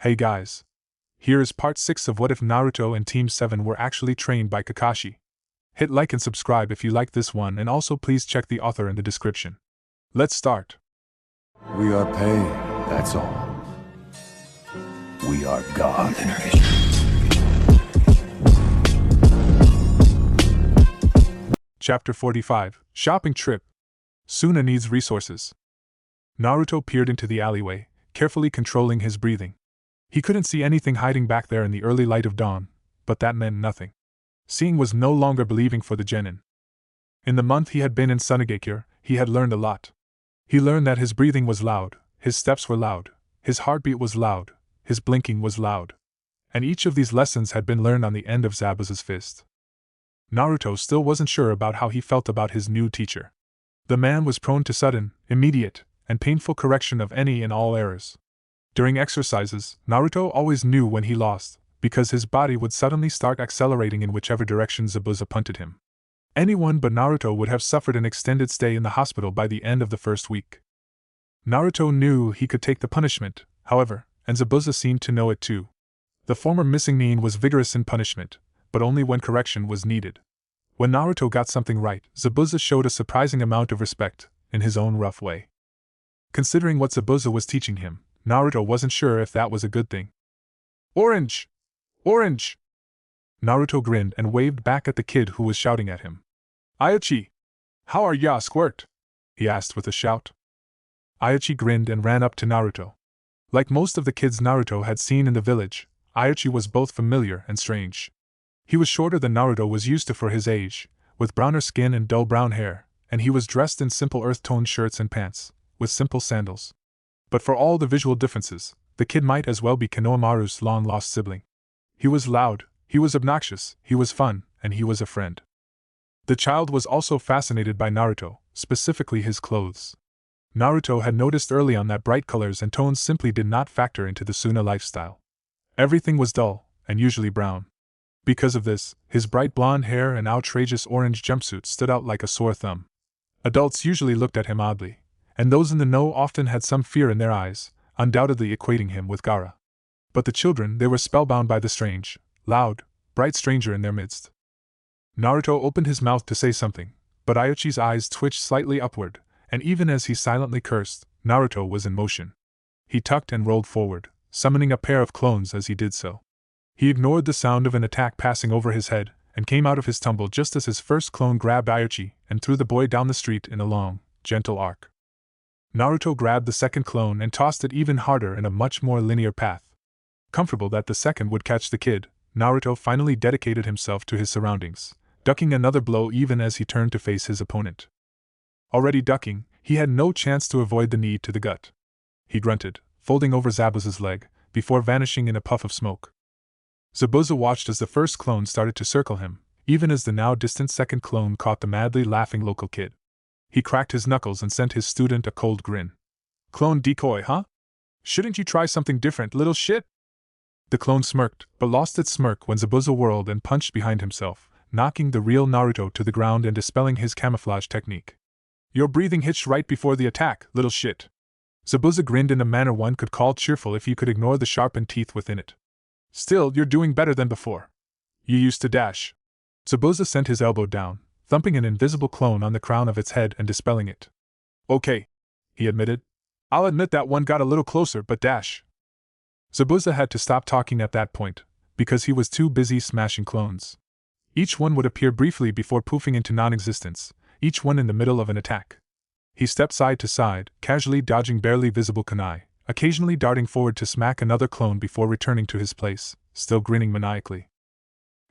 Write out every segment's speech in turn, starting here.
Hey guys. Here is part 6 of What If Naruto and Team 7 were actually trained by Kakashi. Hit like and subscribe if you like this one, and also please check the author in the description. Let's start. We are pain, that's all. We are God. Chapter 45, Shopping Trip. Suna needs resources. Naruto peered into the alleyway, carefully controlling his breathing. He couldn't see anything hiding back there in the early light of dawn, but that meant nothing. Seeing was no longer believing for the genin. In the month he had been in Sunagakure, he had learned a lot. He learned that his breathing was loud, his steps were loud, his heartbeat was loud, his blinking was loud. And each of these lessons had been learned on the end of Zabuza's fist. Naruto still wasn't sure about how he felt about his new teacher. The man was prone to sudden, immediate, and painful correction of any and all errors. During exercises, Naruto always knew when he lost, because his body would suddenly start accelerating in whichever direction Zabuza punted him. Anyone but Naruto would have suffered an extended stay in the hospital by the end of the first week. Naruto knew he could take the punishment, however, and Zabuza seemed to know it too. The former missing nin was vigorous in punishment, but only when correction was needed. When Naruto got something right, Zabuza showed a surprising amount of respect, in his own rough way. Considering what Zabuza was teaching him, Naruto wasn't sure if that was a good thing. Orange! Orange! Naruto grinned and waved back at the kid who was shouting at him. Ayachi! How are ya, squirt? He asked with a shout. Ayachi grinned and ran up to Naruto. Like most of the kids Naruto had seen in the village, Ayachi was both familiar and strange. He was shorter than Naruto was used to for his age, with browner skin and dull brown hair, and he was dressed in simple earth-toned shirts and pants, with simple sandals. But for all the visual differences, the kid might as well be Konohamaru's long-lost sibling. He was loud, he was obnoxious, he was fun, and he was a friend. The child was also fascinated by Naruto, specifically his clothes. Naruto had noticed early on that bright colors and tones simply did not factor into the Suna lifestyle. Everything was dull, and usually brown. Because of this, his bright blonde hair and outrageous orange jumpsuit stood out like a sore thumb. Adults usually looked at him oddly, and those in the know often had some fear in their eyes, undoubtedly equating him with Gaara. But the children, they were spellbound by the strange, loud, bright stranger in their midst. Naruto opened his mouth to say something, but Ayachi's eyes twitched slightly upward, and even as he silently cursed, Naruto was in motion. He tucked and rolled forward, summoning a pair of clones as he did so. He ignored the sound of an attack passing over his head, and came out of his tumble just as his first clone grabbed Ayachi and threw the boy down the street in a long, gentle arc. Naruto grabbed the second clone and tossed it even harder in a much more linear path. Comfortable that the second would catch the kid, Naruto finally dedicated himself to his surroundings, ducking another blow even as he turned to face his opponent. Already ducking, he had no chance to avoid the knee to the gut. He grunted, folding over Zabuza's leg, before vanishing in a puff of smoke. Zabuza watched as the first clone started to circle him, even as the now distant second clone caught the madly laughing local kid. He cracked his knuckles and sent his student a cold grin. Clone decoy, huh? Shouldn't you try something different, little shit? The clone smirked, but lost its smirk when Zabuza whirled and punched behind himself, knocking the real Naruto to the ground and dispelling his camouflage technique. Your breathing hitched right before the attack, little shit. Zabuza grinned in a manner one could call cheerful if you could ignore the sharpened teeth within it. Still, you're doing better than before. You used to dash. Zabuza sent his elbow down, thumping an invisible clone on the crown of its head and dispelling it. Okay, he admitted. I'll admit that one got a little closer, but dash. Zabuza had to stop talking at that point, because he was too busy smashing clones. Each one would appear briefly before poofing into non-existence, each one in the middle of an attack. He stepped side to side, casually dodging barely visible kunai, occasionally darting forward to smack another clone before returning to his place, still grinning maniacally.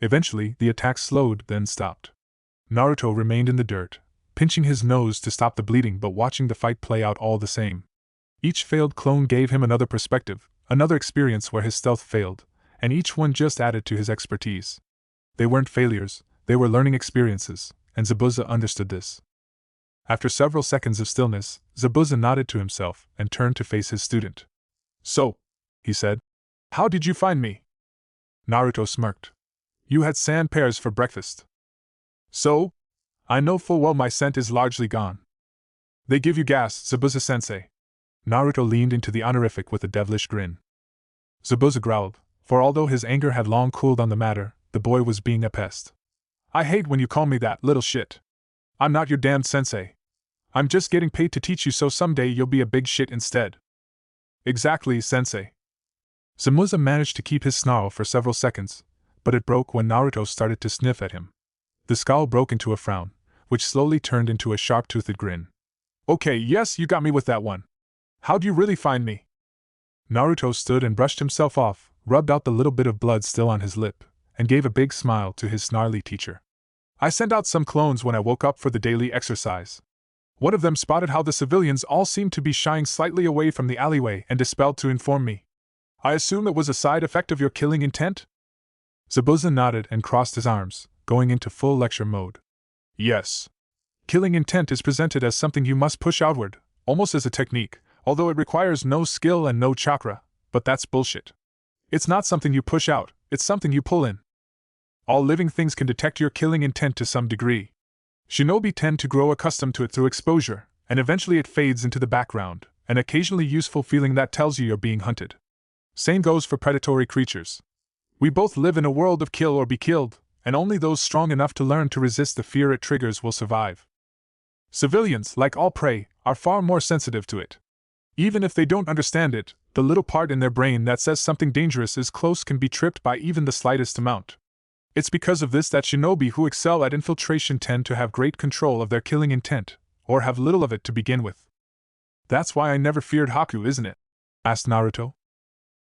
Eventually, the attack slowed, then stopped. Naruto remained in the dirt, pinching his nose to stop the bleeding but watching the fight play out all the same. Each failed clone gave him another perspective, another experience where his stealth failed, and each one just added to his expertise. They weren't failures, they were learning experiences, and Zabuza understood this. After several seconds of stillness, Zabuza nodded to himself and turned to face his student. So, he said, how did you find me? Naruto smirked. You had sand pears for breakfast. So? I know full well my scent is largely gone. They give you gas, Zabuza-sensei. Naruto leaned into the honorific with a devilish grin. Zabuza growled, for although his anger had long cooled on the matter, the boy was being a pest. I hate when you call me that, little shit. I'm not your damned sensei. I'm just getting paid to teach you so someday you'll be a big shit instead. Exactly, sensei. Zabuza managed to keep his snarl for several seconds, but it broke when Naruto started to sniff at him. The scowl broke into a frown, which slowly turned into a sharp-toothed grin. Okay, yes, you got me with that one. How'd you really find me? Naruto stood and brushed himself off, rubbed out the little bit of blood still on his lip, and gave a big smile to his snarly teacher. I sent out some clones when I woke up for the daily exercise. One of them spotted how the civilians all seemed to be shying slightly away from the alleyway and dispelled to inform me. I assume it was a side effect of your killing intent? Zabuza nodded and crossed his arms, going into full lecture mode. Yes. Killing intent is presented as something you must push outward, almost as a technique, although it requires no skill and no chakra, but that's bullshit. It's not something you push out, it's something you pull in. All living things can detect your killing intent to some degree. Shinobi tend to grow accustomed to it through exposure, and eventually it fades into the background, an occasionally useful feeling that tells you you're being hunted. Same goes for predatory creatures. We both live in a world of kill or be killed, and only those strong enough to learn to resist the fear it triggers will survive. Civilians, like all prey, are far more sensitive to it. Even if they don't understand it, the little part in their brain that says something dangerous is close can be tripped by even the slightest amount. It's because of this that shinobi who excel at infiltration tend to have great control of their killing intent, or have little of it to begin with. That's why I never feared Haku, isn't it? Asked Naruto.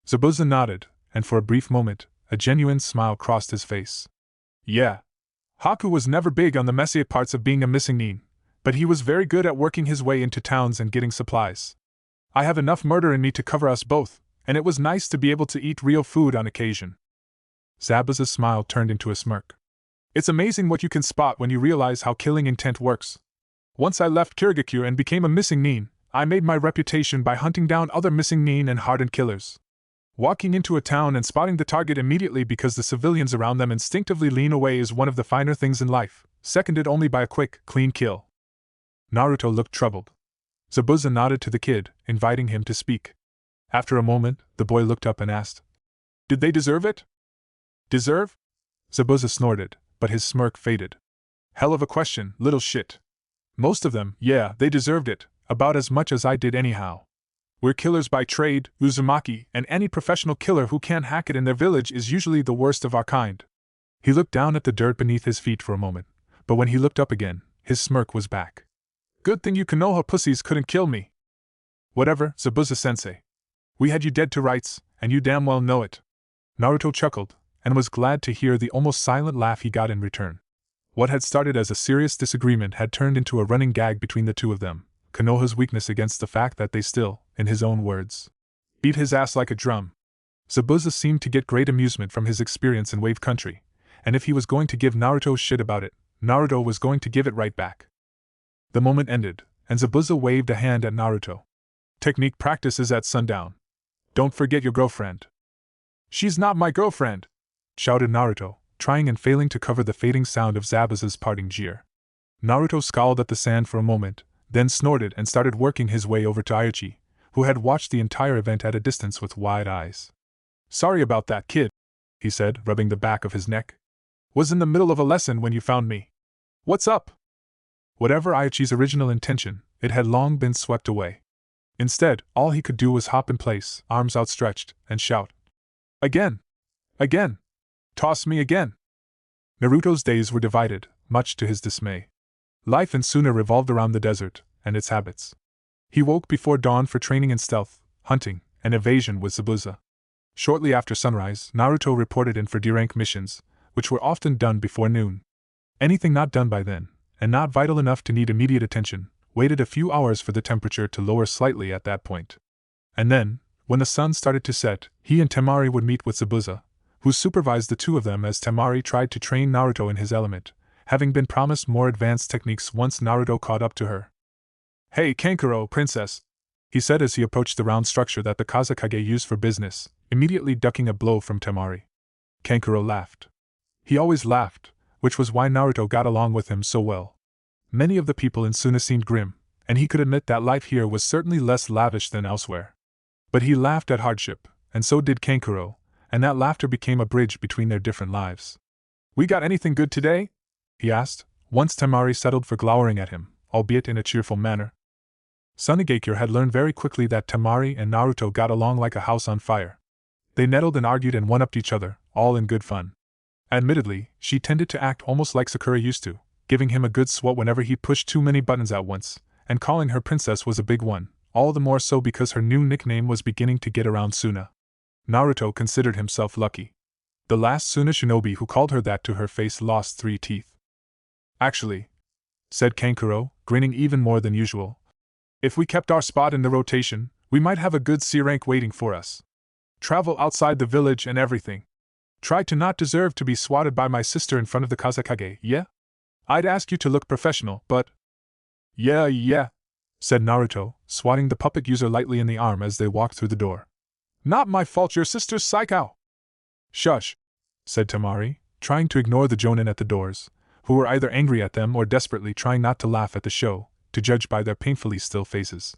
Zabuza nodded, and for a brief moment, a genuine smile crossed his face. Yeah. Haku was never big on the messy parts of being a missing nin, but he was very good at working his way into towns and getting supplies. I have enough murder in me to cover us both, and it was nice to be able to eat real food on occasion. Zabuza's smile turned into a smirk. It's amazing what you can spot when you realize how killing intent works. Once I left Kirigakure and became a missing nin, I made my reputation by hunting down other missing nin and hardened killers. Walking into a town and spotting the target immediately because the civilians around them instinctively lean away is one of the finer things in life, seconded only by a quick, clean kill. Naruto looked troubled. Zabuza nodded to the kid, inviting him to speak. After a moment, the boy looked up and asked, "Did they deserve it?" Deserve? Zabuza snorted, but his smirk faded. Hell of a question, little shit. Most of them, yeah, they deserved it, about as much as I did anyhow. We're killers by trade, Uzumaki, and any professional killer who can't hack it in their village is usually the worst of our kind. He looked down at the dirt beneath his feet for a moment, but when he looked up again, his smirk was back. Good thing you Konoha pussies couldn't kill me. Whatever, Zabuza-sensei. We had you dead to rights, and you damn well know it. Naruto chuckled, and was glad to hear the almost silent laugh he got in return. What had started as a serious disagreement had turned into a running gag between the two of them, Konoha's weakness against the fact that they still, in his own words, beat his ass like a drum. Zabuza seemed to get great amusement from his experience in Wave Country, and if he was going to give Naruto shit about it, Naruto was going to give it right back. The moment ended, and Zabuza waved a hand at Naruto. Technique practice is at sundown. Don't forget your girlfriend. She's not my girlfriend! Shouted Naruto, trying and failing to cover the fading sound of Zabuza's parting jeer. Naruto scowled at the sand for a moment, then snorted and started working his way over to Aichi, who had watched the entire event at a distance with wide eyes. Sorry about that, kid, he said, rubbing the back of his neck. Was in the middle of a lesson when you found me. What's up? Whatever Aichi's original intention, it had long been swept away. Instead, all he could do was hop in place, arms outstretched, and shout. Again! Again! Toss me again! Naruto's days were divided, much to his dismay. Life in Suna revolved around the desert, and its habits. He woke before dawn for training in stealth, hunting, and evasion with Zabuza. Shortly after sunrise, Naruto reported in for D-rank missions, which were often done before noon. Anything not done by then, and not vital enough to need immediate attention, waited a few hours for the temperature to lower slightly at that point. And then, when the sun started to set, he and Temari would meet with Zabuza, who supervised the two of them as Temari tried to train Naruto in his element, having been promised more advanced techniques once Naruto caught up to her. Hey Kankuro, princess, he said as he approached the round structure that the Kazekage used for business, immediately ducking a blow from Temari. Kankuro laughed. He always laughed, which was why Naruto got along with him so well. Many of the people in Suna seemed grim, and he could admit that life here was certainly less lavish than elsewhere. But he laughed at hardship, and so did Kankuro, and that laughter became a bridge between their different lives. "We got anything good today?" he asked, once Temari settled for glowering at him, albeit in a cheerful manner. Sunigakure had learned very quickly that Temari and Naruto got along like a house on fire. They nettled and argued and one-upped each other, all in good fun. Admittedly, she tended to act almost like Sakura used to, giving him a good swat whenever he pushed too many buttons at once, and calling her princess was a big one, all the more so because her new nickname was beginning to get around Suna. Naruto considered himself lucky. The last Suna shinobi who called her that to her face lost 3 teeth. "Actually," said Kankuro, grinning even more than usual, "if we kept our spot in the rotation, we might have a good C rank waiting for us. Travel outside the village and everything. Try to not deserve to be swatted by my sister in front of the Kazekage, yeah? I'd ask you to look professional, but—" Yeah, said Naruto, swatting the puppet user lightly in the arm as they walked through the door. "Not my fault your sister's psycho." "Shush," said Temari, trying to ignore the jonin at the doors, who were either angry at them or desperately trying not to laugh at the show, to judge by their painfully still faces.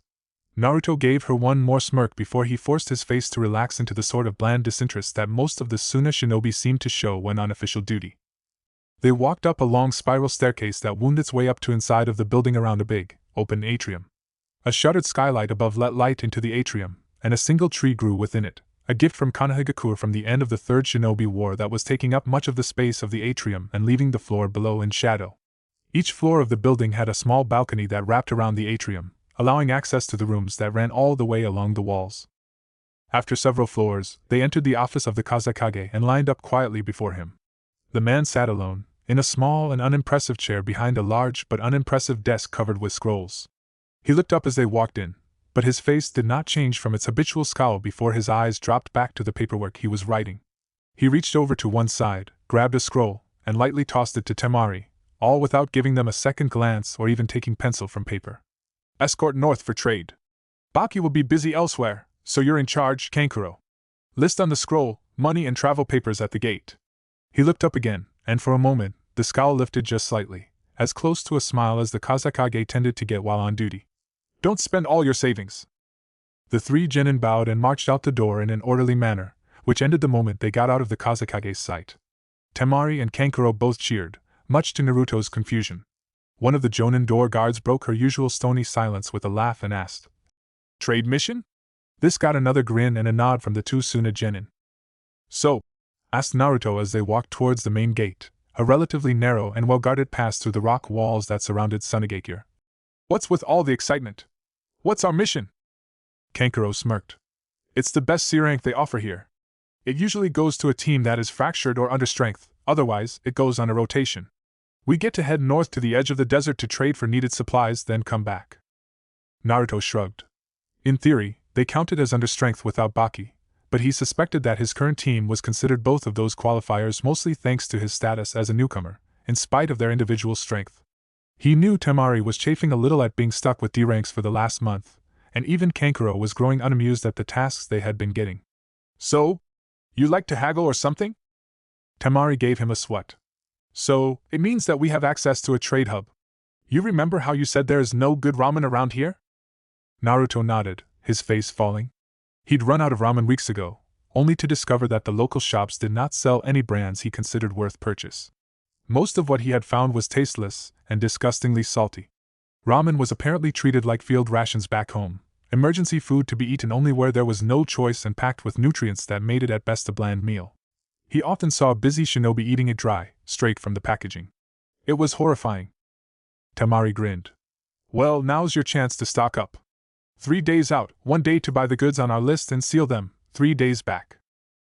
Naruto gave her one more smirk before he forced his face to relax into the sort of bland disinterest that most of the Suna shinobi seemed to show when on official duty. They walked up a long spiral staircase that wound its way up to inside of the building around a big, open atrium. A shuttered skylight above let light into the atrium, and a single tree grew within it, a gift from Konohagakure from the end of the Third Shinobi War that was taking up much of the space of the atrium and leaving the floor below in shadow. Each floor of the building had a small balcony that wrapped around the atrium, allowing access to the rooms that ran all the way along the walls. After several floors, they entered the office of the Kazekage and lined up quietly before him. The man sat alone, in a small and unimpressive chair behind a large but unimpressive desk covered with scrolls. He looked up as they walked in, but his face did not change from its habitual scowl before his eyes dropped back to the paperwork he was writing. He reached over to one side, grabbed a scroll, and lightly tossed it to Temari, all without giving them a second glance or even taking pencil from paper. "Escort north for trade. Baki will be busy elsewhere, so you're in charge, Kankuro. List on the scroll, money and travel papers at the gate." He looked up again, and for a moment, the scowl lifted just slightly, as close to a smile as the Kazekage tended to get while on duty. "Don't spend all your savings." The 3 genin bowed and marched out the door in an orderly manner, which ended the moment they got out of the Kazekage's sight. Temari and Kankuro both cheered, much to Naruto's confusion. One of the jonin door guards broke her usual stony silence with a laugh and asked, "Trade mission?" This got another grin and a nod from the 2 Suna genin. "So?" asked Naruto as they walked towards the main gate, a relatively narrow and well-guarded pass through the rock walls that surrounded Sunigakure. "What's with all the excitement? What's our mission?" Kankuro smirked. "It's the best C rank they offer here. It usually goes to a team that is fractured or under strength, otherwise it goes on a rotation. We get to head north to the edge of the desert to trade for needed supplies, then come back." Naruto shrugged. In theory, they counted as under strength without Baki, but he suspected that his current team was considered both of those qualifiers mostly thanks to his status as a newcomer, in spite of their individual strength. He knew Temari was chafing a little at being stuck with D ranks for the last month, and even Kankuro was growing unamused at the tasks they had been getting. "So? You like to haggle or something?" Temari gave him a swat. "So, it means that we have access to a trade hub. You remember how you said there is no good ramen around here?" Naruto nodded, his face falling. He'd run out of ramen weeks ago, only to discover that the local shops did not sell any brands he considered worth purchase. Most of what he had found was tasteless and disgustingly salty. Ramen was apparently treated like field rations back home, emergency food to be eaten only where there was no choice and packed with nutrients that made it at best a bland meal. He often saw a busy shinobi eating it dry, straight from the packaging. It was horrifying. Temari grinned. "Well, now's your chance to stock up. 3 days out, 1 day to buy the goods on our list and seal them, 3 days back.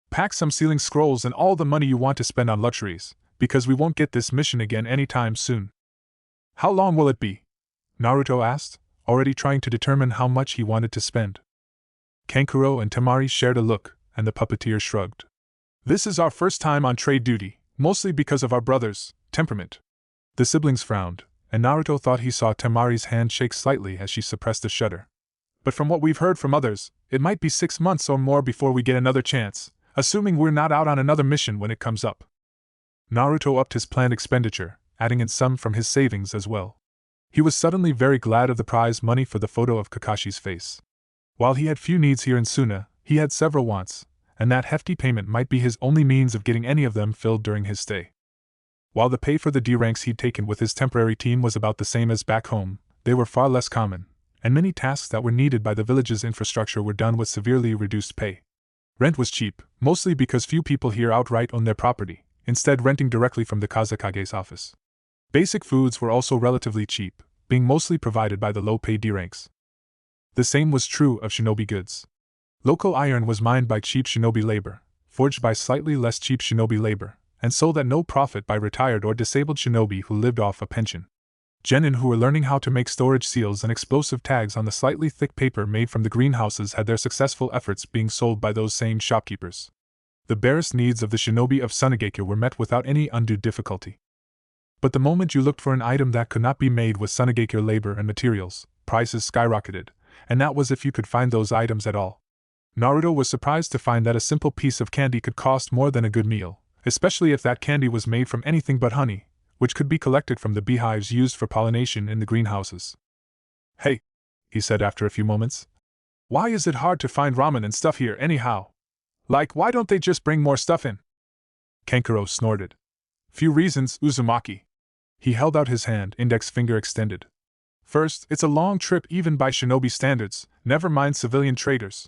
Pack some sealing scrolls and all the money you want to spend on luxuries, because we won't get this mission again anytime soon." "How long will it be?" Naruto asked, already trying to determine how much he wanted to spend. Kankuro and Temari shared a look, and the puppeteer shrugged. "This is our first time on trade duty, mostly because of our brother's temperament." The siblings frowned, and Naruto thought he saw Temari's hand shake slightly as she suppressed a shudder. "But from what we've heard from others, it might be 6 months or more before we get another chance, assuming we're not out on another mission when it comes up." Naruto upped his planned expenditure, adding in some from his savings as well. He was suddenly very glad of the prize money for the photo of Kakashi's face. While he had few needs here in Suna, he had several wants, and that hefty payment might be his only means of getting any of them filled during his stay. While the pay for the D ranks he'd taken with his temporary team was about the same as back home, they were far less common, and many tasks that were needed by the village's infrastructure were done with severely reduced pay. Rent was cheap, mostly because few people here outright own their property, instead renting directly from the Kazakage's office. Basic foods were also relatively cheap, being mostly provided by the low-paid D ranks. The same was true of shinobi goods. Local iron was mined by cheap shinobi labor, forged by slightly less cheap shinobi labor, and sold at no profit by retired or disabled shinobi who lived off a pension. Genin who were learning how to make storage seals and explosive tags on the slightly thick paper made from the greenhouses had their successful efforts being sold by those same shopkeepers. The barest needs of the shinobi of Sunagekyo were met without any undue difficulty. But the moment you looked for an item that could not be made with Sunagekyo labor and materials, prices skyrocketed, and that was if you could find those items at all. Naruto was surprised to find that a simple piece of candy could cost more than a good meal, especially if that candy was made from anything but honey, which could be collected from the beehives used for pollination in the greenhouses. "Hey," he said after a few moments, "why is it hard to find ramen and stuff here anyhow? Like, why don't they just bring more stuff in?" Kankuro snorted. "Few reasons, Uzumaki." He held out his hand, index finger extended. "First, it's a long trip even by shinobi standards, never mind civilian traders.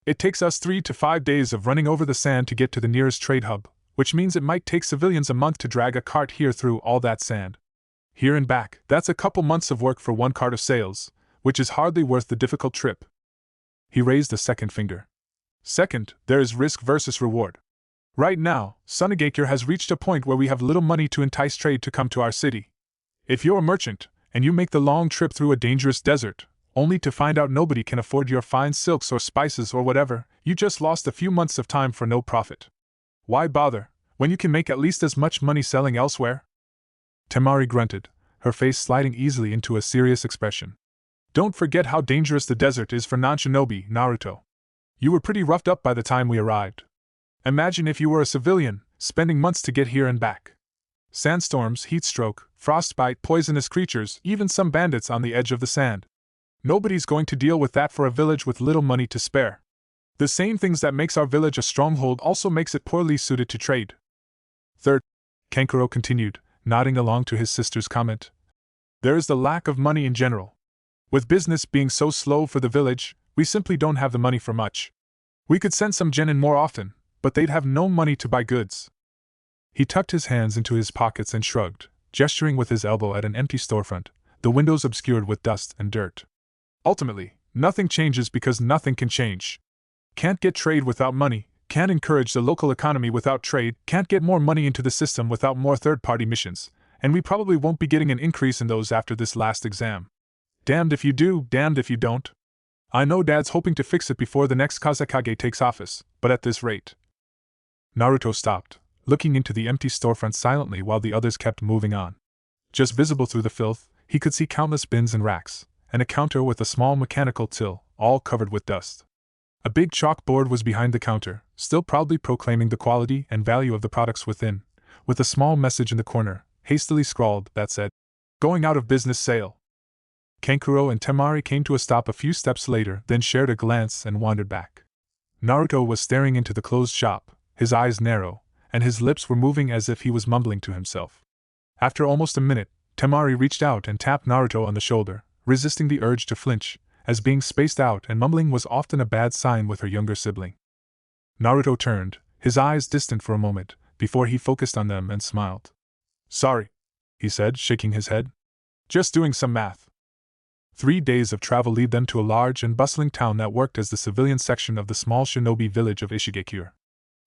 It takes us 3 to 5 days of running over the sand to get to the nearest trade hub, which means it might take civilians a month to drag a cart here through all that sand. Here and back, that's a couple months of work for one cart of sales, which is hardly worth the difficult trip." He raised a second finger. "Second, there is risk versus reward. Right now, Sunagekyo has reached a point where we have little money to entice trade to come to our city. If you're a merchant, and you make the long trip through a dangerous desert, only to find out nobody can afford your fine silks or spices or whatever, you just lost a few months of time for no profit. Why bother, when you can make at least as much money selling elsewhere?" Temari grunted, her face sliding easily into a serious expression. "Don't forget how dangerous the desert is for non-shinobi, Naruto. You were pretty roughed up by the time we arrived. Imagine if you were a civilian, spending months to get here and back. Sandstorms, heatstroke, frostbite, poisonous creatures, even some bandits on the edge of the sand. Nobody's going to deal with that for a village with little money to spare. The same things that makes our village a stronghold also makes it poorly suited to trade. Third," Kankuro continued, nodding along to his sister's comment, "there is the lack of money in general. With business being so slow for the village, we simply don't have the money for much. We could send some genin more often, but they'd have no money to buy goods." He tucked his hands into his pockets and shrugged, gesturing with his elbow at an empty storefront, the windows obscured with dust and dirt. "Ultimately, nothing changes because nothing can change. Can't get trade without money, can't encourage the local economy without trade, can't get more money into the system without more third-party missions, and we probably won't be getting an increase in those after this last exam. Damned if you do, damned if you don't. I know Dad's hoping to fix it before the next Kazakage takes office, but at this rate." Naruto stopped, looking into the empty storefront silently while the others kept moving on. Just visible through the filth, he could see countless bins and racks, and a counter with a small mechanical till, all covered with dust. A big chalkboard was behind the counter, still proudly proclaiming the quality and value of the products within, with a small message in the corner, hastily scrawled, that said, "Going out of business sale." Kankuro and Temari came to a stop a few steps later, then shared a glance and wandered back. Naruto was staring into the closed shop, his eyes narrow, and his lips were moving as if he was mumbling to himself. After almost a minute, Temari reached out and tapped Naruto on the shoulder, resisting the urge to flinch, as being spaced out and mumbling was often a bad sign with her younger sibling. Naruto turned, his eyes distant for a moment, before he focused on them and smiled. "Sorry," he said, shaking his head. "Just doing some math." 3 days of travel lead them to a large and bustling town that worked as the civilian section of the small shinobi village of Ishigekure.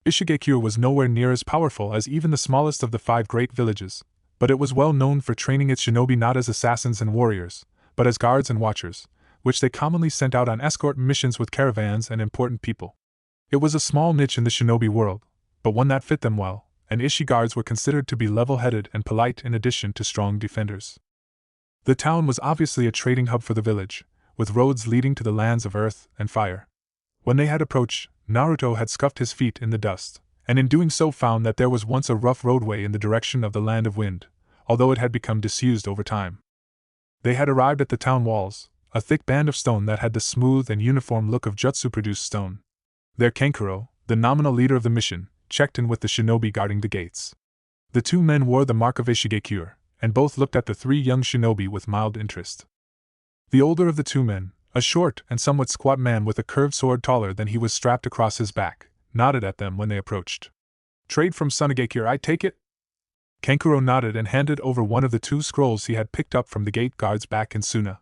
Ishigekure was nowhere near as powerful as even the smallest of the 5 great villages, but it was well known for training its shinobi not as assassins and warriors, but as guards and watchers, which they commonly sent out on escort missions with caravans and important people. It was a small niche in the shinobi world, but one that fit them well, and Ishi guards were considered to be level-headed and polite in addition to strong defenders. The town was obviously a trading hub for the village, with roads leading to the lands of earth and fire. When they had approached, Naruto had scuffed his feet in the dust, and in doing so found that there was once a rough roadway in the direction of the Land of Wind, although it had become disused over time. They had arrived at the town walls, a thick band of stone that had the smooth and uniform look of jutsu-produced stone. There Kankuro, the nominal leader of the mission, checked in with the shinobi guarding the gates. The two men wore the mark of Ishigekure, and both looked at the three young shinobi with mild interest. The older of the two men, a short and somewhat squat man with a curved sword taller than he was strapped across his back, nodded at them when they approached. "Trade from Sunagekure, I take it?" Kankuro nodded and handed over one of the two scrolls he had picked up from the gate guards back in Suna.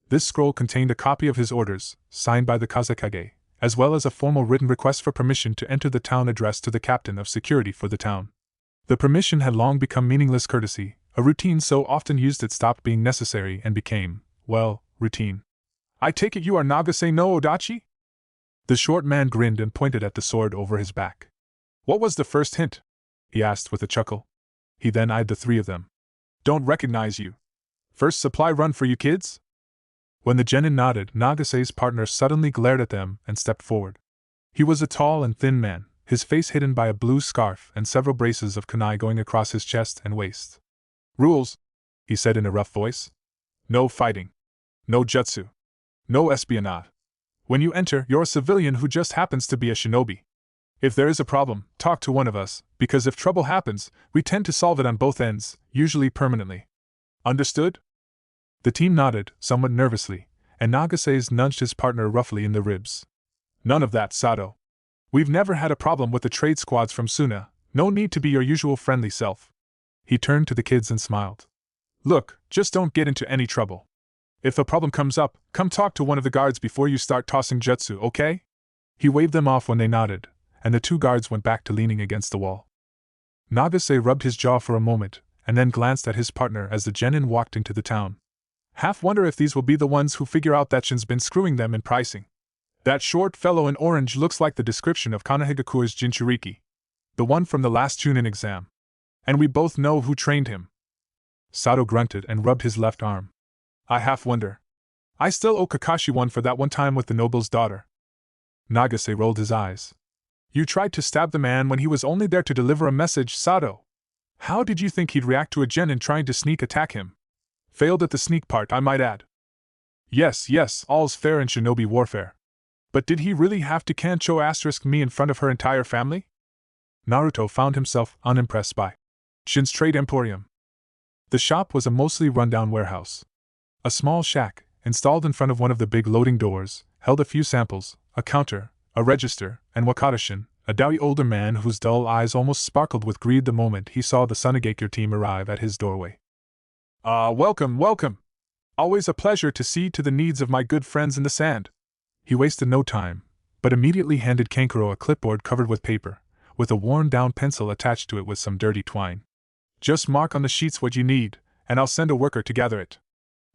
This scroll contained a copy of his orders, signed by the Kazekage, as well as a formal written request for permission to enter the town addressed to the captain of security for the town. The permission had long become meaningless courtesy, a routine so often used it stopped being necessary and became, well, routine. "I take it you are Nagase no Odachi?" The short man grinned and pointed at the sword over his back. "What was the first hint?" he asked with a chuckle. He then eyed the three of them. "Don't recognize you. First supply run for you kids?" When the genin nodded, Nagase's partner suddenly glared at them and stepped forward. He was a tall and thin man, his face hidden by a blue scarf and several braces of kunai going across his chest and waist. "Rules," he said in a rough voice. "No fighting. No jutsu. No espionage. When you enter, you're a civilian who just happens to be a shinobi. If there is a problem, talk to one of us, because if trouble happens, we tend to solve it on both ends, usually permanently. Understood?" The team nodded, somewhat nervously, and Nagase's nudged his partner roughly in the ribs. "None of that, Sato. We've never had a problem with the trade squads from Suna, no need to be your usual friendly self." He turned to the kids and smiled. "Look, just don't get into any trouble. If a problem comes up, come talk to one of the guards before you start tossing jutsu, okay?" He waved them off when they nodded, and the two guards went back to leaning against the wall. Nagase rubbed his jaw for a moment, and then glanced at his partner as the genin walked into the town. "Half wonder if these will be the ones who figure out that Shin's been screwing them in pricing. That short fellow in orange looks like the description of Kanahigakure's Jinchuriki, the one from the last Chunin exam. And we both know who trained him." Sato grunted and rubbed his left arm. "I half wonder. I still owe Kakashi one for that one time with the noble's daughter." Nagase rolled his eyes. "You tried to stab the man when he was only there to deliver a message, Sato. How did you think he'd react to a genin trying to sneak attack him? Failed at the sneak part, I might add." Yes, all's fair in shinobi warfare. But did he really have to Kancho * me in front of her entire family?" Naruto found himself unimpressed by Shin's trade emporium. The shop was a mostly rundown warehouse. A small shack, installed in front of one of the big loading doors, held a few samples, a counter, a register, and Wakata-shin, a dowdy older man whose dull eyes almost sparkled with greed the moment he saw the Sunagekure team arrive at his doorway. Welcome. Always a pleasure to see to the needs of my good friends in the sand." He wasted no time, but immediately handed Kankuro a clipboard covered with paper, with a worn-down pencil attached to it with some dirty twine. "Just mark on the sheets what you need, and I'll send a worker to gather it.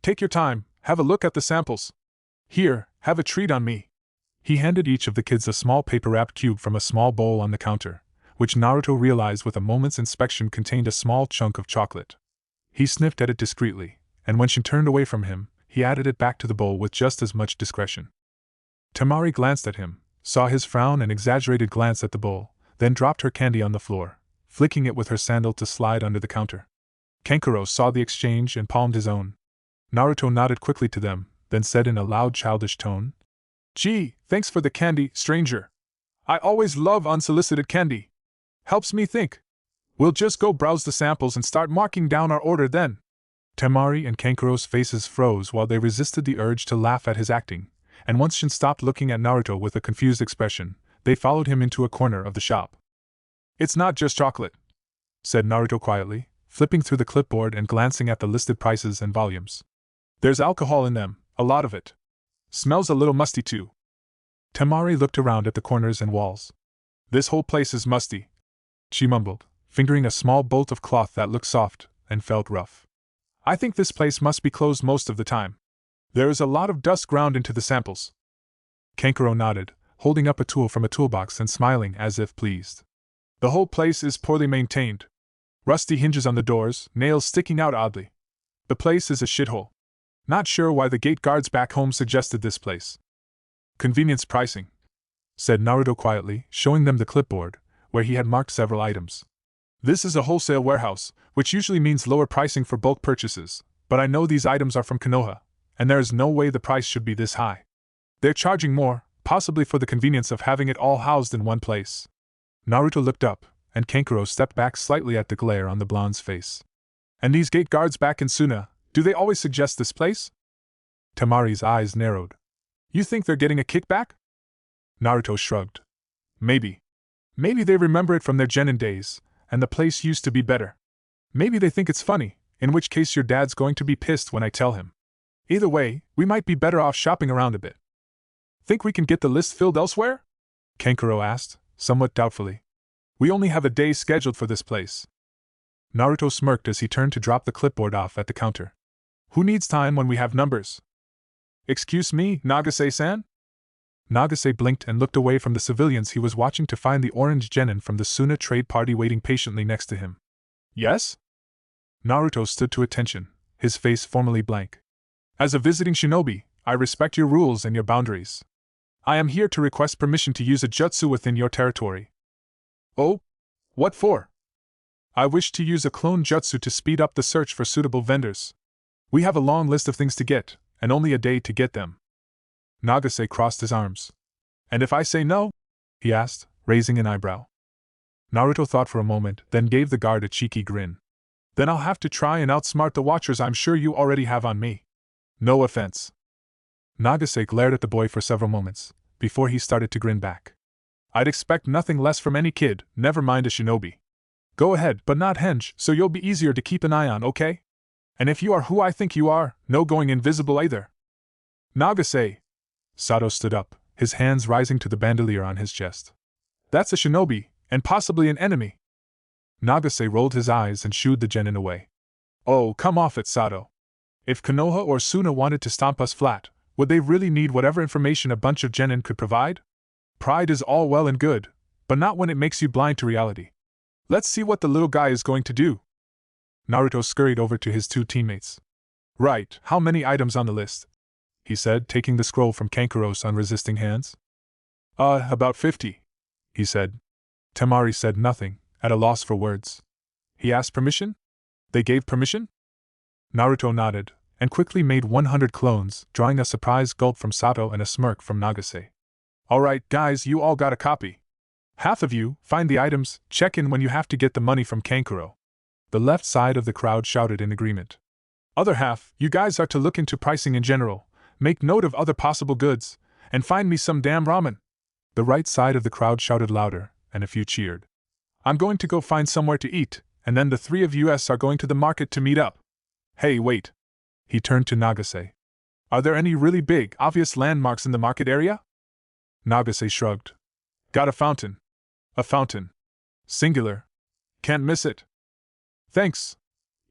Take your time, have a look at the samples. Here, have a treat on me." He handed each of the kids a small paper-wrapped cube from a small bowl on the counter, which Naruto realized with a moment's inspection contained a small chunk of chocolate. He sniffed at it discreetly, and when she turned away from him, he added it back to the bowl with just as much discretion. Tamari glanced at him, saw his frown and exaggerated glance at the bowl, then dropped her candy on the floor, flicking it with her sandal to slide under the counter. Kankuro saw the exchange and palmed his own. Naruto nodded quickly to them, then said in a loud childish tone, "Gee, thanks for the candy, stranger. I always love unsolicited candy. Helps me think. We'll just go browse the samples and start marking down our order then." Tamari and Kankuro's faces froze while they resisted the urge to laugh at his acting, and once Shin stopped looking at Naruto with a confused expression, they followed him into a corner of the shop. "It's not just chocolate," said Naruto quietly, flipping through the clipboard and glancing at the listed prices and volumes. "There's alcohol in them, a lot of it. Smells a little musty too." Tamari looked around at the corners and walls. "This whole place is musty," she mumbled, fingering a small bolt of cloth that looked soft and felt rough. "I think this place must be closed most of the time. There is a lot of dust ground into the samples." Kankuro nodded, holding up a tool from a toolbox and smiling as if pleased. "The whole place is poorly maintained. Rusty hinges on the doors, nails sticking out oddly. The place is a shithole. Not sure why the gate guards back home suggested this place." "Convenience pricing," said Naruto quietly, showing them the clipboard, where he had marked several items. "This is a wholesale warehouse, which usually means lower pricing for bulk purchases, but I know these items are from Konoha, and there is no way the price should be this high. They're charging more, possibly for the convenience of having it all housed in one place. Naruto looked up, and Kankuro stepped back slightly at the glare on the blonde's face. And these gate guards back in Suna, do they always suggest this place? Temari's eyes narrowed. You think they're getting a kickback? Naruto shrugged. Maybe. Maybe they remember it from their genin days, and the place used to be better. Maybe they think it's funny, in which case your dad's going to be pissed when I tell him. Either way, we might be better off shopping around a bit. Think we can get the list filled elsewhere? Kankuro asked, somewhat doubtfully. We only have a day scheduled for this place. Naruto smirked as he turned to drop the clipboard off at the counter. Who needs time when we have numbers? Excuse me, Nagase-san? Nagase blinked and looked away from the civilians he was watching to find the orange genin from the Suna trade party waiting patiently next to him. Yes? Naruto stood to attention, his face formally blank. As a visiting shinobi, I respect your rules and your boundaries. I am here to request permission to use a jutsu within your territory. Oh? What for? I wish to use a clone jutsu to speed up the search for suitable vendors. We have a long list of things to get, and only a day to get them. Nagase crossed his arms. And if I say no? He asked, raising an eyebrow. Naruto thought for a moment, then gave the guard a cheeky grin. Then I'll have to try and outsmart the watchers I'm sure you already have on me. No offense. Nagase glared at the boy for several moments, before he started to grin back. I'd expect nothing less from any kid, never mind a shinobi. Go ahead, but not henge, so you'll be easier to keep an eye on, okay? And if you are who I think you are, no going invisible either. Nagase! Sato stood up, his hands rising to the bandolier on his chest. That's a shinobi, and possibly an enemy. Nagase rolled his eyes and shooed the genin away. Oh, come off it, Sato. If Konoha or Suna wanted to stomp us flat, would they really need whatever information a bunch of genin could provide? Pride is all well and good, but not when it makes you blind to reality. Let's see what the little guy is going to do. Naruto scurried over to his two teammates. Right, how many items on the list? He said, taking the scroll from Kankuro's unresisting hands. About 50, he said. Temari said nothing, at a loss for words. He asked permission? They gave permission? Naruto nodded, and quickly made 100 clones, drawing a surprised gulp from Sato and a smirk from Nagase. Alright, guys, you all got a copy. Half of you, find the items, check in when you have to get the money from Kankuro. The left side of the crowd shouted in agreement. Other half, you guys are to look into pricing in general, make note of other possible goods, and find me some damn ramen. The right side of the crowd shouted louder, and a few cheered. I'm going to go find somewhere to eat, and then the three of us are going to the market to meet up. Hey, wait. He turned to Nagase. Are there any really big, obvious landmarks in the market area? Nagase shrugged. Got a fountain. A fountain. Singular. Can't miss it. Thanks.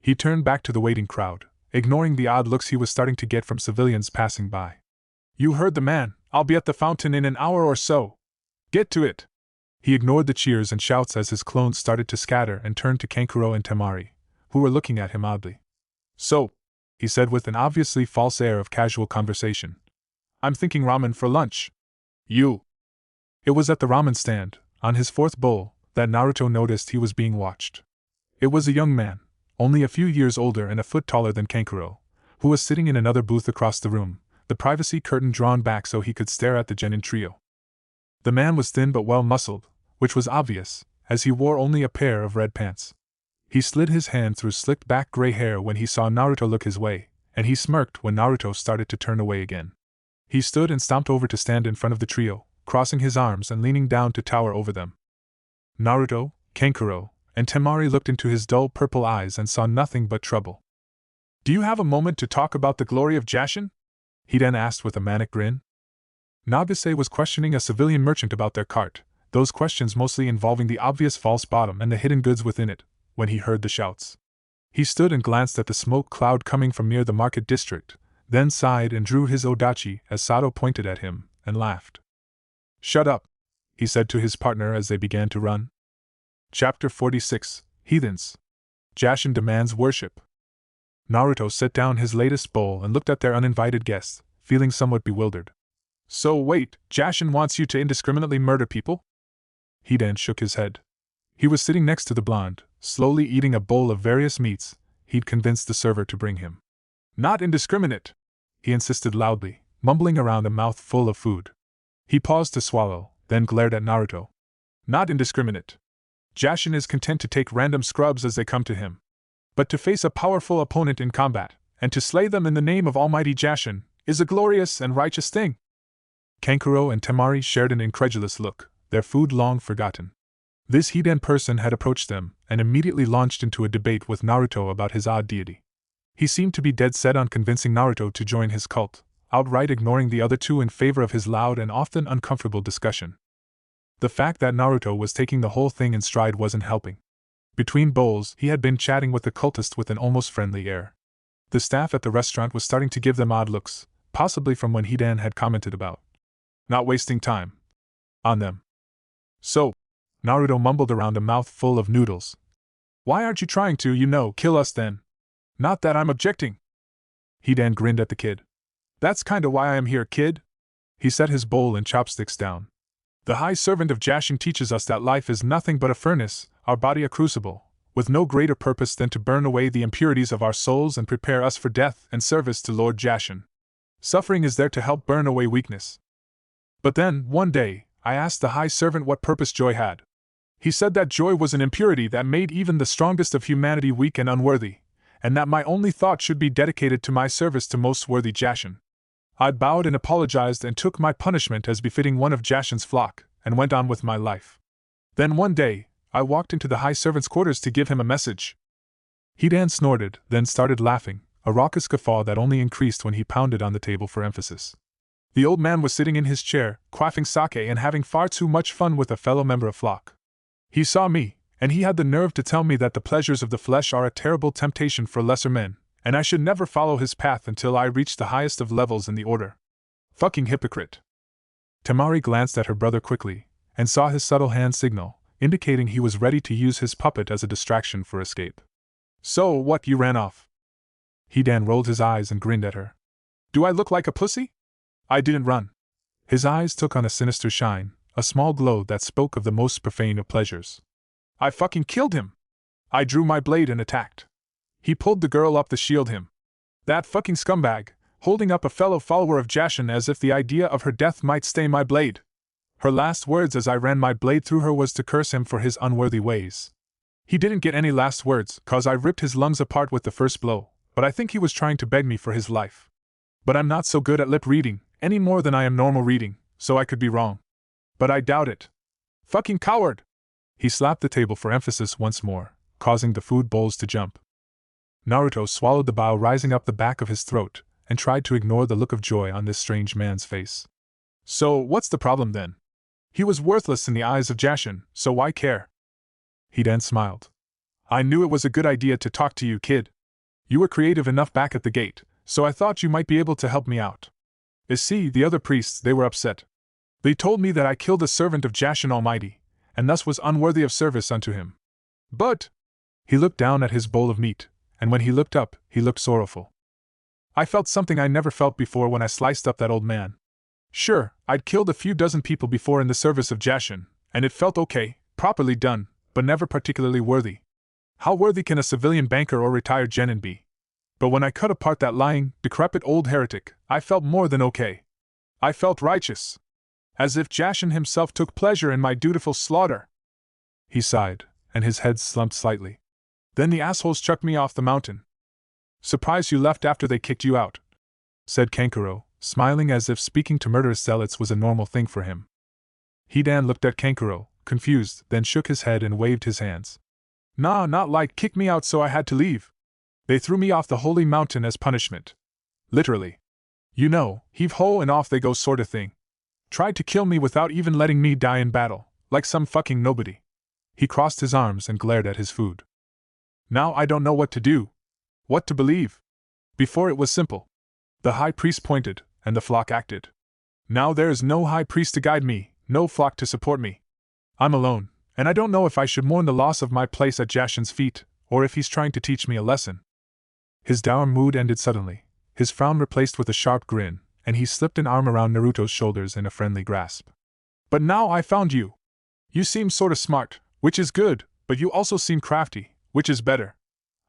He turned back to the waiting crowd, ignoring the odd looks he was starting to get from civilians passing by. You heard the man, I'll be at the fountain in an hour or so. Get to it. He ignored the cheers and shouts as his clones started to scatter and turned to Kankuro and Temari, who were looking at him oddly. So, he said with an obviously false air of casual conversation. I'm thinking ramen for lunch. You. It was at the ramen stand, on his fourth bowl, that Naruto noticed he was being watched. It was a young man, only a few years older and a foot taller than Kankuro, who was sitting in another booth across the room, the privacy curtain drawn back so he could stare at the genin trio. The man was thin but well-muscled, which was obvious, as he wore only a pair of red pants. He slid his hand through slicked-back gray hair when he saw Naruto look his way, and he smirked when Naruto started to turn away again. He stood and stomped over to stand in front of the trio, crossing his arms and leaning down to tower over them. Naruto, Kankuro, and Temari looked into his dull purple eyes and saw nothing but trouble. Do you have a moment to talk about the glory of Jashin? He then asked with a manic grin. Nagase was questioning a civilian merchant about their cart, those questions mostly involving the obvious false bottom and the hidden goods within it, when he heard the shouts. He stood and glanced at the smoke cloud coming from near the market district, then sighed and drew his odachi as Sato pointed at him, and laughed. Shut up, he said to his partner as they began to run. Chapter 46, Heathens. Jashin demands worship. Naruto set down his latest bowl and looked at their uninvited guests, feeling somewhat bewildered. So wait, Jashin wants you to indiscriminately murder people? Hidan shook his head. He was sitting next to the blonde, slowly eating a bowl of various meats he'd convinced the server to bring him. Not indiscriminate, he insisted loudly, mumbling around a mouth full of food. He paused to swallow, then glared at Naruto. Not indiscriminate. Jashin is content to take random scrubs as they come to him. But to face a powerful opponent in combat, and to slay them in the name of Almighty Jashin, is a glorious and righteous thing. Kankuro and Temari shared an incredulous look, their food long forgotten. This Hidan person had approached them, and immediately launched into a debate with Naruto about his odd deity. He seemed to be dead set on convincing Naruto to join his cult, outright ignoring the other two in favor of his loud and often uncomfortable discussion. The fact that Naruto was taking the whole thing in stride wasn't helping. Between bowls, he had been chatting with the cultist with an almost friendly air. The staff at the restaurant was starting to give them odd looks, possibly from when Hidan had commented about not wasting time on them. So, Naruto mumbled around a mouth full of noodles. Why aren't you trying to, kill us then? Not that I'm objecting. Hidan grinned at the kid. That's kinda why I am here, kid. He set his bowl and chopsticks down. The High Servant of Jashin teaches us that life is nothing but a furnace, our body a crucible, with no greater purpose than to burn away the impurities of our souls and prepare us for death and service to Lord Jashin. Suffering is there to help burn away weakness. But then, one day, I asked the High Servant what purpose joy had. He said that joy was an impurity that made even the strongest of humanity weak and unworthy, and that my only thought should be dedicated to my service to most worthy Jashin. I bowed and apologized and took my punishment as befitting one of Jashin's flock, and went on with my life. Then one day, I walked into the High Servant's quarters to give him a message. Hidan snorted, then started laughing, a raucous guffaw that only increased when he pounded on the table for emphasis. The old man was sitting in his chair, quaffing sake and having far too much fun with a fellow member of flock. He saw me, and he had the nerve to tell me that the pleasures of the flesh are a terrible temptation for lesser men, and I should never follow his path until I reached the highest of levels in the order. Fucking hypocrite. Temari glanced at her brother quickly, and saw his subtle hand signal, indicating he was ready to use his puppet as a distraction for escape. So what, you ran off? Hidan rolled his eyes and grinned at her. Do I look like a pussy? I didn't run. His eyes took on a sinister shine, a small glow that spoke of the most profane of pleasures. I fucking killed him! I drew my blade and attacked. He pulled the girl up to shield him. That fucking scumbag, holding up a fellow follower of Jashin as if the idea of her death might stay my blade. Her last words as I ran my blade through her was to curse him for his unworthy ways. He didn't get any last words, cause I ripped his lungs apart with the first blow, but I think he was trying to beg me for his life. But I'm not so good at lip reading, any more than I am normal reading, so I could be wrong. But I doubt it. Fucking coward! He slapped the table for emphasis once more, causing the food bowls to jump. Naruto swallowed the bile rising up the back of his throat, and tried to ignore the look of joy on this strange man's face. So, what's the problem then? He was worthless in the eyes of Jashin, so why care? Hidan smiled. I knew it was a good idea to talk to you, kid. You were creative enough back at the gate, so I thought you might be able to help me out. See, the other priests, they were upset. They told me that I killed a servant of Jashin Almighty, and thus was unworthy of service unto him. But he looked down at his bowl of meat, and when he looked up, he looked sorrowful. I felt something I never felt before when I sliced up that old man. Sure, I'd killed a few dozen people before in the service of Jashin, and it felt okay, properly done, but never particularly worthy. How worthy can a civilian banker or retired genin be? But when I cut apart that lying, decrepit old heretic, I felt more than okay. I felt righteous. As if Jashin himself took pleasure in my dutiful slaughter. He sighed, and his head slumped slightly. Then the assholes chucked me off the mountain. Surprised you left after they kicked you out, said Kankuro, smiling as if speaking to murderous zealots was a normal thing for him. Hidan looked at Kankuro, confused, then shook his head and waved his hands. Nah, not like kick me out so I had to leave. They threw me off the holy mountain as punishment. Literally. You know, heave-ho and off they go sort of thing. Tried to kill me without even letting me die in battle, like some fucking nobody. He crossed his arms and glared at his food. Now I don't know what to do. What to believe. Before it was simple. The high priest pointed, and the flock acted. Now there is no high priest to guide me, no flock to support me. I'm alone, and I don't know if I should mourn the loss of my place at Jashin's feet, or if he's trying to teach me a lesson. His dour mood ended suddenly, his frown replaced with a sharp grin, and he slipped an arm around Naruto's shoulders in a friendly grasp. But now I found you. You seem sorta smart, which is good, but you also seem crafty, which is better.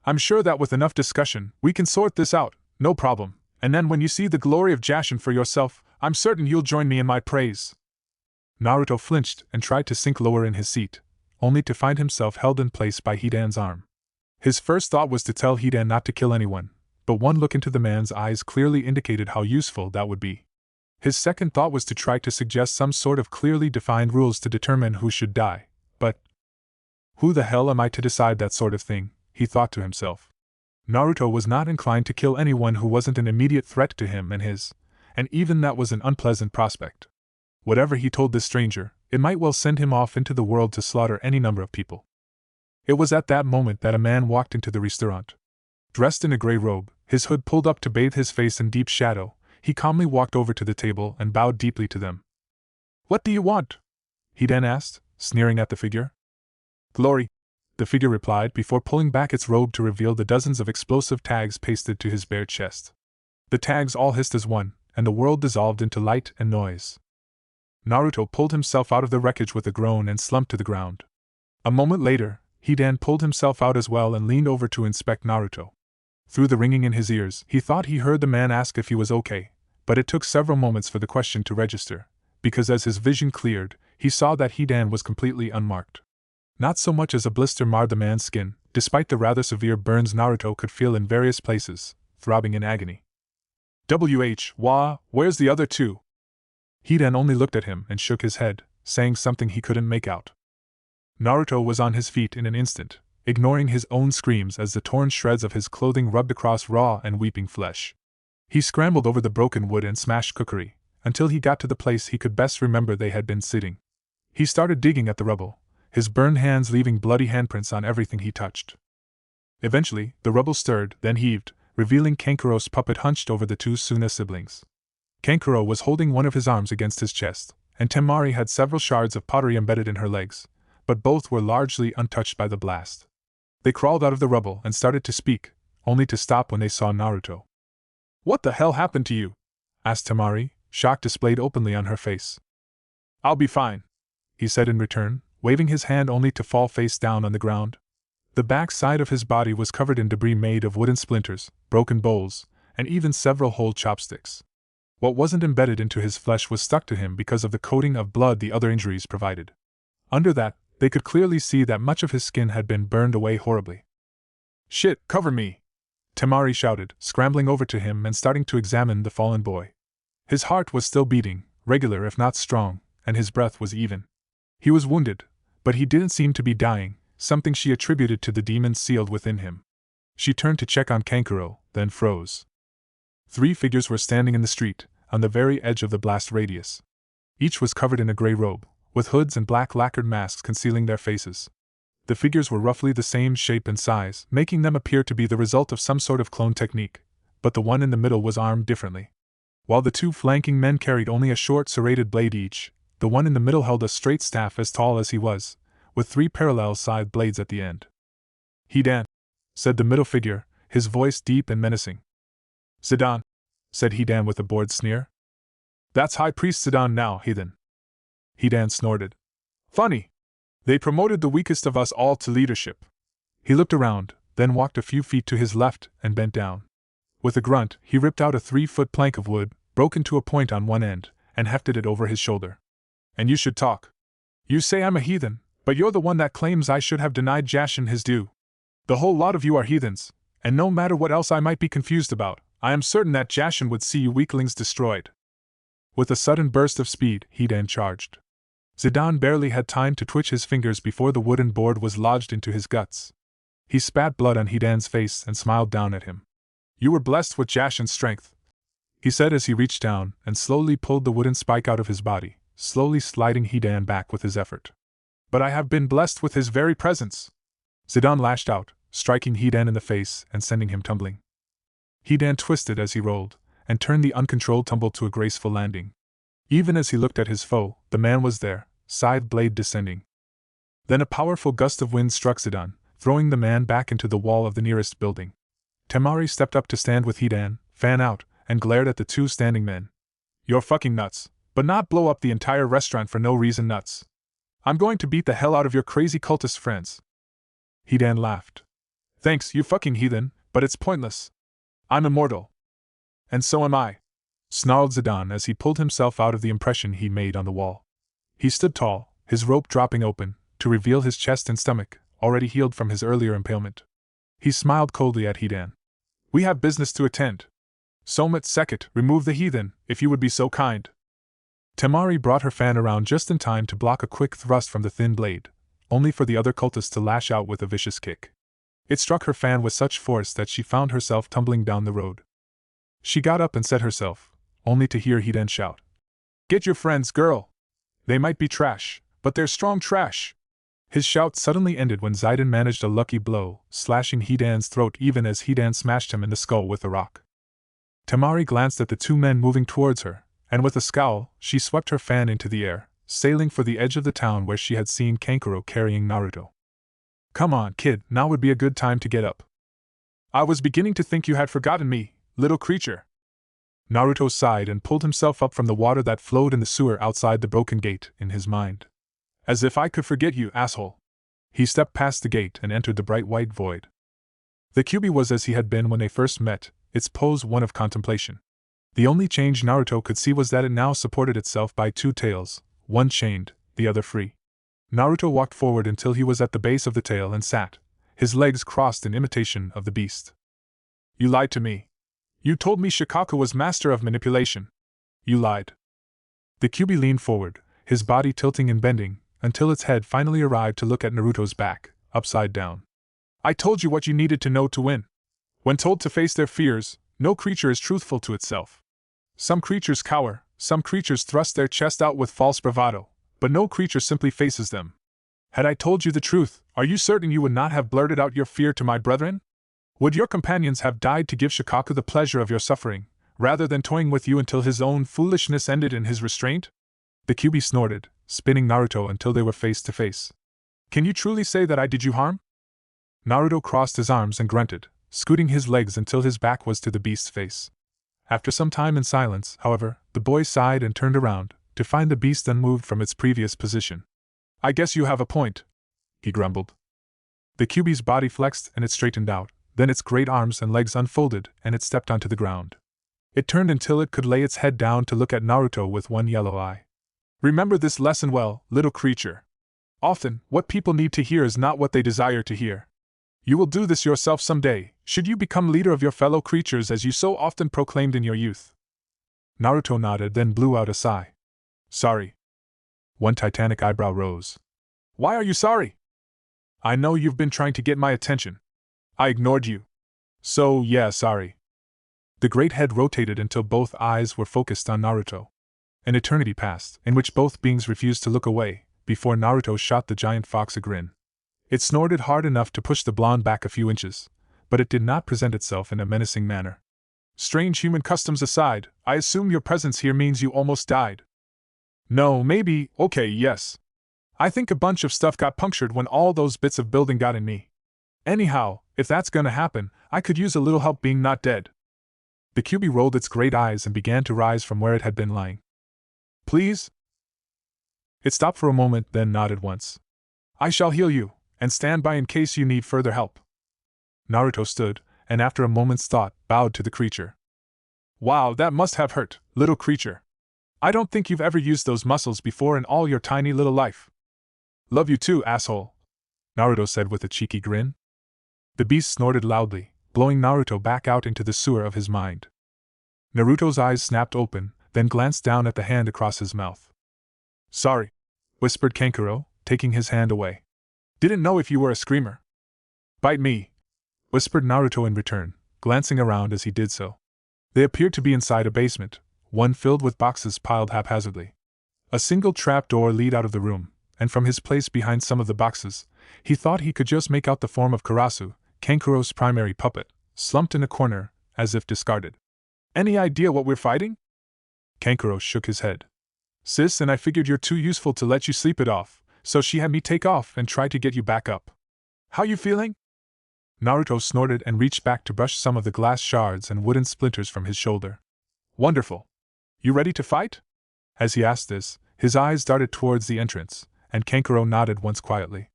I'm sure that with enough discussion, we can sort this out, no problem, and then when you see the glory of Jashin for yourself, I'm certain you'll join me in my praise. Naruto flinched and tried to sink lower in his seat, only to find himself held in place by Hidan's arm. His first thought was to tell Hidan not to kill anyone, but one look into the man's eyes clearly indicated how useful that would be. His second thought was to try to suggest some sort of clearly defined rules to determine who should die, but who the hell am I to decide that sort of thing, he thought to himself. Naruto was not inclined to kill anyone who wasn't an immediate threat to him and his, and even that was an unpleasant prospect. Whatever he told this stranger, it might well send him off into the world to slaughter any number of people. It was at that moment that a man walked into the restaurant. Dressed in a gray robe, his hood pulled up to bathe his face in deep shadow, he calmly walked over to the table and bowed deeply to them. "What do you want?" he then asked, sneering at the figure. "Glory," the figure replied before pulling back its robe to reveal the dozens of explosive tags pasted to his bare chest. The tags all hissed as one, and the world dissolved into light and noise. Naruto pulled himself out of the wreckage with a groan and slumped to the ground. A moment later, Hidan pulled himself out as well and leaned over to inspect Naruto. Through the ringing in his ears, he thought he heard the man ask if he was okay, but it took several moments for the question to register, because as his vision cleared, he saw that Hidan was completely unmarked. Not so much as a blister marred the man's skin, despite the rather severe burns Naruto could feel in various places, throbbing in agony. Where's the other two?" Hidan only looked at him and shook his head, saying something he couldn't make out. Naruto was on his feet in an instant, ignoring his own screams as the torn shreds of his clothing rubbed across raw and weeping flesh. He scrambled over the broken wood and smashed cookery, until he got to the place he could best remember they had been sitting. He started digging at the rubble, his burned hands leaving bloody handprints on everything he touched. Eventually, the rubble stirred, then heaved, revealing Kankuro's puppet hunched over the two Suna siblings. Kankuro was holding one of his arms against his chest, and Temari had several shards of pottery embedded in her legs, but both were largely untouched by the blast. They crawled out of the rubble and started to speak, only to stop when they saw Naruto. "What the hell happened to you?" asked Temari, shock displayed openly on her face. "I'll be fine," he said in return, waving his hand only to fall face down on the ground. The back side of his body was covered in debris made of wooden splinters, broken bowls, and even several whole chopsticks. What wasn't embedded into his flesh was stuck to him because of the coating of blood the other injuries provided. Under that, they could clearly see that much of his skin had been burned away horribly. "Shit, cover me!" Temari shouted, scrambling over to him and starting to examine the fallen boy. His heart was still beating, regular if not strong, and his breath was even. He was wounded, but he didn't seem to be dying, something she attributed to the demons sealed within him. She turned to check on Kankuro, then froze. 3 figures were standing in the street, on the very edge of the blast radius. Each was covered in a gray robe, with hoods and black lacquered masks concealing their faces. The figures were roughly the same shape and size, making them appear to be the result of some sort of clone technique, but the one in the middle was armed differently. While the 2 flanking men carried only a short serrated blade each, the one in the middle held a straight staff as tall as he was, with 3 parallel side blades at the end. "Hidan," said the middle figure, his voice deep and menacing. "Zidane," said Hidan with a bored sneer. "That's High Priest Zidane now, heathen." Hidan snorted. "Funny. They promoted the weakest of us all to leadership." He looked around, then walked a few feet to his left and bent down. With a grunt, he ripped out a 3-foot plank of wood, broken to a point on one end, and hefted it over his shoulder. "And you should talk. You say I'm a heathen, but you're the one that claims I should have denied Jashin his due. The whole lot of you are heathens, and no matter what else I might be confused about, I am certain that Jashin would see you weaklings destroyed." With a sudden burst of speed, Hidan charged. Zidane barely had time to twitch his fingers before the wooden board was lodged into his guts. He spat blood on Hidan's face and smiled down at him. "You were blessed with Jashin's strength," he said as he reached down and slowly pulled the wooden spike out of his body, slowly sliding Hidan back with his effort. "But I have been blessed with his very presence." Zidane lashed out, striking Hidan in the face and sending him tumbling. Hidan twisted as he rolled, and turned the uncontrolled tumble to a graceful landing. Even as he looked at his foe, the man was there, scythe blade descending. Then a powerful gust of wind struck Zidane, throwing the man back into the wall of the nearest building. Temari stepped up to stand with Hidan, fan out, and glared at the 2 standing men. "You're fucking nuts, but not blow up the entire restaurant for no reason nuts. I'm going to beat the hell out of your crazy cultist friends." Hidan laughed. "Thanks, you fucking heathen, but it's pointless. I'm immortal." "And so am I," snarled Zidane as he pulled himself out of the impression he made on the wall. He stood tall, his robe dropping open, to reveal his chest and stomach, already healed from his earlier impalement. He smiled coldly at Hidan. We have business to attend. Somet Sekhet, remove the heathen, if you would be so kind. Temari brought her fan around just in time to block a quick thrust from the thin blade, only for the other cultist to lash out with a vicious kick. It struck her fan with such force that she found herself tumbling down the road. She got up and set herself, only to hear Hidan shout. Get your friends, girl! They might be trash, but they're strong trash! His shout suddenly ended when Zidane managed a lucky blow, slashing Hidan's throat even as Hidan smashed him in the skull with a rock. Temari glanced at the two men moving towards her, and with a scowl, she swept her fan into the air, sailing for the edge of the town where she had seen Kankuro carrying Naruto. Come on, kid, now would be a good time to get up. I was beginning to think you had forgotten me, little creature. Naruto sighed and pulled himself up from the water that flowed in the sewer outside the broken gate in his mind. As if I could forget you, asshole. He stepped past the gate and entered the bright white void. The Kyuubi was as he had been when they first met, its pose one of contemplation. The only change Naruto could see was that it now supported itself by two tails, one chained, the other free. Naruto walked forward until he was at the base of the tail and sat, his legs crossed in imitation of the beast. You lied to me. You told me Shikaku was master of manipulation. You lied. The Kyuubi leaned forward, his body tilting and bending, until its head finally arrived to look at Naruto's back, upside down. I told you what you needed to know to win. When told to face their fears, no creature is truthful to itself. Some creatures cower, some creatures thrust their chest out with false bravado, but no creature simply faces them. Had I told you the truth, are you certain you would not have blurted out your fear to my brethren? Would your companions have died to give Shikaku the pleasure of your suffering, rather than toying with you until his own foolishness ended in his restraint? The Kyuubi snorted, spinning Naruto until they were face to face. Can you truly say that I did you harm? Naruto crossed his arms and grunted, scooting his legs until his back was to the beast's face. After some time in silence, however, the boy sighed and turned around, to find the beast unmoved from its previous position. I guess you have a point, he grumbled. The Kyuubi's body flexed and it straightened out, then its great arms and legs unfolded and it stepped onto the ground. It turned until it could lay its head down to look at Naruto with one yellow eye. Remember this lesson well, little creature. Often, what people need to hear is not what they desire to hear. You will do this yourself someday, should you become leader of your fellow creatures as you so often proclaimed in your youth. Naruto nodded, then blew out a sigh. Sorry. One titanic eyebrow rose. Why are you sorry? I know you've been trying to get my attention. I ignored you. So, yeah, sorry. The great head rotated until both eyes were focused on Naruto. An eternity passed, in which both beings refused to look away, before Naruto shot the giant fox a grin. It snorted hard enough to push the blonde back a few inches, but it did not present itself in a menacing manner. Strange human customs aside, I assume your presence here means you almost died. No, maybe, okay, yes. I think a bunch of stuff got punctured when all those bits of building got in me. Anyhow, if that's gonna happen, I could use a little help being not dead. The Kyuubi rolled its great eyes and began to rise from where it had been lying. Please? It stopped for a moment, then nodded once. I shall heal you, and stand by in case you need further help. Naruto stood, and after a moment's thought, bowed to the creature. Wow, that must have hurt, little creature. I don't think you've ever used those muscles before in all your tiny little life. Love you too, asshole, Naruto said with a cheeky grin. The beast snorted loudly, blowing Naruto back out into the sewer of his mind. Naruto's eyes snapped open, then glanced down at the hand across his mouth. Sorry, whispered Kankuro, taking his hand away. Didn't know if you were a screamer. Bite me, whispered Naruto in return, glancing around as he did so. They appeared to be inside a basement, one filled with boxes piled haphazardly. A single trap door led out of the room, and from his place behind some of the boxes, he thought he could just make out the form of Karasu, Kankuro's primary puppet, slumped in a corner, as if discarded. Any idea what we're fighting? Kankuro shook his head. Sis and I figured you're too useful to let you sleep it off, so she had me take off and try to get you back up. How you feeling? Naruto snorted and reached back to brush some of the glass shards and wooden splinters from his shoulder. Wonderful. You ready to fight? As he asked this, his eyes darted towards the entrance, and Kankuro nodded once quietly.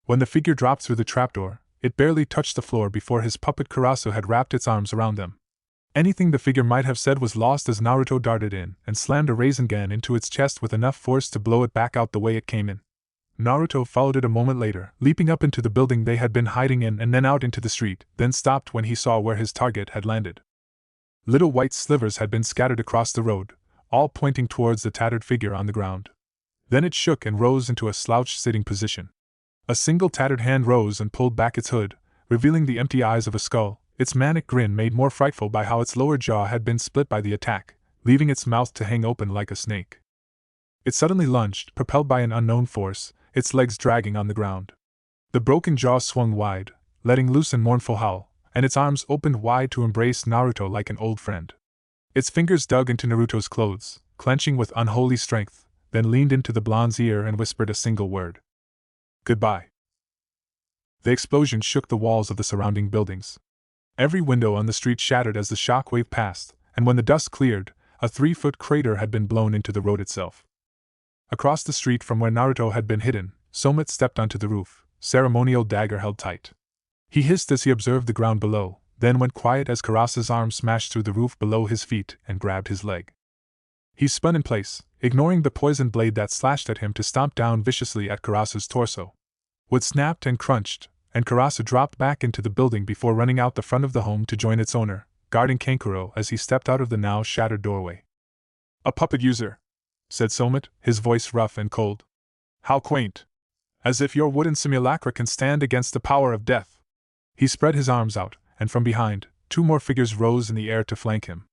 When the figure dropped through the trapdoor, it barely touched the floor before his puppet Karasu had wrapped its arms around them. Anything the figure might have said was lost as Naruto darted in and slammed a Rasengan into its chest with enough force to blow it back out the way it came in. Naruto followed it a moment later, leaping up into the building they had been hiding in and then out into the street, then stopped when he saw where his target had landed. Little white slivers had been scattered across the road, all pointing towards the tattered figure on the ground. Then it shook and rose into a slouched sitting position. A single tattered hand rose and pulled back its hood, revealing the empty eyes of a skull, its manic grin made more frightful by how its lower jaw had been split by the attack, leaving its mouth to hang open like a snake. It suddenly lunged, propelled by an unknown force, its legs dragging on the ground. The broken jaw swung wide, letting loose a mournful howl, and its arms opened wide to embrace Naruto like an old friend. Its fingers dug into Naruto's clothes, clenching with unholy strength, then leaned into the blonde's ear and whispered a single word. Goodbye. The explosion shook the walls of the surrounding buildings. Every window on the street shattered as the shock wave passed, and when the dust cleared, a 3-foot crater had been blown into the road itself. Across the street from where Naruto had been hidden, Somit stepped onto the roof, ceremonial dagger held tight. He hissed as he observed the ground below, then went quiet as Karasa's arm smashed through the roof below his feet and grabbed his leg. He spun in place, ignoring the poisoned blade that slashed at him to stomp down viciously at Karasa's torso. Wood snapped and crunched, and Karasa dropped back into the building before running out the front of the home to join its owner, guarding Kankuro as he stepped out of the now shattered doorway. A puppet user, said Somit, his voice rough and cold. How quaint. As if your wooden simulacra can stand against the power of death. He spread his arms out, and from behind, 2 more figures rose in the air to flank him.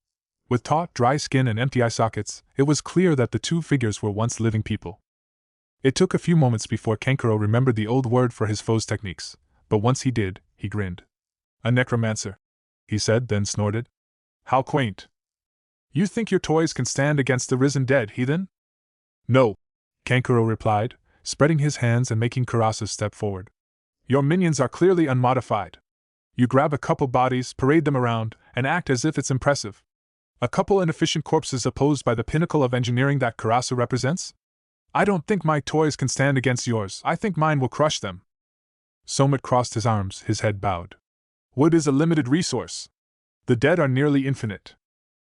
With taut, dry skin and empty eye sockets, it was clear that the 2 figures were once living people. It took a few moments before Kankuro remembered the old word for his foe's techniques, but once he did, he grinned. A necromancer, he said, then snorted. How quaint. You think your toys can stand against the risen dead, heathen? No, Kankuro replied, spreading his hands and making Karasa step forward. Your minions are clearly unmodified. You grab a couple bodies, parade them around, and act as if it's impressive. A couple inefficient corpses opposed by the pinnacle of engineering that Karasa represents? I don't think my toys can stand against yours. I think mine will crush them. Somit crossed his arms, his head bowed. Wood is a limited resource. The dead are nearly infinite.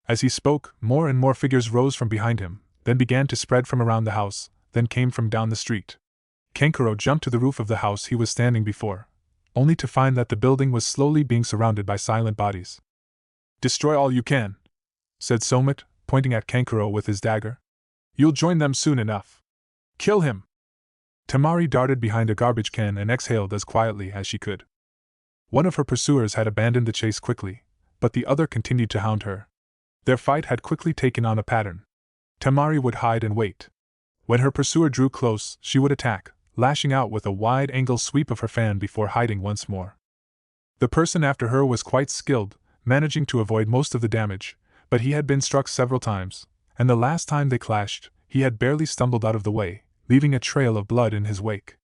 As he spoke, more and more figures rose from behind him, then began to spread from around the house, then came from down the street. Kankuro jumped to the roof of the house he was standing before, only to find that the building was slowly being surrounded by silent bodies. Destroy all you can, said Somit, pointing at Kankuro with his dagger. You'll join them soon enough. Kill him! Temari darted behind a garbage can and exhaled as quietly as she could. One of her pursuers had abandoned the chase quickly, but the other continued to hound her. Their fight had quickly taken on a pattern. Temari would hide and wait. When her pursuer drew close, she would attack, lashing out with a wide-angle sweep of her fan before hiding once more. The person after her was quite skilled, managing to avoid most of the damage, but he had been struck several times, and the last time they clashed, he had barely stumbled out of the way, leaving a trail of blood in his wake.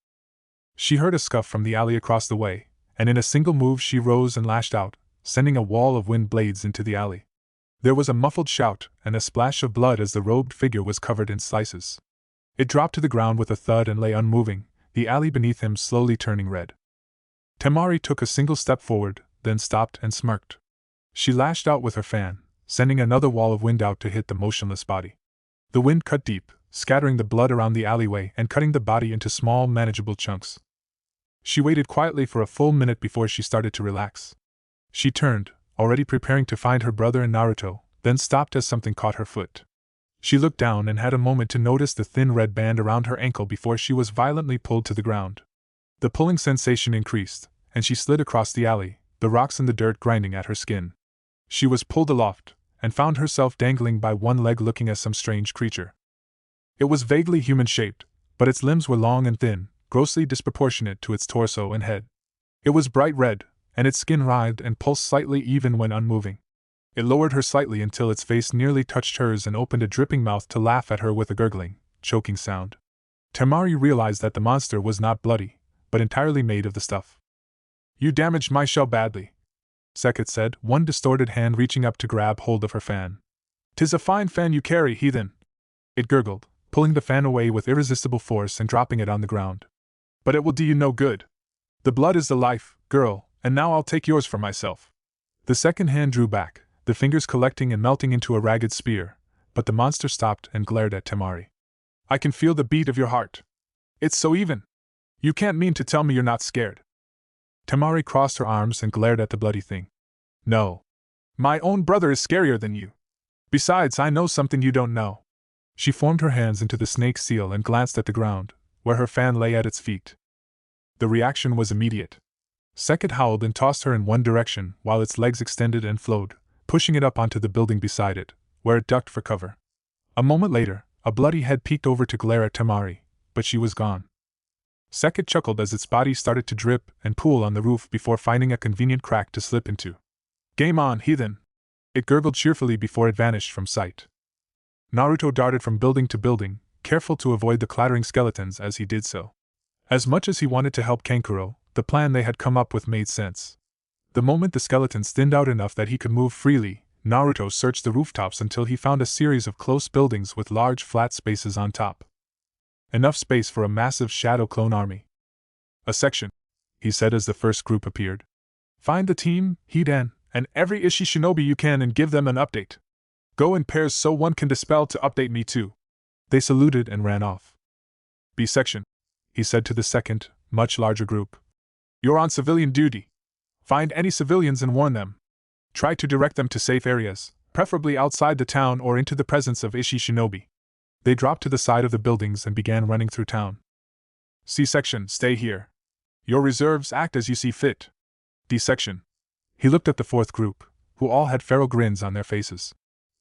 She heard a scuff from the alley across the way, and in a single move she rose and lashed out, sending a wall of wind blades into the alley. There was a muffled shout and a splash of blood as the robed figure was covered in slices. It dropped to the ground with a thud and lay unmoving, the alley beneath him slowly turning red. Temari took a single step forward, then stopped and smirked. She lashed out with her fan, sending another wall of wind out to hit the motionless body. The wind cut deep, scattering the blood around the alleyway and cutting the body into small, manageable chunks. She waited quietly for a full minute before she started to relax. She turned, already preparing to find her brother and Naruto, then stopped as something caught her foot. She looked down and had a moment to notice the thin red band around her ankle before she was violently pulled to the ground. The pulling sensation increased, and she slid across the alley, the rocks and the dirt grinding at her skin. She was pulled aloft, and found herself dangling by one leg looking at some strange creature. It was vaguely human-shaped, but its limbs were long and thin, grossly disproportionate to its torso and head. It was bright red, and its skin writhed and pulsed slightly even when unmoving. It lowered her slightly until its face nearly touched hers and opened a dripping mouth to laugh at her with a gurgling, choking sound. Temari realized that the monster was not bloody, but entirely made of the stuff. You damaged my shell badly, Sekit said, one distorted hand reaching up to grab hold of her fan. 'Tis a fine fan you carry, heathen. It gurgled, pulling the fan away with irresistible force and dropping it on the ground. But it will do you no good. The blood is the life, girl, and now I'll take yours for myself. The second hand drew back, the fingers collecting and melting into a ragged spear, but the monster stopped and glared at Temari. I can feel the beat of your heart. It's so even. You can't mean to tell me you're not scared. Temari crossed her arms and glared at the bloody thing. No. My own brother is scarier than you. Besides, I know something you don't know. She formed her hands into the snake seal and glanced at the ground, where her fan lay at its feet. The reaction was immediate. Sekit howled and tossed her in one direction while its legs extended and flowed, pushing it up onto the building beside it, where it ducked for cover. A moment later, a bloody head peeked over to glare at Temari, but she was gone. Sekit chuckled as its body started to drip and pool on the roof before finding a convenient crack to slip into. Game on, heathen! It gurgled cheerfully before it vanished from sight. Naruto darted from building to building, careful to avoid the clattering skeletons as he did so. As much as he wanted to help Kankuro, the plan they had come up with made sense. The moment the skeletons thinned out enough that he could move freely, Naruto searched the rooftops until he found a series of close buildings with large flat spaces on top. Enough space for a massive shadow clone army. A section, he said as the first group appeared. Find the team, Hidan, and every Ishi shinobi you can and give them an update. Go in pairs so one can dispel to update me too. They saluted and ran off. B section, he said to the second, much larger group. You're on civilian duty. Find any civilians and warn them. Try to direct them to safe areas, preferably outside the town or into the presence of Ishi shinobi. They dropped to the side of the buildings and began running through town. C section, stay here. Your reserves act as you see fit. D section. He looked at the fourth group, who all had feral grins on their faces.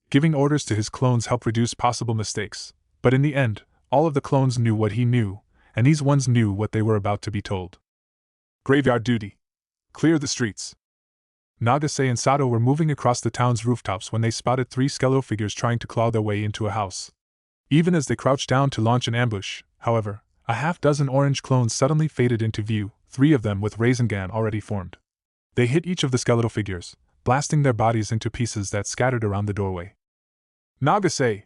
Giving orders to his clones helped reduce possible mistakes, but in the end, all of the clones knew what he knew, and these ones knew what they were about to be told. Graveyard duty. Clear the streets. Nagase and Sato were moving across the town's rooftops when they spotted three skeletal figures trying to claw their way into a house. Even as they crouched down to launch an ambush, however, a half-dozen orange clones suddenly faded into view, three of them with Rasengan already formed. They hit each of the skeletal figures, blasting their bodies into pieces that scattered around the doorway. Nagase!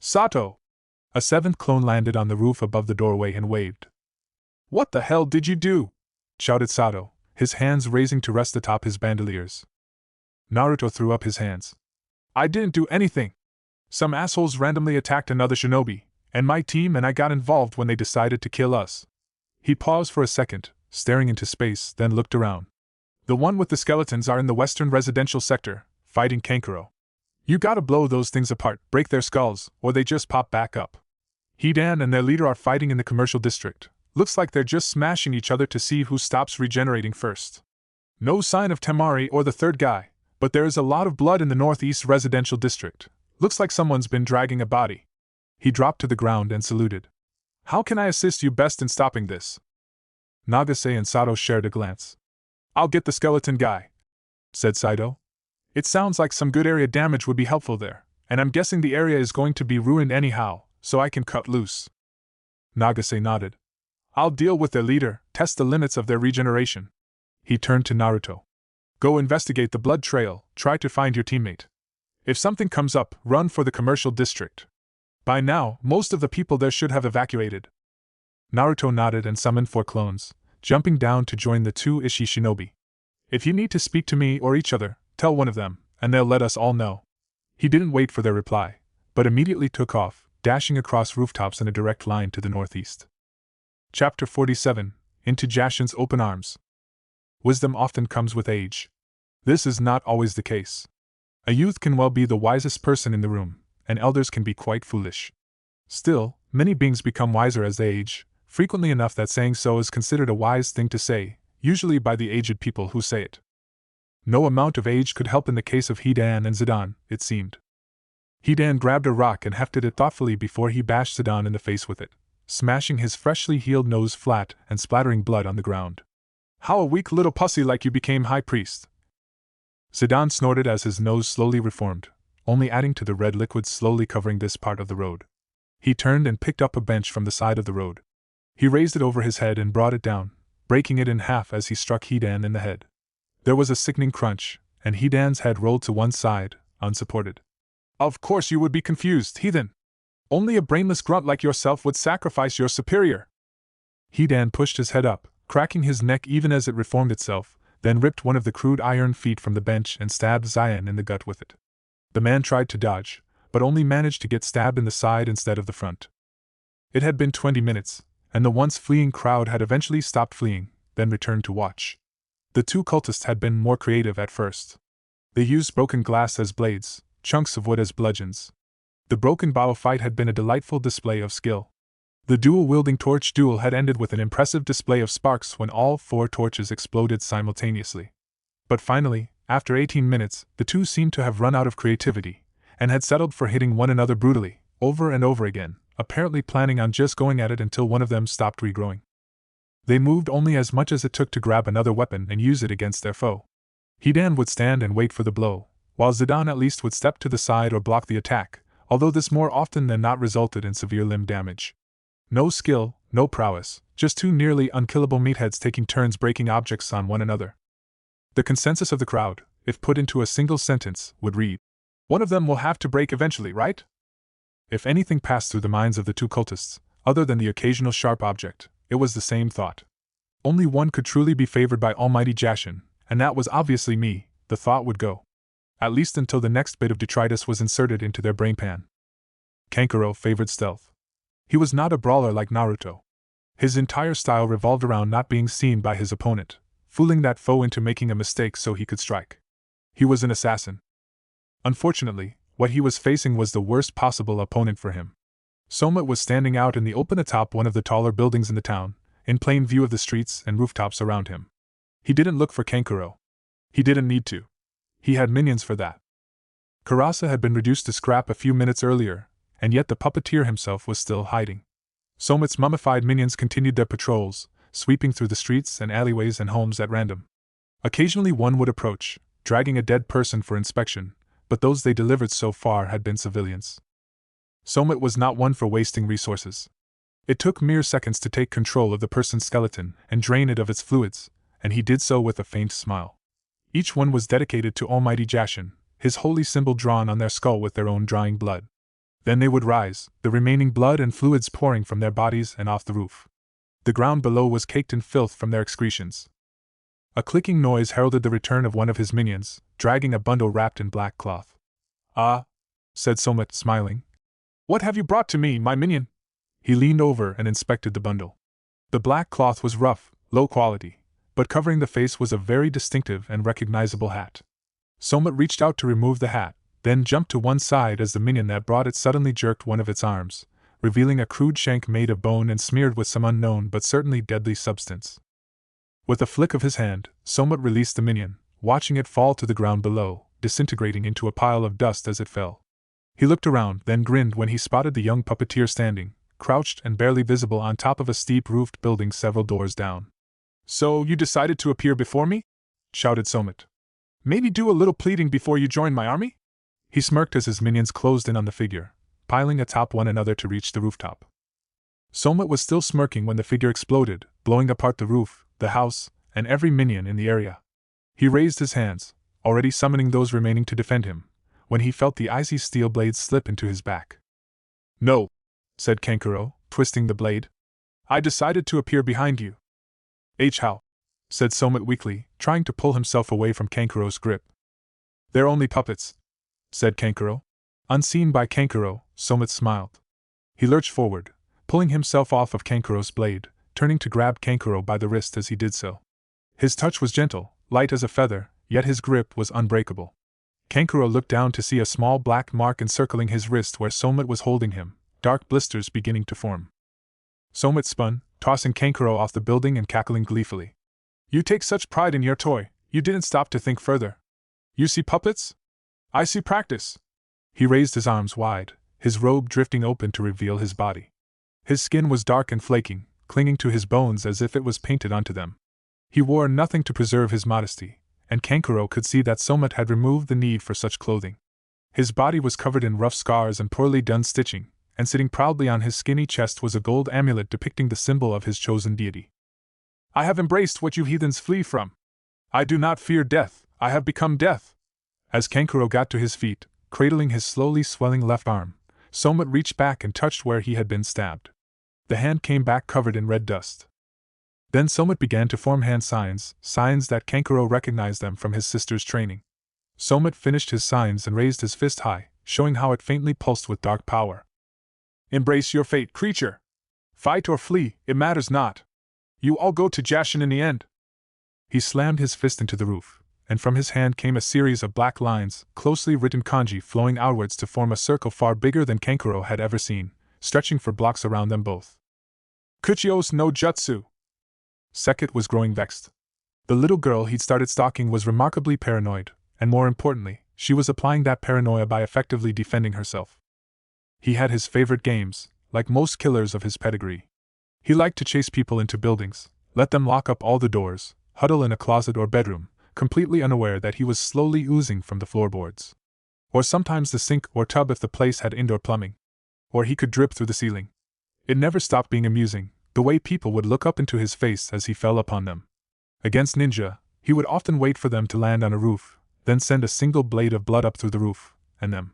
Sato! A seventh clone landed on the roof above the doorway and waved. What the hell did you do? Shouted Sato, his hands raising to rest atop his bandoliers. Naruto threw up his hands. I didn't do anything. Some assholes randomly attacked another shinobi, and my team and I got involved when they decided to kill us. He paused for a second, staring into space, then looked around. The one with the skeletons are in the western residential sector, fighting Kankuro. You gotta blow those things apart, break their skulls, or they just pop back up. Hidan and their leader are fighting in the commercial district. Looks like they're just smashing each other to see who stops regenerating first. No sign of Temari or the third guy, but there is a lot of blood in the northeast residential district. Looks like someone's been dragging a body. He dropped to the ground and saluted. How can I assist you best in stopping this? Nagase and Sato shared a glance. I'll get the skeleton guy, said Saito. It sounds like some good area damage would be helpful there, and I'm guessing the area is going to be ruined anyhow, so I can cut loose. Nagase nodded. I'll deal with their leader, test the limits of their regeneration. He turned to Naruto. Go investigate the blood trail, try to find your teammate. If something comes up, run for the commercial district. By now, most of the people there should have evacuated. Naruto nodded and summoned 4 clones, jumping down to join the 2 Ishi shinobi. If you need to speak to me or each other, tell one of them, and they'll let us all know. He didn't wait for their reply, but immediately took off, dashing across rooftops in a direct line to the northeast. Chapter 47, Into Jashin's Open Arms. Wisdom often comes with age. This is not always the case. A youth can well be the wisest person in the room, and elders can be quite foolish. Still, many beings become wiser as they age, frequently enough that saying so is considered a wise thing to say, usually by the aged people who say it. No amount of age could help in the case of Hidan and Zidane, it seemed. Hidan grabbed a rock and hefted it thoughtfully before he bashed Zidane in the face with it, smashing his freshly healed nose flat and splattering blood on the ground. How a weak little pussy like you became high priest. Zidane snorted as his nose slowly reformed, only adding to the red liquid slowly covering this part of the road. He turned and picked up a bench from the side of the road. He raised it over his head and brought it down, breaking it in half as he struck Hidan in the head. There was a sickening crunch, and Hidan's head rolled to one side, unsupported. Of course you would be confused, heathen. Only a brainless grunt like yourself would sacrifice your superior. Hidan pushed his head up, cracking his neck even as it reformed itself, then ripped one of the crude iron feet from the bench and stabbed Zion in the gut with it. The man tried to dodge, but only managed to get stabbed in the side instead of the front. It had been 20 minutes, and the once fleeing crowd had eventually stopped fleeing, then returned to watch. The two cultists had been more creative at first. They used broken glass as blades, chunks of wood as bludgeons. The broken bow fight had been a delightful display of skill. The dual-wielding torch duel had ended with an impressive display of sparks when all 4 torches exploded simultaneously. But finally, after 18 minutes, the two seemed to have run out of creativity, and had settled for hitting one another brutally, over and over again, apparently planning on just going at it until one of them stopped regrowing. They moved only as much as it took to grab another weapon and use it against their foe. Hidan would stand and wait for the blow, while Zidane at least would step to the side or block the attack, although this more often than not resulted in severe limb damage. No skill, no prowess, just 2 nearly unkillable meatheads taking turns breaking objects on one another. The consensus of the crowd, if put into a single sentence, would read, "One of them will have to break eventually, right?" If anything passed through the minds of the two cultists, other than the occasional sharp object, it was the same thought. Only one could truly be favored by Almighty Jashin, and that was obviously me, the thought would go. At least until the next bit of detritus was inserted into their brainpan. Kankuro favored stealth. He was not a brawler like Naruto. His entire style revolved around not being seen by his opponent, fooling that foe into making a mistake so he could strike. He was an assassin. Unfortunately, what he was facing was the worst possible opponent for him. Soma was standing out in the open atop one of the taller buildings in the town, in plain view of the streets and rooftops around him. He didn't look for Kankuro. He didn't need to. He had minions for that. Kurasa had been reduced to scrap a few minutes earlier, and yet the puppeteer himself was still hiding. Somit's mummified minions continued their patrols, sweeping through the streets and alleyways and homes at random. Occasionally one would approach, dragging a dead person for inspection, but those they delivered so far had been civilians. Somit was not one for wasting resources. It took mere seconds to take control of the person's skeleton and drain it of its fluids, and he did so with a faint smile. Each one was dedicated to Almighty Jashin, his holy symbol drawn on their skull with their own drying blood. Then they would rise, the remaining blood and fluids pouring from their bodies and off the roof. The ground below was caked in filth from their excretions. A clicking noise heralded the return of one of his minions, dragging a bundle wrapped in black cloth. "Ah," said Somet, smiling. "What have you brought to me, my minion?" He leaned over and inspected the bundle. The black cloth was rough, low quality, but covering the face was a very distinctive and recognizable hat. Somet reached out to remove the hat, then jumped to one side as the minion that brought it suddenly jerked one of its arms, revealing a crude shank made of bone and smeared with some unknown but certainly deadly substance. With a flick of his hand, Somet released the minion, watching it fall to the ground below, disintegrating into a pile of dust as it fell. He looked around, then grinned when he spotted the young puppeteer standing, crouched and barely visible on top of a steep-roofed building several doors down. "So you decided to appear before me?" shouted Somet. "Maybe do a little pleading before you join my army?" He smirked as his minions closed in on the figure, piling atop one another to reach the rooftop. Somet was still smirking when the figure exploded, blowing apart the roof, the house, and every minion in the area. He raised his hands, already summoning those remaining to defend him, when he felt the icy steel blade slip into his back. "No," said Kankuro, twisting the blade. "I decided to appear behind you." "How?" said Somet weakly, trying to pull himself away from Kankuro's grip. "They're only puppets," said Kankuro. Unseen by Kankuro, Somet smiled. He lurched forward, pulling himself off of Kankuro's blade, turning to grab Kankuro by the wrist as he did so. His touch was gentle, light as a feather, yet his grip was unbreakable. Kankuro looked down to see a small black mark encircling his wrist where Somet was holding him, dark blisters beginning to form. Somet spun, tossing Kankuro off the building and cackling gleefully. "You take such pride in your toy, you didn't stop to think further. You see puppets? I see practice." He raised his arms wide, his robe drifting open to reveal his body. His skin was dark and flaking, clinging to his bones as if it was painted onto them. He wore nothing to preserve his modesty, and Kankuro could see that Somet had removed the need for such clothing. His body was covered in rough scars and poorly done stitching, and sitting proudly on his skinny chest was a gold amulet depicting the symbol of his chosen deity. "I have embraced what you heathens flee from. I do not fear death, I have become death." As Kankuro got to his feet, cradling his slowly swelling left arm, Somet reached back and touched where he had been stabbed. The hand came back covered in red dust. Then Somit began to form hand signs, signs that Kankuro recognized them from his sister's training. Somit finished his signs and raised his fist high, showing how it faintly pulsed with dark power. Embrace your fate, creature! Fight or flee, it matters not. You all go to Jashin in the end. He slammed his fist into the roof, and from his hand came a series of black lines, closely written kanji flowing outwards to form a circle far bigger than Kankuro had ever seen, stretching for blocks around them both. Kuchios no Jutsu! Sekit was growing vexed. The little girl he'd started stalking was remarkably paranoid, and more importantly, she was applying that paranoia by effectively defending herself. He had his favorite games, like most killers of his pedigree. He liked to chase people into buildings, let them lock up all the doors, huddle in a closet or bedroom, completely unaware that he was slowly oozing from the floorboards. Or sometimes the sink or tub if the place had indoor plumbing. Or he could drip through the ceiling. It never stopped being amusing, the way people would look up into his face as he fell upon them. Against ninja, he would often wait for them to land on a roof, then send a single blade of blood up through the roof, and them.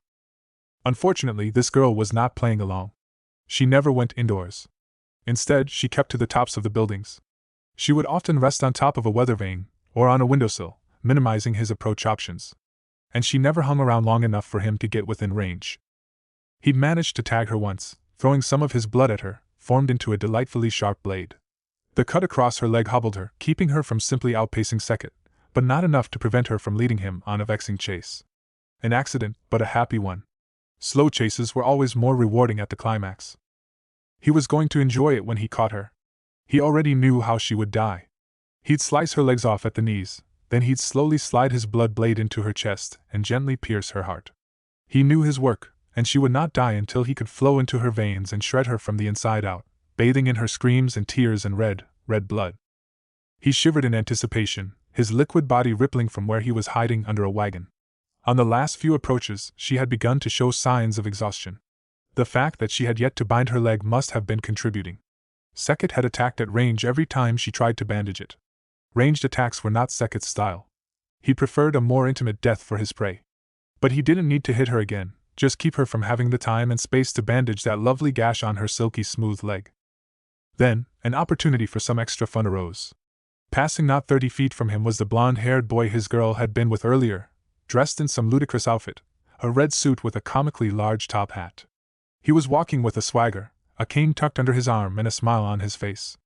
Unfortunately, this girl was not playing along. She never went indoors. Instead, she kept to the tops of the buildings. She would often rest on top of a weather vane, or on a windowsill, minimizing his approach options. And she never hung around long enough for him to get within range. He'd managed to tag her once, throwing some of his blood at her, formed into a delightfully sharp blade. The cut across her leg hobbled her, keeping her from simply outpacing Sekit, but not enough to prevent her from leading him on a vexing chase. An accident, but a happy one. Slow chases were always more rewarding at the climax. He was going to enjoy it when he caught her. He already knew how she would die. He'd slice her legs off at the knees, then he'd slowly slide his blood blade into her chest and gently pierce her heart. He knew his work, and she would not die until he could flow into her veins and shred her from the inside out, bathing in her screams and tears and red blood. He shivered in anticipation, his liquid body rippling from where he was hiding under a wagon. On the last few approaches, she had begun to show signs of exhaustion. The fact that she had yet to bind her leg must have been contributing. Sekit had attacked at range every time she tried to bandage it. Ranged attacks were not Sekit's style. He preferred a more intimate death for his prey. But he didn't need to hit her again, just keep her from having the time and space to bandage that lovely gash on her silky smooth leg. Then, an opportunity for some extra fun arose. Passing not 30 feet from him was the blonde-haired boy his girl had been with earlier, dressed in some ludicrous outfit, a red suit with a comically large top hat. He was walking with a swagger, a cane tucked under his arm and a smile on his face.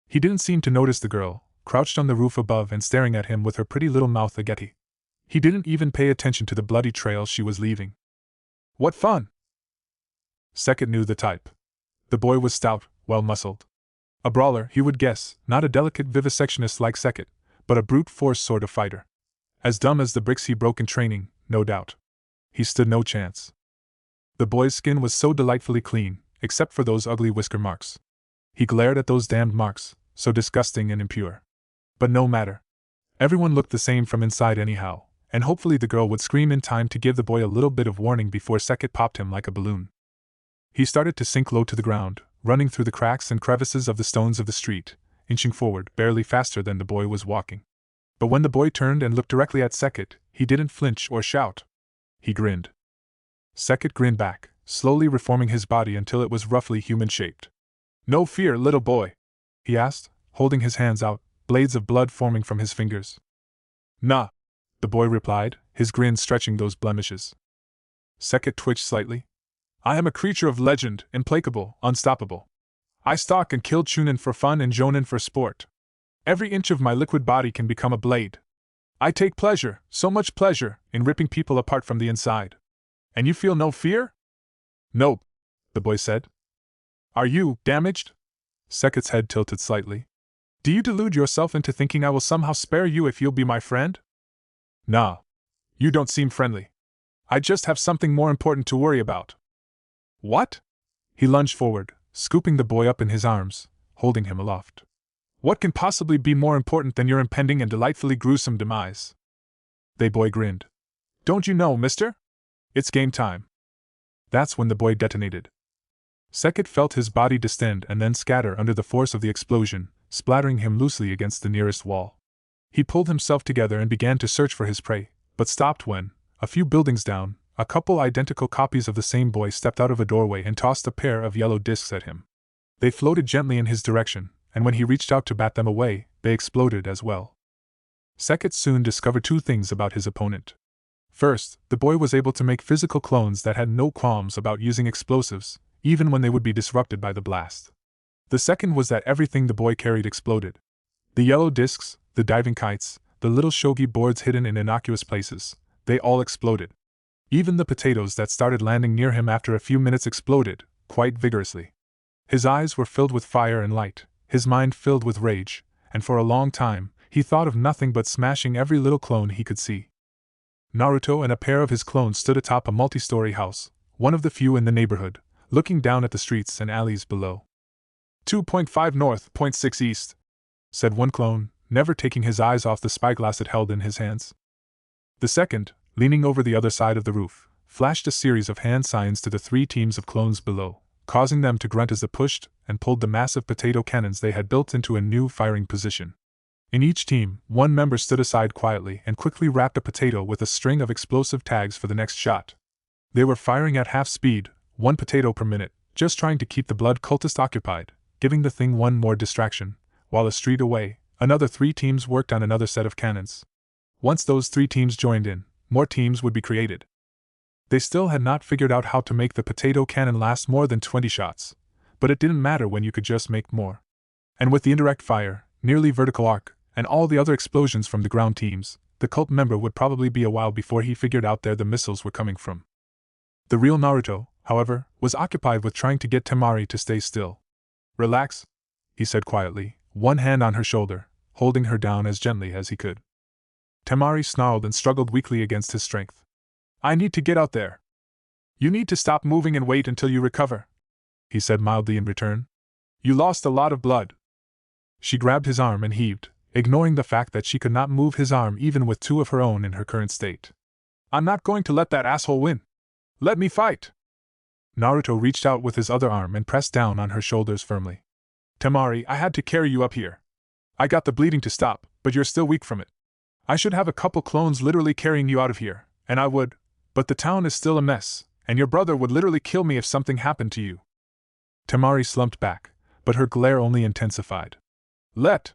He didn't seem to notice the girl, crouched on the roof above and staring at him with her pretty little mouth ageti. He didn't even pay attention to the bloody trail she was leaving. What fun! Sekit knew the type. The boy was stout, well-muscled. A brawler, he would guess, not a delicate vivisectionist like Sekit, but a brute force sort of fighter. As dumb as the bricks he broke in training, no doubt. He stood no chance. The boy's skin was so delightfully clean, except for those ugly whisker marks. He glared at those damned marks, so disgusting and impure. But no matter. Everyone looked the same from inside anyhow, and hopefully the girl would scream in time to give the boy a little bit of warning before Sekit popped him like a balloon. He started to sink low to the ground, running through the cracks and crevices of the stones of the street, inching forward barely faster than the boy was walking. But when the boy turned and looked directly at Sekit, he didn't flinch or shout. He grinned. Sekit grinned back, slowly reforming his body until it was roughly human-shaped. "No fear, little boy?" he asked, holding his hands out, blades of blood forming from his fingers. "Nah," the boy replied, his grin stretching those blemishes. Sekit twitched slightly. "I am a creature of legend, implacable, unstoppable. I stalk and kill Chunin for fun and Jonin for sport. Every inch of my liquid body can become a blade. I take pleasure, so much pleasure, in ripping people apart from the inside. And you feel no fear?" "Nope," the boy said. "Are you damaged?" Sekit's head tilted slightly. "Do you delude yourself into thinking I will somehow spare you if you'll be my friend?" "Nah. You don't seem friendly. I just have something more important to worry about." "What?" He lunged forward, scooping the boy up in his arms, holding him aloft. "What can possibly be more important than your impending and delightfully gruesome demise?" The boy grinned. "Don't you know, mister? It's game time." That's when the boy detonated. Sekit felt his body distend and then scatter under the force of the explosion, splattering him loosely against the nearest wall. He pulled himself together and began to search for his prey, but stopped when, a few buildings down, a couple identical copies of the same boy stepped out of a doorway and tossed a pair of yellow discs at him. They floated gently in his direction, and when he reached out to bat them away, they exploded as well. Sekit soon discovered two things about his opponent. First, the boy was able to make physical clones that had no qualms about using explosives, even when they would be disrupted by the blast. The second was that everything the boy carried exploded. The yellow discs, the diving kites, the little shogi boards hidden in innocuous places, they all exploded. Even the potatoes that started landing near him after a few minutes exploded, quite vigorously. His eyes were filled with fire and light, his mind filled with rage, and for a long time, he thought of nothing but smashing every little clone he could see. Naruto and a pair of his clones stood atop a multi-story house, one of the few in the neighborhood, looking down at the streets and alleys below. 2.5 north, 0.6 east, said one clone, never taking his eyes off the spyglass it held in his hands. The second, leaning over the other side of the roof, flashed a series of hand signs to the three teams of clones below, causing them to grunt as they pushed and pulled the massive potato cannons they had built into a new firing position. In each team, one member stood aside quietly and quickly wrapped a potato with a string of explosive tags for the next shot. They were firing at half speed, one potato per minute, just trying to keep the blood cultist occupied, giving the thing one more distraction, while a street away, another three teams worked on another set of cannons. Once those three teams joined in, more teams would be created. They still had not figured out how to make the potato cannon last more than 20 shots, but it didn't matter when you could just make more. And with the indirect fire, nearly vertical arc, and all the other explosions from the ground teams, the cult member would probably be a while before he figured out where the missiles were coming from. The real Naruto, however, was occupied with trying to get Temari to stay still. "Relax," he said quietly, one hand on her shoulder, holding her down as gently as he could. Temari snarled and struggled weakly against his strength. "I need to get out there." "You need to stop moving and wait until you recover," he said mildly in return. "You lost a lot of blood." She grabbed his arm and heaved, ignoring the fact that she could not move his arm even with two of her own in her current state. "I'm not going to let that asshole win. Let me fight." Naruto reached out with his other arm and pressed down on her shoulders firmly. "Temari, I had to carry you up here. I got the bleeding to stop, but you're still weak from it. I should have a couple clones literally carrying you out of here, and I would, but the town is still a mess, and your brother would literally kill me if something happened to you." Temari slumped back, but her glare only intensified. "Let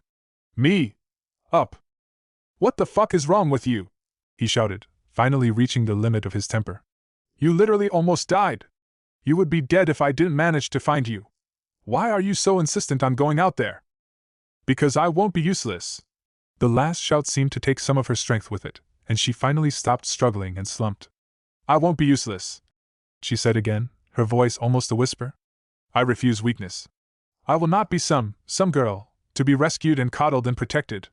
me up. What the fuck is wrong with you?" he shouted, finally reaching the limit of his temper. "You literally almost died. You would be dead if I didn't manage to find you. Why are you so insistent on going out there?" "Because I won't be useless." The last shout seemed to take some of her strength with it, and she finally stopped struggling and slumped. "I won't be useless," she said again, her voice almost a whisper. "I refuse weakness. I will not be some girl, to be rescued and coddled and protected."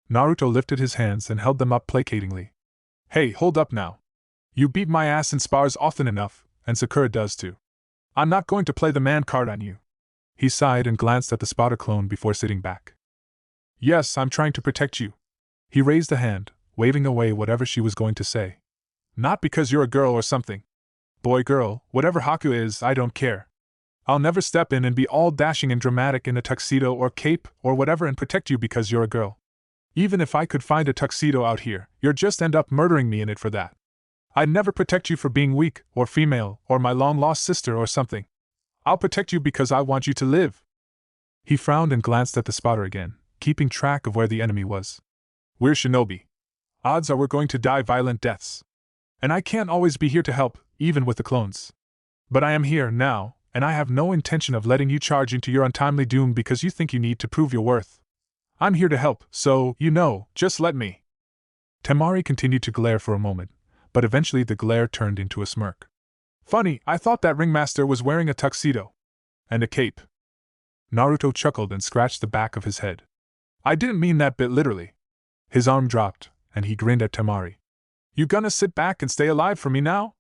Naruto lifted his hands and held them up placatingly. "Hey, hold up now. You beat my ass in spars often enough, and Sakura does too. I'm not going to play the man card on you." He sighed and glanced at the spotter clone before sitting back. "Yes, I'm trying to protect you." He raised a hand, waving away whatever she was going to say. "Not because you're a girl or something. Boy, girl, whatever Haku is, I don't care. I'll never step in and be all dashing and dramatic in a tuxedo or cape or whatever and protect you because you're a girl. Even if I could find a tuxedo out here, you'd just end up murdering me in it for that. I'd never protect you for being weak or female or my long-lost sister or something. I'll protect you because I want you to live." He frowned and glanced at the spotter again, keeping track of where the enemy was. "We're shinobi. Odds are we're going to die violent deaths. And I can't always be here to help, even with the clones. But I am here now, and I have no intention of letting you charge into your untimely doom because you think you need to prove your worth. I'm here to help, so, just let me." Temari continued to glare for a moment, but eventually the glare turned into a smirk. "Funny, I thought that ringmaster was wearing a tuxedo. And a cape." Naruto chuckled and scratched the back of his head. "I didn't mean that bit literally." His arm dropped, and he grinned at Temari. "You gonna sit back and stay alive for me now?"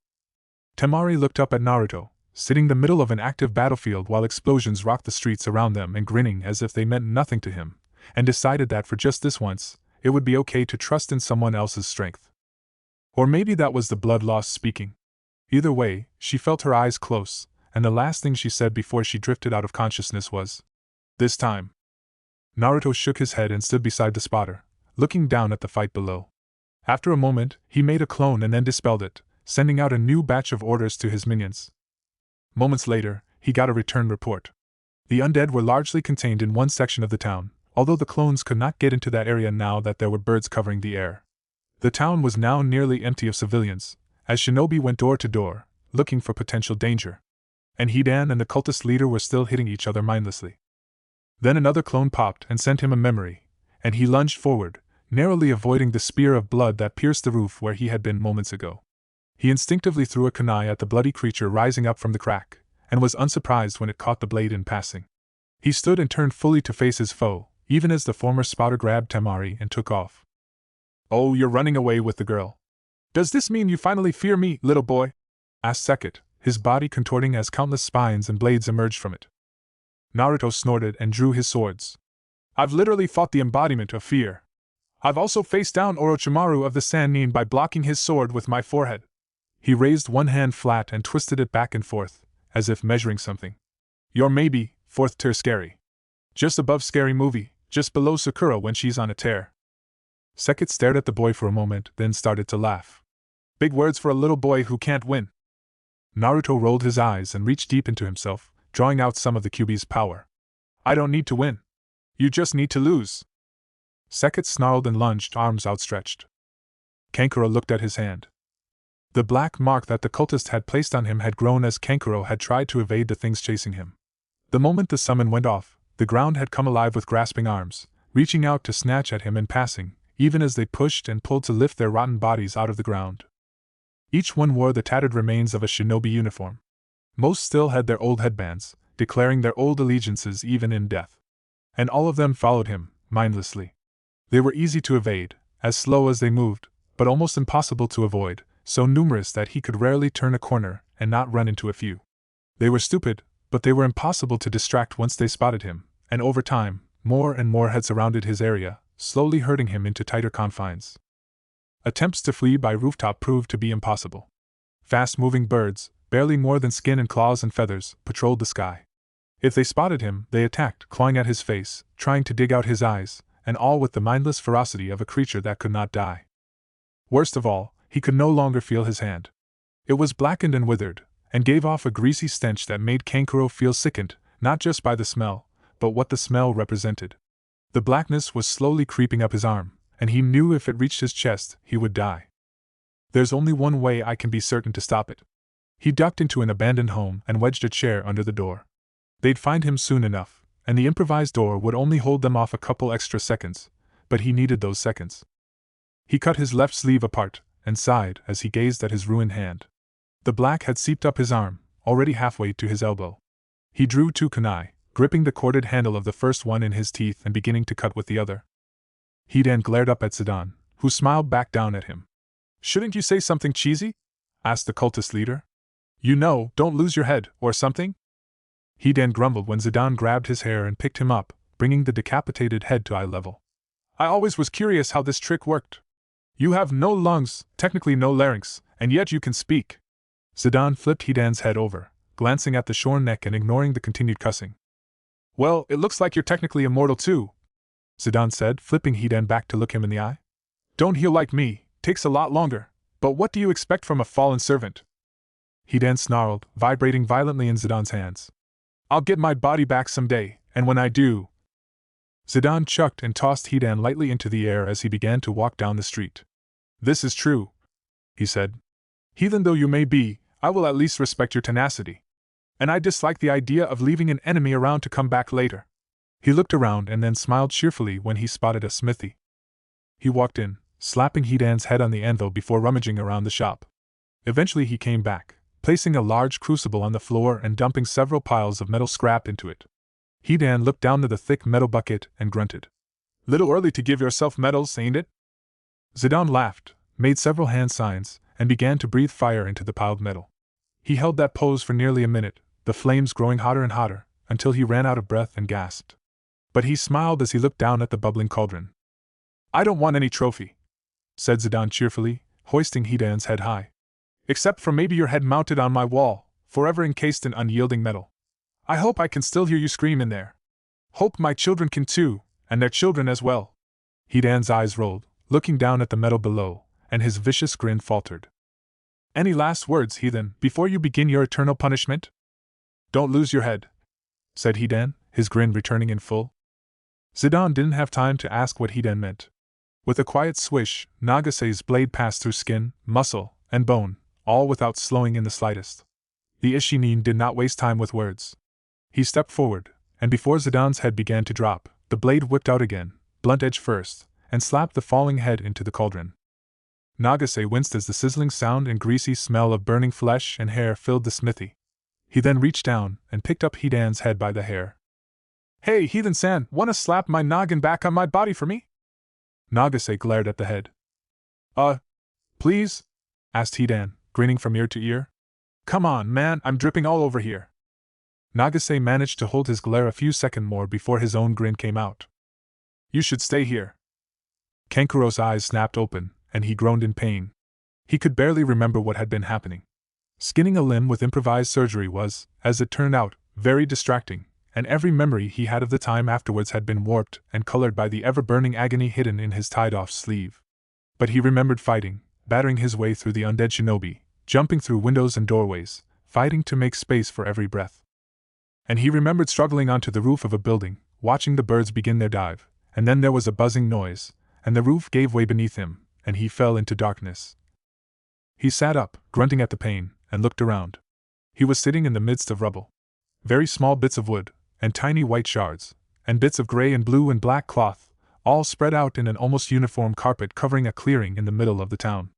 Temari looked up at Naruto, sitting in the middle of an active battlefield while explosions rocked the streets around them and grinning as if they meant nothing to him, and decided that for just this once, it would be okay to trust in someone else's strength. Or maybe that was the blood loss speaking. Either way, she felt her eyes close, and the last thing she said before she drifted out of consciousness was, "This time." Naruto shook his head and stood beside the spotter, looking down at the fight below. After a moment, he made a clone and then dispelled it, sending out a new batch of orders to his minions. Moments later, he got a return report. The undead were largely contained in one section of the town, although the clones could not get into that area now that there were birds covering the air. The town was now nearly empty of civilians, as shinobi went door to door, looking for potential danger. And Hidan and the cultist leader were still hitting each other mindlessly. Then another clone popped and sent him a memory, and he lunged forward, narrowly avoiding the spear of blood that pierced the roof where he had been moments ago. He instinctively threw a kunai at the bloody creature rising up from the crack, and was unsurprised when it caught the blade in passing. He stood and turned fully to face his foe, even as the former spotter grabbed Temari and took off. "Oh, you're running away with the girl. Does this mean you finally fear me, little boy?" asked Sekit, his body contorting as countless spines and blades emerged from it. Naruto snorted and drew his swords. "I've literally fought the embodiment of fear. I've also faced down Orochimaru of the Sannin by blocking his sword with my forehead." He raised one hand flat and twisted it back and forth, as if measuring something. "You're maybe, fourth tier scary. Just above scary movie, just below Sakura when she's on a tear." Sekit stared at the boy for a moment, then started to laugh. "Big words for a little boy who can't win." Naruto rolled his eyes and reached deep into himself, drawing out some of the Kyuubi's power. "I don't need to win. You just need to lose." Sekit snarled and lunged, arms outstretched. Kankuro looked at his hand. The black mark that the cultist had placed on him had grown as Kankuro had tried to evade the things chasing him. The moment the summon went off, the ground had come alive with grasping arms, reaching out to snatch at him in passing, even as they pushed and pulled to lift their rotten bodies out of the ground. Each one wore the tattered remains of a shinobi uniform. Most still had their old headbands, declaring their old allegiances even in death. And all of them followed him, mindlessly. They were easy to evade, as slow as they moved, but almost impossible to avoid, so numerous that he could rarely turn a corner and not run into a few. They were stupid, but they were impossible to distract once they spotted him, and over time, more and more had surrounded his area, slowly herding him into tighter confines. Attempts to flee by rooftop proved to be impossible. Fast-moving birds, barely more than skin and claws and feathers, patrolled the sky. If they spotted him, they attacked, clawing at his face, trying to dig out his eyes, and all with the mindless ferocity of a creature that could not die. Worst of all, he could no longer feel his hand. It was blackened and withered, and gave off a greasy stench that made Kankuro feel sickened, not just by the smell, but what the smell represented. The blackness was slowly creeping up his arm, and he knew if it reached his chest, he would die. "There's only one way I can be certain to stop it." He ducked into an abandoned home and wedged a chair under the door. They'd find him soon enough, and the improvised door would only hold them off a couple extra seconds, but he needed those seconds. He cut his left sleeve apart, and sighed as he gazed at his ruined hand. The black had seeped up his arm, already halfway to his elbow. He drew two kunai, gripping the corded handle of the first one in his teeth and beginning to cut with the other. Hidan glared up at Zidane, who smiled back down at him. "Shouldn't you say something cheesy?" asked the cultist leader. "You know, don't lose your head, or something?" Hidan grumbled when Zidane grabbed his hair and picked him up, bringing the decapitated head to eye level. "I always was curious how this trick worked. You have no lungs, technically no larynx, and yet you can speak." Zidane flipped Hidan's head over, glancing at the shorn neck and ignoring the continued cussing. "Well, it looks like you're technically immortal too," Zidane said, flipping Hidan back to look him in the eye. "Don't heal like me, takes a lot longer, but what do you expect from a fallen servant?" Hidan snarled, vibrating violently in Zidane's hands. "I'll get my body back someday, and when I do..." Zidane chucked and tossed Hidan lightly into the air as he began to walk down the street. "This is true," he said. "Heathen though you may be, I will at least respect your tenacity. And I dislike the idea of leaving an enemy around to come back later." He looked around and then smiled cheerfully when he spotted a smithy. He walked in, slapping Hidan's head on the anvil before rummaging around the shop. Eventually he came back, placing a large crucible on the floor and dumping several piles of metal scrap into it. Hidan looked down at the thick metal bucket and grunted. "Little early to give yourself medals, ain't it?" Zidane laughed, made several hand signs, and began to breathe fire into the piled metal. He held that pose for nearly a minute, the flames growing hotter and hotter, until he ran out of breath and gasped. But he smiled as he looked down at the bubbling cauldron. "I don't want any trophy," said Zidane cheerfully, hoisting Hidan's head high. "Except for maybe your head mounted on my wall, forever encased in unyielding metal. I hope I can still hear you scream in there. Hope my children can too, and their children as well." Hidan's eyes rolled, looking down at the metal below, and his vicious grin faltered. "Any last words, heathen, before you begin your eternal punishment?" "Don't lose your head," said Hidan, his grin returning in full. Zidane didn't have time to ask what Hidan meant. With a quiet swish, Nagase's blade passed through skin, muscle, and bone, all without slowing in the slightest. The Ishinin did not waste time with words. He stepped forward, and before Zidane's head began to drop, the blade whipped out again, blunt edge first, and slapped the falling head into the cauldron. Nagase winced as the sizzling sound and greasy smell of burning flesh and hair filled the smithy. He then reached down and picked up Hidan's head by the hair. "Hey, Heathen-san, wanna slap my noggin back on my body for me?" Nagase glared at the head. Please?" asked Hidan, grinning from ear to ear. "Come on, man, I'm dripping all over here." Nagase managed to hold his glare a few seconds more before his own grin came out. "You should stay here." Kenkuro's eyes snapped open, and he groaned in pain. He could barely remember what had been happening. Skinning a limb with improvised surgery was, as it turned out, very distracting, and every memory he had of the time afterwards had been warped and colored by the ever-burning agony hidden in his tied-off sleeve. But he remembered fighting, battering his way through the undead shinobi, jumping through windows and doorways, fighting to make space for every breath. And he remembered struggling onto the roof of a building, watching the birds begin their dive, and then there was a buzzing noise, and the roof gave way beneath him, and he fell into darkness. He sat up, grunting at the pain, and looked around. He was sitting in the midst of rubble. Very small bits of wood, and tiny white shards, and bits of gray and blue and black cloth, all spread out in an almost uniform carpet covering a clearing in the middle of the town.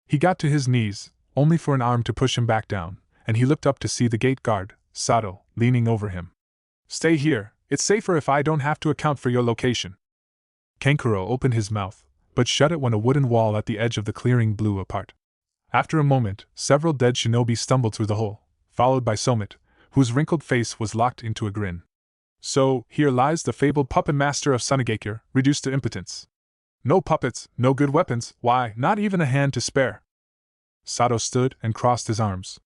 He got to his knees, only for an arm to push him back down, and he looked up to see the gate guard, Sato, leaning over him. "Stay here, it's safer if I don't have to account for your location." Kankuro opened his mouth, but shut it when a wooden wall at the edge of the clearing blew apart. After a moment, several dead shinobi stumbled through the hole, followed by Somit, whose wrinkled face was locked into a grin. "So, here lies the fabled puppet master of Sunagakure, reduced to impotence. No puppets, no good weapons, why, not even a hand to spare." Sato stood and crossed his arms.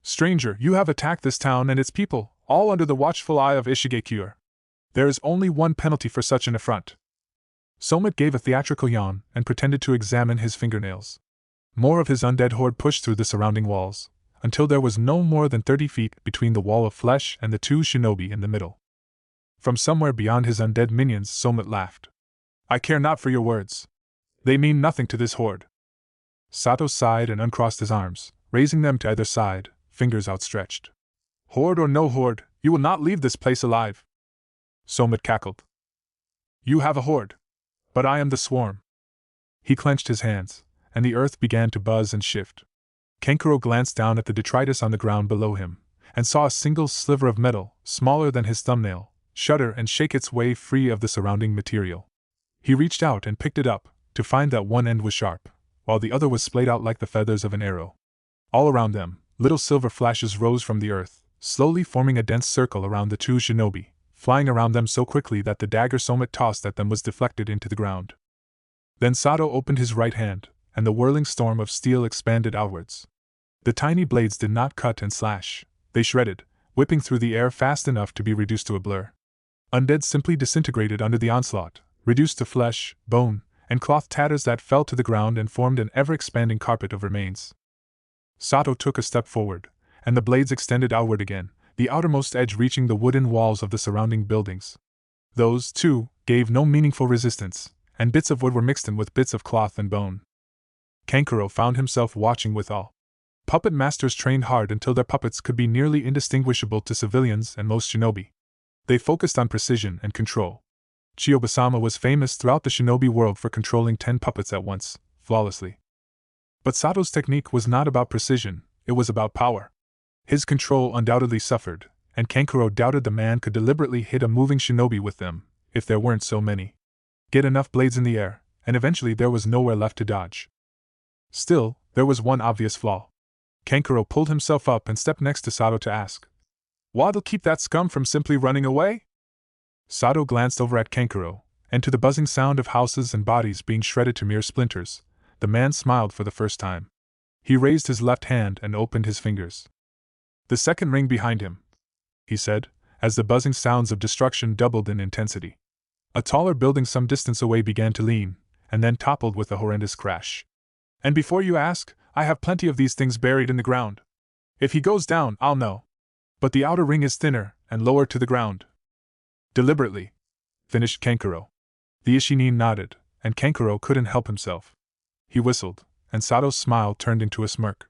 "Stranger, you have attacked this town and its people, all under the watchful eye of Ishigekure. There is only one penalty for such an affront." Somit gave a theatrical yawn and pretended to examine his fingernails. More of his undead horde pushed through the surrounding walls, until there was no more than 30 feet between the wall of flesh and the two shinobi in the middle. From somewhere beyond his undead minions, Somit laughed. "I care not for your words. They mean nothing to this horde." Sato sighed and uncrossed his arms, raising them to either side, fingers outstretched. "Horde or no horde, you will not leave this place alive." Somit cackled. "You have a horde. But I am the swarm." He clenched his hands, and the earth began to buzz and shift. Kankuro glanced down at the detritus on the ground below him, and saw a single sliver of metal, smaller than his thumbnail, shudder and shake its way free of the surrounding material. He reached out and picked it up, to find that one end was sharp, while the other was splayed out like the feathers of an arrow. All around them, little silver flashes rose from the earth, slowly forming a dense circle around the two shinobi, flying around them so quickly that the dagger Somit tossed at them was deflected into the ground. Then Sato opened his right hand, and the whirling storm of steel expanded outwards. The tiny blades did not cut and slash, they shredded, whipping through the air fast enough to be reduced to a blur. Undead simply disintegrated under the onslaught, reduced to flesh, bone, and cloth tatters that fell to the ground and formed an ever-expanding carpet of remains. Sato took a step forward, and the blades extended outward again, the outermost edge reaching the wooden walls of the surrounding buildings. Those, too, gave no meaningful resistance, and bits of wood were mixed in with bits of cloth and bone. Kankuro found himself watching with awe. Puppet masters trained hard until their puppets could be nearly indistinguishable to civilians and most shinobi. They focused on precision and control. Chiyoba-sama was famous throughout the shinobi world for controlling 10 puppets at once, flawlessly. But Sato's technique was not about precision, it was about power. His control undoubtedly suffered, and Kankuro doubted the man could deliberately hit a moving shinobi with them, if there weren't so many. Get enough blades in the air, and eventually there was nowhere left to dodge. Still, there was one obvious flaw. Kankuro pulled himself up and stepped next to Sato to ask, "What'll keep that scum from simply running away?" Sato glanced over at Kankuro, and to the buzzing sound of houses and bodies being shredded to mere splinters, the man smiled for the first time. He raised his left hand and opened his fingers. "The second ring behind him," he said, as the buzzing sounds of destruction doubled in intensity. A taller building some distance away began to lean, and then toppled with a horrendous crash. "And before you ask, I have plenty of these things buried in the ground. If he goes down, I'll know. But the outer ring is thinner, and lower to the ground." Deliberately, finished Kankuro. The Ishinin nodded, and Kankuro couldn't help himself. He whistled, and Sato's smile turned into a smirk.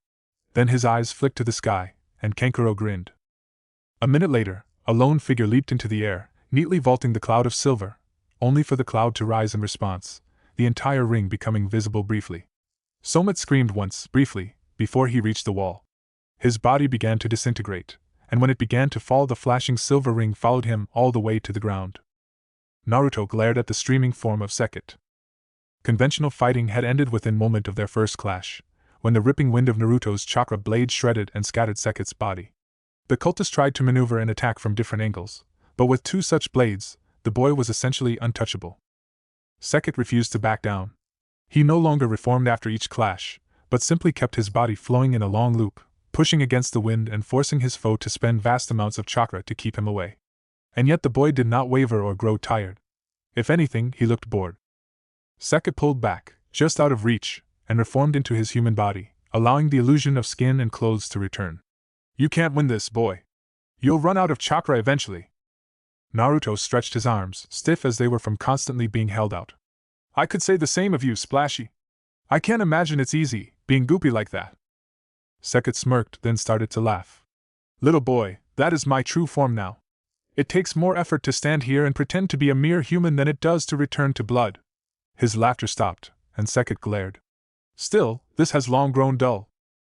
Then his eyes flicked to the sky, and Kankuro grinned. A minute later, a lone figure leaped into the air, neatly vaulting the cloud of silver, only for the cloud to rise in response, the entire ring becoming visible briefly. Somet screamed once, briefly, before he reached the wall. His body began to disintegrate, and when it began to fall, the flashing silver ring followed him all the way to the ground. Naruto glared at the streaming form of Sekit. Conventional fighting had ended within a moment of their first clash, when the ripping wind of Naruto's chakra blade shredded and scattered Sekit's body. The cultist tried to maneuver and attack from different angles, but with two such blades, the boy was essentially untouchable. Sekit refused to back down. He no longer reformed after each clash, but simply kept his body flowing in a long loop, pushing against the wind and forcing his foe to spend vast amounts of chakra to keep him away. And yet the boy did not waver or grow tired. If anything, he looked bored. Sekit pulled back, just out of reach, and reformed into his human body, allowing the illusion of skin and clothes to return. You can't win this, boy. You'll run out of chakra eventually. Naruto stretched his arms, stiff as they were from constantly being held out. I could say the same of you, Splashy. I can't imagine it's easy, being goopy like that. Sekit smirked, then started to laugh. Little boy, that is my true form now. It takes more effort to stand here and pretend to be a mere human than it does to return to blood. His laughter stopped, and Sekit glared. Still, this has long grown dull.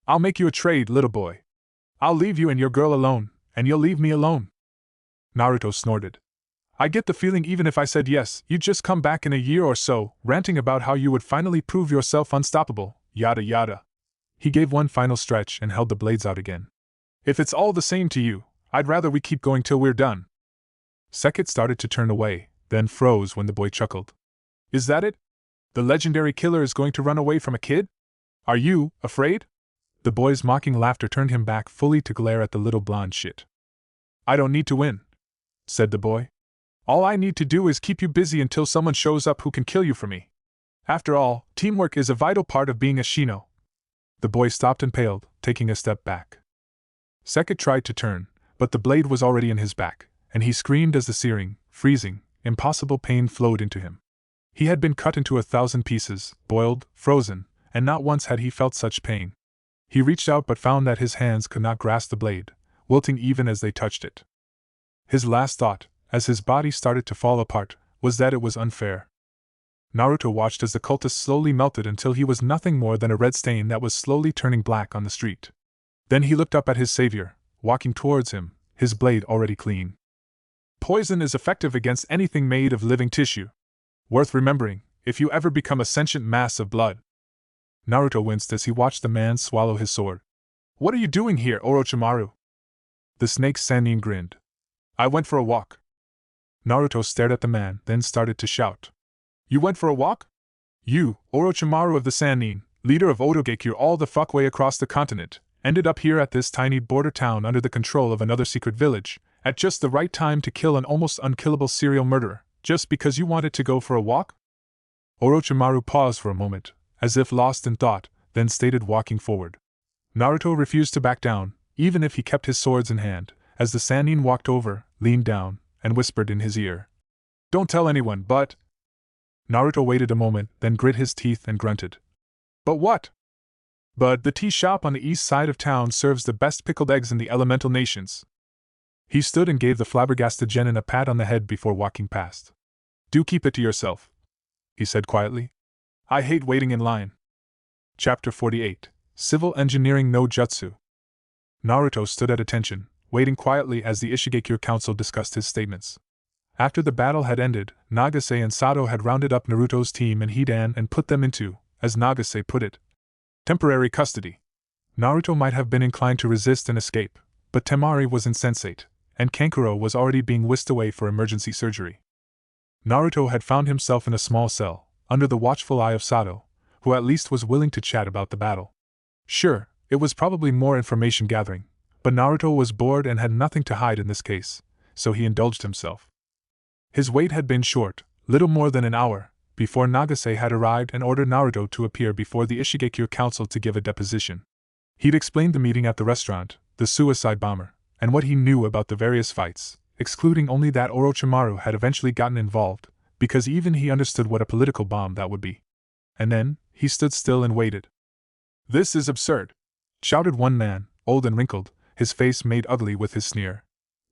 I'll make you a trade, little boy. I'll leave you and your girl alone, and you'll leave me alone. Naruto snorted. I get the feeling even if I said yes, you'd just come back in a year or so, ranting about how you would finally prove yourself unstoppable, yada yada. He gave one final stretch and held the blades out again. If it's all the same to you, I'd rather we keep going till we're done. Sekit started to turn away, then froze when the boy chuckled. Is that it? The legendary killer is going to run away from a kid? Are you afraid? The boy's mocking laughter turned him back fully to glare at the little blonde shit. I don't need to win, said the boy. All I need to do is keep you busy until someone shows up who can kill you for me. After all, teamwork is a vital part of being a Shino. The boy stopped and paled, taking a step back. Sekit tried to turn, but the blade was already in his back, and he screamed as the searing, freezing, impossible pain flowed into him. He had been cut into 1,000 pieces, boiled, frozen, and not once had he felt such pain. He reached out but found that his hands could not grasp the blade, wilting even as they touched it. His last thought, as his body started to fall apart, was that it was unfair. Naruto watched as the cultist slowly melted until he was nothing more than a red stain that was slowly turning black on the street. Then he looked up at his savior, walking towards him, his blade already clean. Poison is effective against anything made of living tissue. Worth remembering, if you ever become a sentient mass of blood. Naruto winced as he watched the man swallow his sword. What are you doing here, Orochimaru? The snake Sannin grinned. I went for a walk. Naruto stared at the man, then started to shout. You went for a walk? You, Orochimaru of the Sannin, leader of Otogekure all the fuckway across the continent, ended up here at this tiny border town under the control of another secret village, at just the right time to kill an almost unkillable serial murderer, just because you wanted to go for a walk? Orochimaru paused for a moment, as if lost in thought, then stated walking forward. Naruto refused to back down, even if he kept his swords in hand, as the Sannin walked over, leaned down, and whispered in his ear. Don't tell anyone, but... Naruto waited a moment, then grit his teeth and grunted. But what? But the tea shop on the east side of town serves the best pickled eggs in the elemental nations. He stood and gave the flabbergasted genin a pat on the head before walking past. Do keep it to yourself, he said quietly. I hate waiting in line. Chapter 48, Civil Engineering no Jutsu. Naruto stood at attention, waiting quietly as the Ishigekure Council discussed his statements. After the battle had ended, Nagase and Sato had rounded up Naruto's team and Hidan and put them into, as Nagase put it, temporary custody. Naruto might have been inclined to resist and escape, but Temari was insensate, and Kankuro was already being whisked away for emergency surgery. Naruto had found himself in a small cell, under the watchful eye of Sato, who at least was willing to chat about the battle. Sure, it was probably more information gathering, but Naruto was bored and had nothing to hide in this case, so he indulged himself. His wait had been short, little more than an hour, before Nagase had arrived and ordered Naruto to appear before the Ishigekure Council to give a deposition. He'd explained the meeting at the restaurant, the suicide bomber, and what he knew about the various fights, excluding only that Orochimaru had eventually gotten involved, because even he understood what a political bomb that would be. And then, he stood still and waited. "This is absurd," shouted one man, old and wrinkled, his face made ugly with his sneer.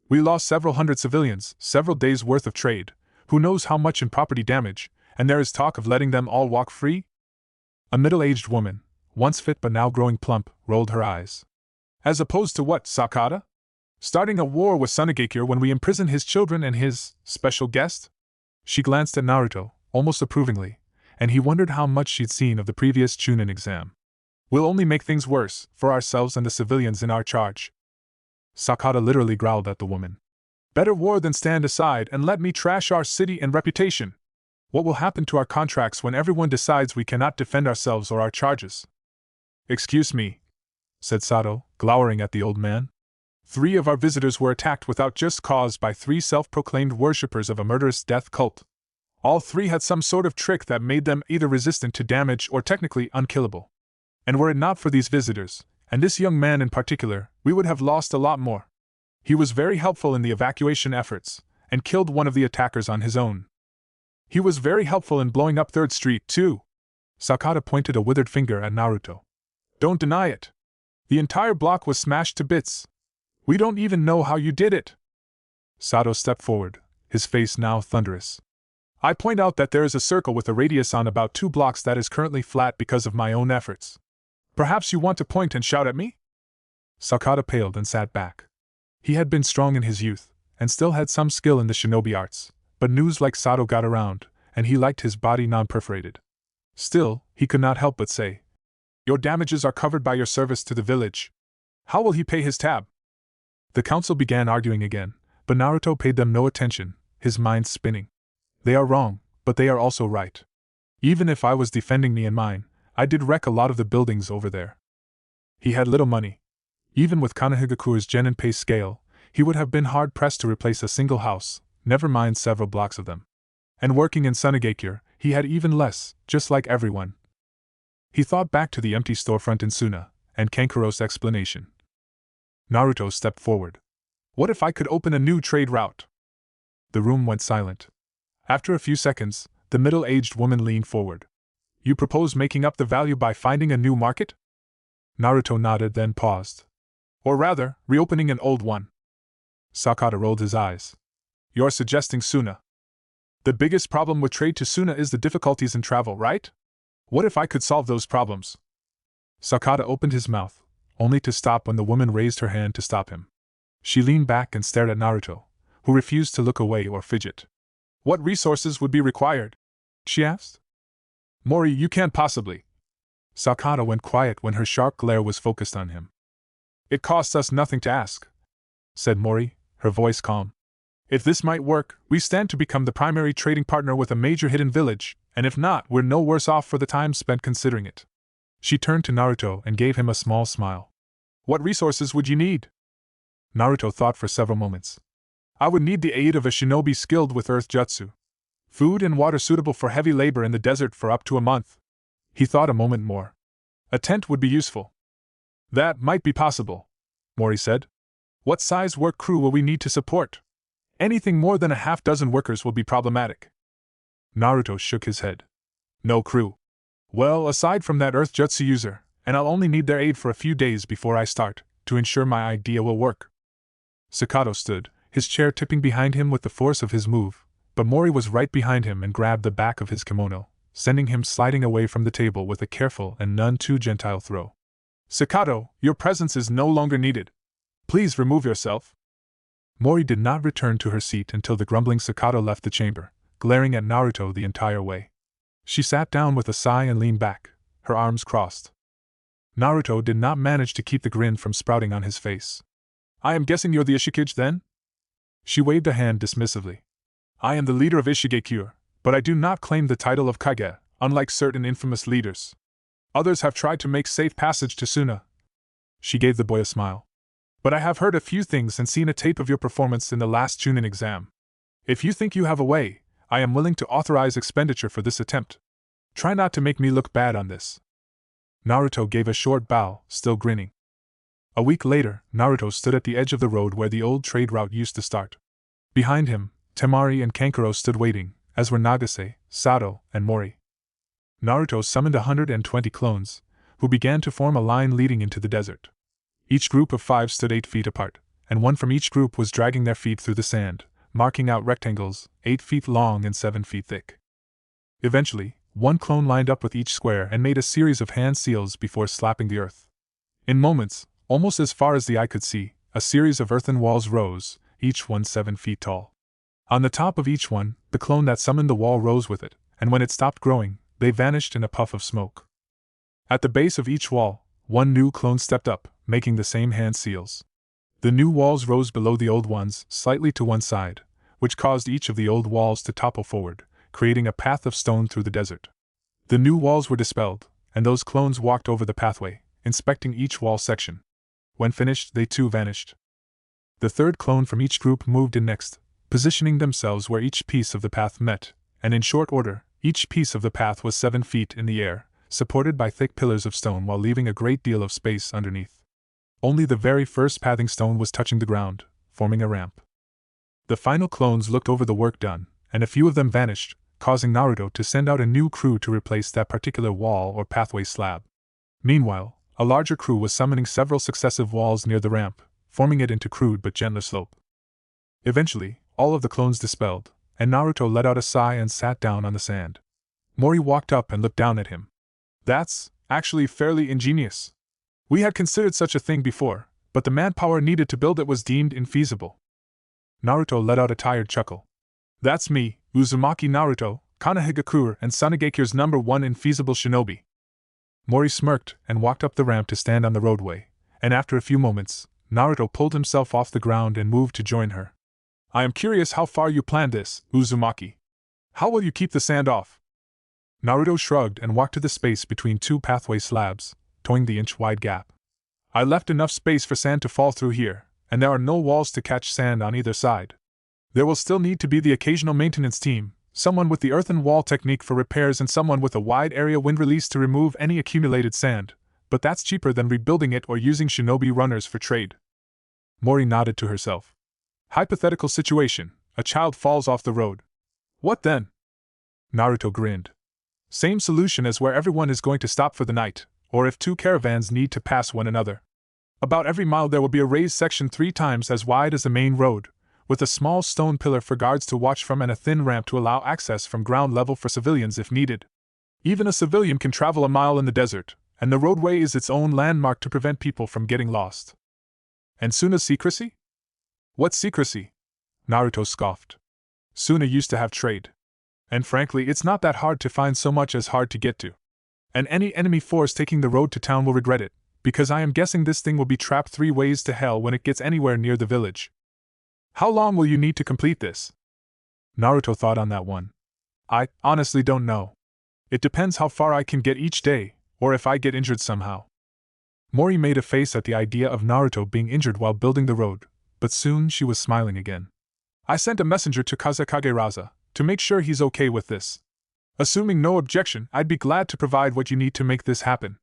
"We lost several hundred civilians, several days' worth of trade, who knows how much in property damage, and there is talk of letting them all walk free?" A middle-aged woman, once fit but now growing plump, rolled her eyes. "As opposed to what, Sakata? Starting a war with Sunagakure when we imprison his children and his special guest?" She glanced at Naruto, almost approvingly, and he wondered how much she'd seen of the previous Chunin exam. "We'll only make things worse, for ourselves and the civilians in our charge." Sakata literally growled at the woman. "Better war than stand aside and let me trash our city and reputation. What will happen to our contracts when everyone decides we cannot defend ourselves or our charges?" "Excuse me," said Sato, glowering at the old man. "3 of our visitors were attacked without just cause by 3 self-proclaimed worshippers of a murderous death cult. All 3 had some sort of trick that made them either resistant to damage or technically unkillable. And were it not for these visitors, and this young man in particular, we would have lost a lot more. He was very helpful in the evacuation efforts, and killed one of the attackers on his own. He was very helpful in blowing up 3rd Street, too." Sakata pointed a withered finger at Naruto. "Don't deny it. The entire block was smashed to bits. We don't even know how you did it." Sato stepped forward, his face now thunderous. "I point out that there is a circle with a radius on about 2 blocks that is currently flat because of my own efforts. Perhaps you want to point and shout at me?" Sakata paled and sat back. He had been strong in his youth, and still had some skill in the shinobi arts, but news like Sato got around, and he liked his body non-perforated. Still, he could not help but say, "Your damages are covered by your service to the village. How will he pay his tab?" The council began arguing again, but Naruto paid them no attention, his mind spinning. "They are wrong, but they are also right. Even if I was defending me and mine, I did wreck a lot of the buildings over there." He had little money. Even with Konohagakure's Genin-pay scale, he would have been hard-pressed to replace a single house, never mind several blocks of them. And working in Sunagakure, he had even less, just like everyone. He thought back to the empty storefront in Suna, and Kankuro's explanation. Naruto stepped forward. "What if I could open a new trade route?" The room went silent. After a few seconds, the middle-aged woman leaned forward. "You propose making up the value by finding a new market?" Naruto nodded, then paused. "Or rather, reopening an old one." Sakata rolled his eyes. "You're suggesting Suna. The biggest problem with trade to Suna is the difficulties in travel, right? What if I could solve those problems?" Sakata opened his mouth, only to stop when the woman raised her hand to stop him. She leaned back and stared at Naruto, who refused to look away or fidget. "What resources would be required?" she asked. "Mori, you can't possibly." Sakata went quiet when her sharp glare was focused on him. "It costs us nothing to ask," said Mori, her voice calm. "If this might work, we stand to become the primary trading partner with a major hidden village, and if not, we're no worse off for the time spent considering it." She turned to Naruto and gave him a small smile. "What resources would you need?" Naruto thought for several moments. "I would need the aid of a shinobi skilled with earth jutsu. Food and water suitable for heavy labor in the desert for up to a month." He thought a moment more. "A tent would be useful." "That might be possible," Mori said. "What size work crew will we need to support? Anything more than a half-dozen workers will be problematic." Naruto shook his head. "No crew. Well, aside from that earth jutsu user, and I'll only need their aid for a few days before I start, to ensure my idea will work." Sakata stood, his chair tipping behind him with the force of his move, but Mori was right behind him and grabbed the back of his kimono, sending him sliding away from the table with a careful and none too gentile throw. "Sakato, your presence is no longer needed. Please remove yourself." Mori did not return to her seat until the grumbling Sakato left the chamber, glaring at Naruto the entire way. She sat down with a sigh and leaned back, her arms crossed. Naruto did not manage to keep the grin from sprouting on his face. "I am guessing you're the Ishikage then?" She waved a hand dismissively. "I am the leader of Ishigakure, but I do not claim the title of Kage, unlike certain infamous leaders. Others have tried to make safe passage to Suna." She gave the boy a smile. "But I have heard a few things and seen a tape of your performance in the last Chunin exam. If you think you have a way, I am willing to authorize expenditure for this attempt. Try not to make me look bad on this." Naruto gave a short bow, still grinning. A week later, Naruto stood at the edge of the road where the old trade route used to start. Behind him, Temari and Kankuro stood waiting, as were Nagase, Sato, and Mori. Naruto summoned 120 clones, who began to form a line leading into the desert. Each group of 5 stood 8 feet apart, and one from each group was dragging their feet through the sand, marking out rectangles 8 feet long and 7 feet thick. Eventually, one clone lined up with each square and made a series of hand seals before slapping the earth. In moments, almost as far as the eye could see, a series of earthen walls rose, each one 7 feet tall. On the top of each one, the clone that summoned the wall rose with it, and when it stopped growing, they vanished in a puff of smoke. At the base of each wall, one new clone stepped up, making the same hand seals. The new walls rose below the old ones, slightly to one side, which caused each of the old walls to topple forward, creating a path of stone through the desert. The new walls were dispelled, and those clones walked over the pathway, inspecting each wall section. When finished, they too vanished. The third clone from each group moved in next, positioning themselves where each piece of the path met, and in short order, each piece of the path was 7 feet in the air, supported by thick pillars of stone while leaving a great deal of space underneath. Only the very first pathing stone was touching the ground, forming a ramp. The final clones looked over the work done, and a few of them vanished, causing Naruto to send out a new crew to replace that particular wall or pathway slab. Meanwhile, a larger crew was summoning several successive walls near the ramp, forming it into crude but gentler slope. Eventually, all of the clones dispelled, and Naruto let out a sigh and sat down on the sand. Mori walked up and looked down at him. "That's actually fairly ingenious. We had considered such a thing before, but the manpower needed to build it was deemed infeasible." Naruto let out a tired chuckle. "That's me, Uzumaki Naruto, Konohagakure and Sasuke's #1 infeasible shinobi." Mori smirked and walked up the ramp to stand on the roadway, and after a few moments, Naruto pulled himself off the ground and moved to join her. "I am curious how far you planned this, Uzumaki. How will you keep the sand off?" Naruto shrugged and walked to the space between 2 pathway slabs, toeing the inch-wide gap. "I left enough space for sand to fall through here, and there are no walls to catch sand on either side. There will still need to be the occasional maintenance team, someone with the earthen wall technique for repairs and someone with a wide area wind release to remove any accumulated sand, but that's cheaper than rebuilding it or using shinobi runners for trade." Mori nodded to herself. "Hypothetical situation, a child falls off the road. What then?" Naruto grinned. "Same solution as where everyone is going to stop for the night, or if 2 caravans need to pass one another. About every mile there will be a raised section 3 times as wide as the main road, with a small stone pillar for guards to watch from and a thin ramp to allow access from ground level for civilians if needed. Even a civilian can travel a mile in the desert, and the roadway is its own landmark to prevent people from getting lost." "And Suna's secrecy?" "What secrecy?" Naruto scoffed. "Suna used to have trade. And frankly, it's not that hard to find so much as hard to get to. And any enemy force taking the road to town will regret it, because I am guessing this thing will be trapped 3 ways to hell when it gets anywhere near the village. How long will you need to complete this?" Naruto thought on that one. "I honestly don't know. It depends how far I can get each day, or if I get injured somehow." Mori made a face at the idea of Naruto being injured while building the road, but soon she was smiling again. "I sent a messenger to Kazekage to make sure he's okay with this. Assuming no objection, I'd be glad to provide what you need to make this happen.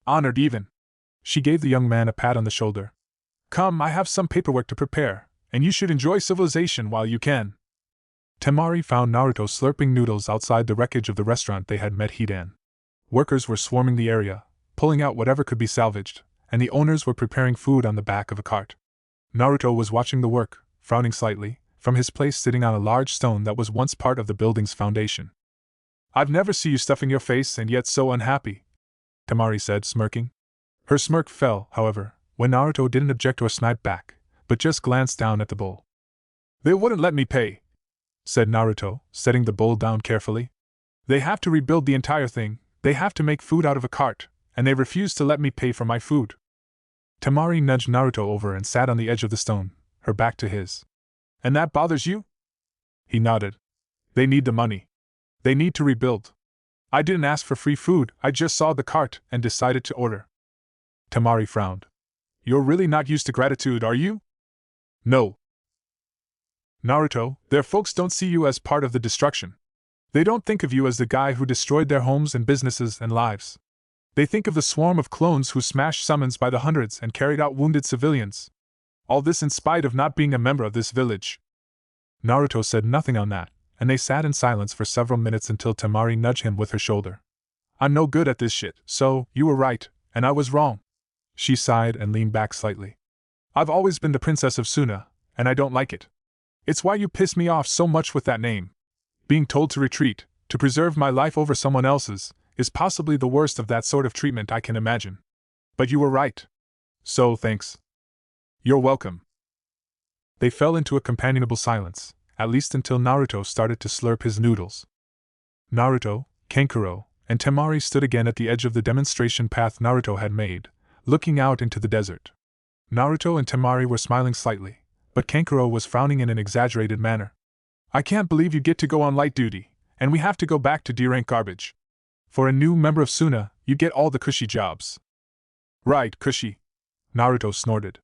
Honored even." She gave the young man a pat on the shoulder. "Come, I have some paperwork to prepare, and you should enjoy civilization while you can." Temari found Naruto slurping noodles outside the wreckage of the restaurant they had met Hidan. Workers were swarming the area, pulling out whatever could be salvaged, and the owners were preparing food on the back of a cart. Naruto was watching the work, frowning slightly, from his place sitting on a large stone that was once part of the building's foundation. "I've never seen you stuffing your face and yet so unhappy," Temari said, smirking. Her smirk fell, however, when Naruto didn't object or snipe back, but just glanced down at the bowl. "They wouldn't let me pay," said Naruto, setting the bowl down carefully. "They have to rebuild the entire thing, they have to make food out of a cart, and they refuse to let me pay for my food." Temari nudged Naruto over and sat on the edge of the stone, her back to his. "And that bothers you?" He nodded. "They need the money. They need to rebuild. I didn't ask for free food, I just saw the cart and decided to order." Temari frowned. "You're really not used to gratitude, are you?" "No. Naruto, their folks don't see you as part of the destruction. They don't think of you as the guy who destroyed their homes and businesses and lives. They think of the swarm of clones who smashed summons by the hundreds and carried out wounded civilians. All this in spite of not being a member of this village." Naruto said nothing on that, and they sat in silence for several minutes until Temari nudged him with her shoulder. I'm no good at this shit, so, you were right, and I was wrong. She sighed and leaned back slightly. I've always been the princess of Suna, and I don't like it. It's why you piss me off so much with that name. Being told to retreat, to preserve my life over someone else's, is possibly the worst of that sort of treatment I can imagine. But you were right. So, thanks. You're welcome. They fell into a companionable silence, at least until Naruto started to slurp his noodles. Naruto, Kankuro, and Temari stood again at the edge of the demonstration path Naruto had made, looking out into the desert. Naruto and Temari were smiling slightly, but Kankuro was frowning in an exaggerated manner. I can't believe you get to go on light duty, and we have to go back to D-rank garbage. For a new member of Suna, you get all the cushy jobs. Right, cushy. Naruto snorted.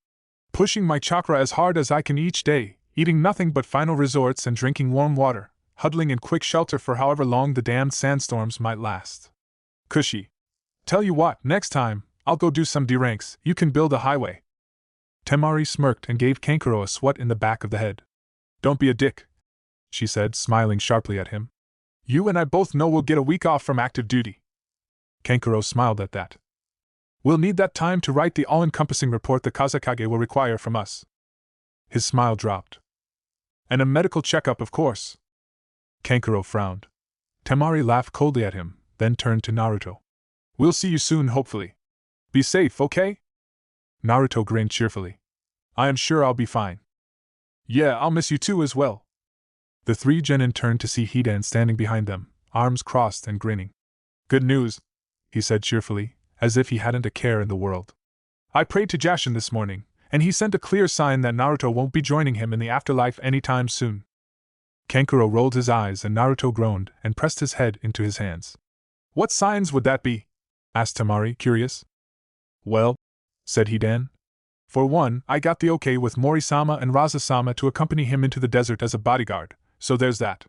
Pushing my chakra as hard as I can each day, eating nothing but final resorts and drinking warm water, huddling in quick shelter for however long the damned sandstorms might last. Cushy. Tell you what, next time, I'll go do some D-ranks, you can build a highway. Temari smirked and gave Kankuro a swat in the back of the head. Don't be a dick, she said, smiling sharply at him. You and I both know we'll get a week off from active duty. Kankuro smiled at that. We'll need that time to write the all-encompassing report the Kazekage will require from us. His smile dropped. And a medical checkup, of course. Kankuro frowned. Temari laughed coldly at him, then turned to Naruto. We'll see you soon, hopefully. Be safe, okay? Naruto grinned cheerfully. I am sure I'll be fine. Yeah, I'll miss you too as well. The three genin turned to see Hidan standing behind them, arms crossed and grinning. Good news, he said cheerfully, as if he hadn't a care in the world. I prayed to Jashin this morning, and he sent a clear sign that Naruto won't be joining him in the afterlife anytime soon. Kankuro rolled his eyes and Naruto groaned and pressed his head into his hands. What signs would that be? Asked Temari, curious. Well, said Hidan. For one, I got the okay with Morisama and Raza-sama to accompany him into the desert as a bodyguard, so there's that.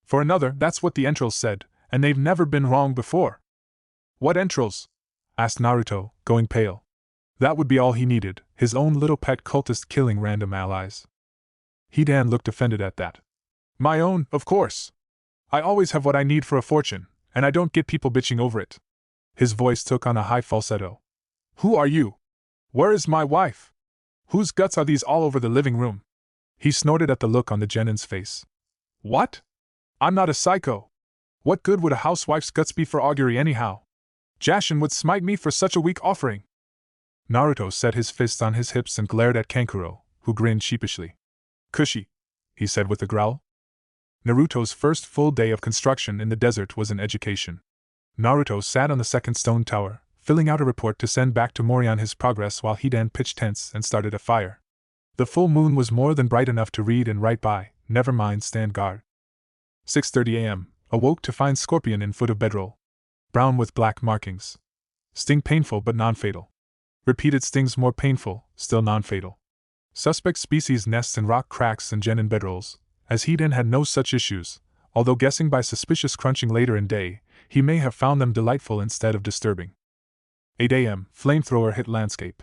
For another, that's what the entrails said, and they've never been wrong before. What entrails? Asked Naruto, going pale. That would be all he needed, his own little pet cultist killing random allies. Hidan looked offended at that. My own, of course. I always have what I need for a fortune, and I don't get people bitching over it. His voice took on a high falsetto. Who are you? Where is my wife? Whose guts are these all over the living room? He snorted at the look on the genin's face. What? I'm not a psycho. What good would a housewife's guts be for augury anyhow? Jashin would smite me for such a weak offering. Naruto set his fists on his hips and glared at Kankuro, who grinned sheepishly. Cushy, he said with a growl. Naruto's first full day of construction in the desert was an education. Naruto sat on the second stone tower, filling out a report to send back to Mori on his progress while Hidan pitched tents and started a fire. The full moon was more than bright enough to read and write by, never mind stand guard. 6:30 a.m., awoke to find scorpion in foot of bedroll. Brown with black markings. Sting painful but non-fatal. Repeated stings more painful, still non-fatal. Suspect species nests in rock cracks and genin bedrolls, as Hidan had no such issues, although guessing by suspicious crunching later in day, he may have found them delightful instead of disturbing. 8 a.m., flamethrower hit landscape.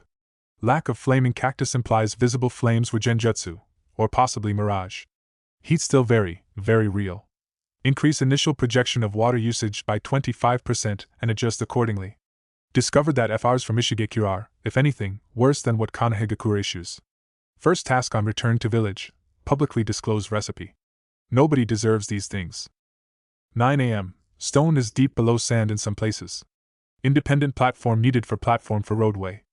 Lack of flaming cactus implies visible flames were genjutsu, or possibly mirage. Heat still very, very real. Increase initial projection of water usage by 25% and adjust accordingly. Discovered that FRs from Ishigekure are, if anything, worse than what Konohagakure issues. First task on return to village, publicly disclose recipe. Nobody deserves these things. 9 a.m., stone is deep below sand in some places. Independent platform needed for platform for roadway.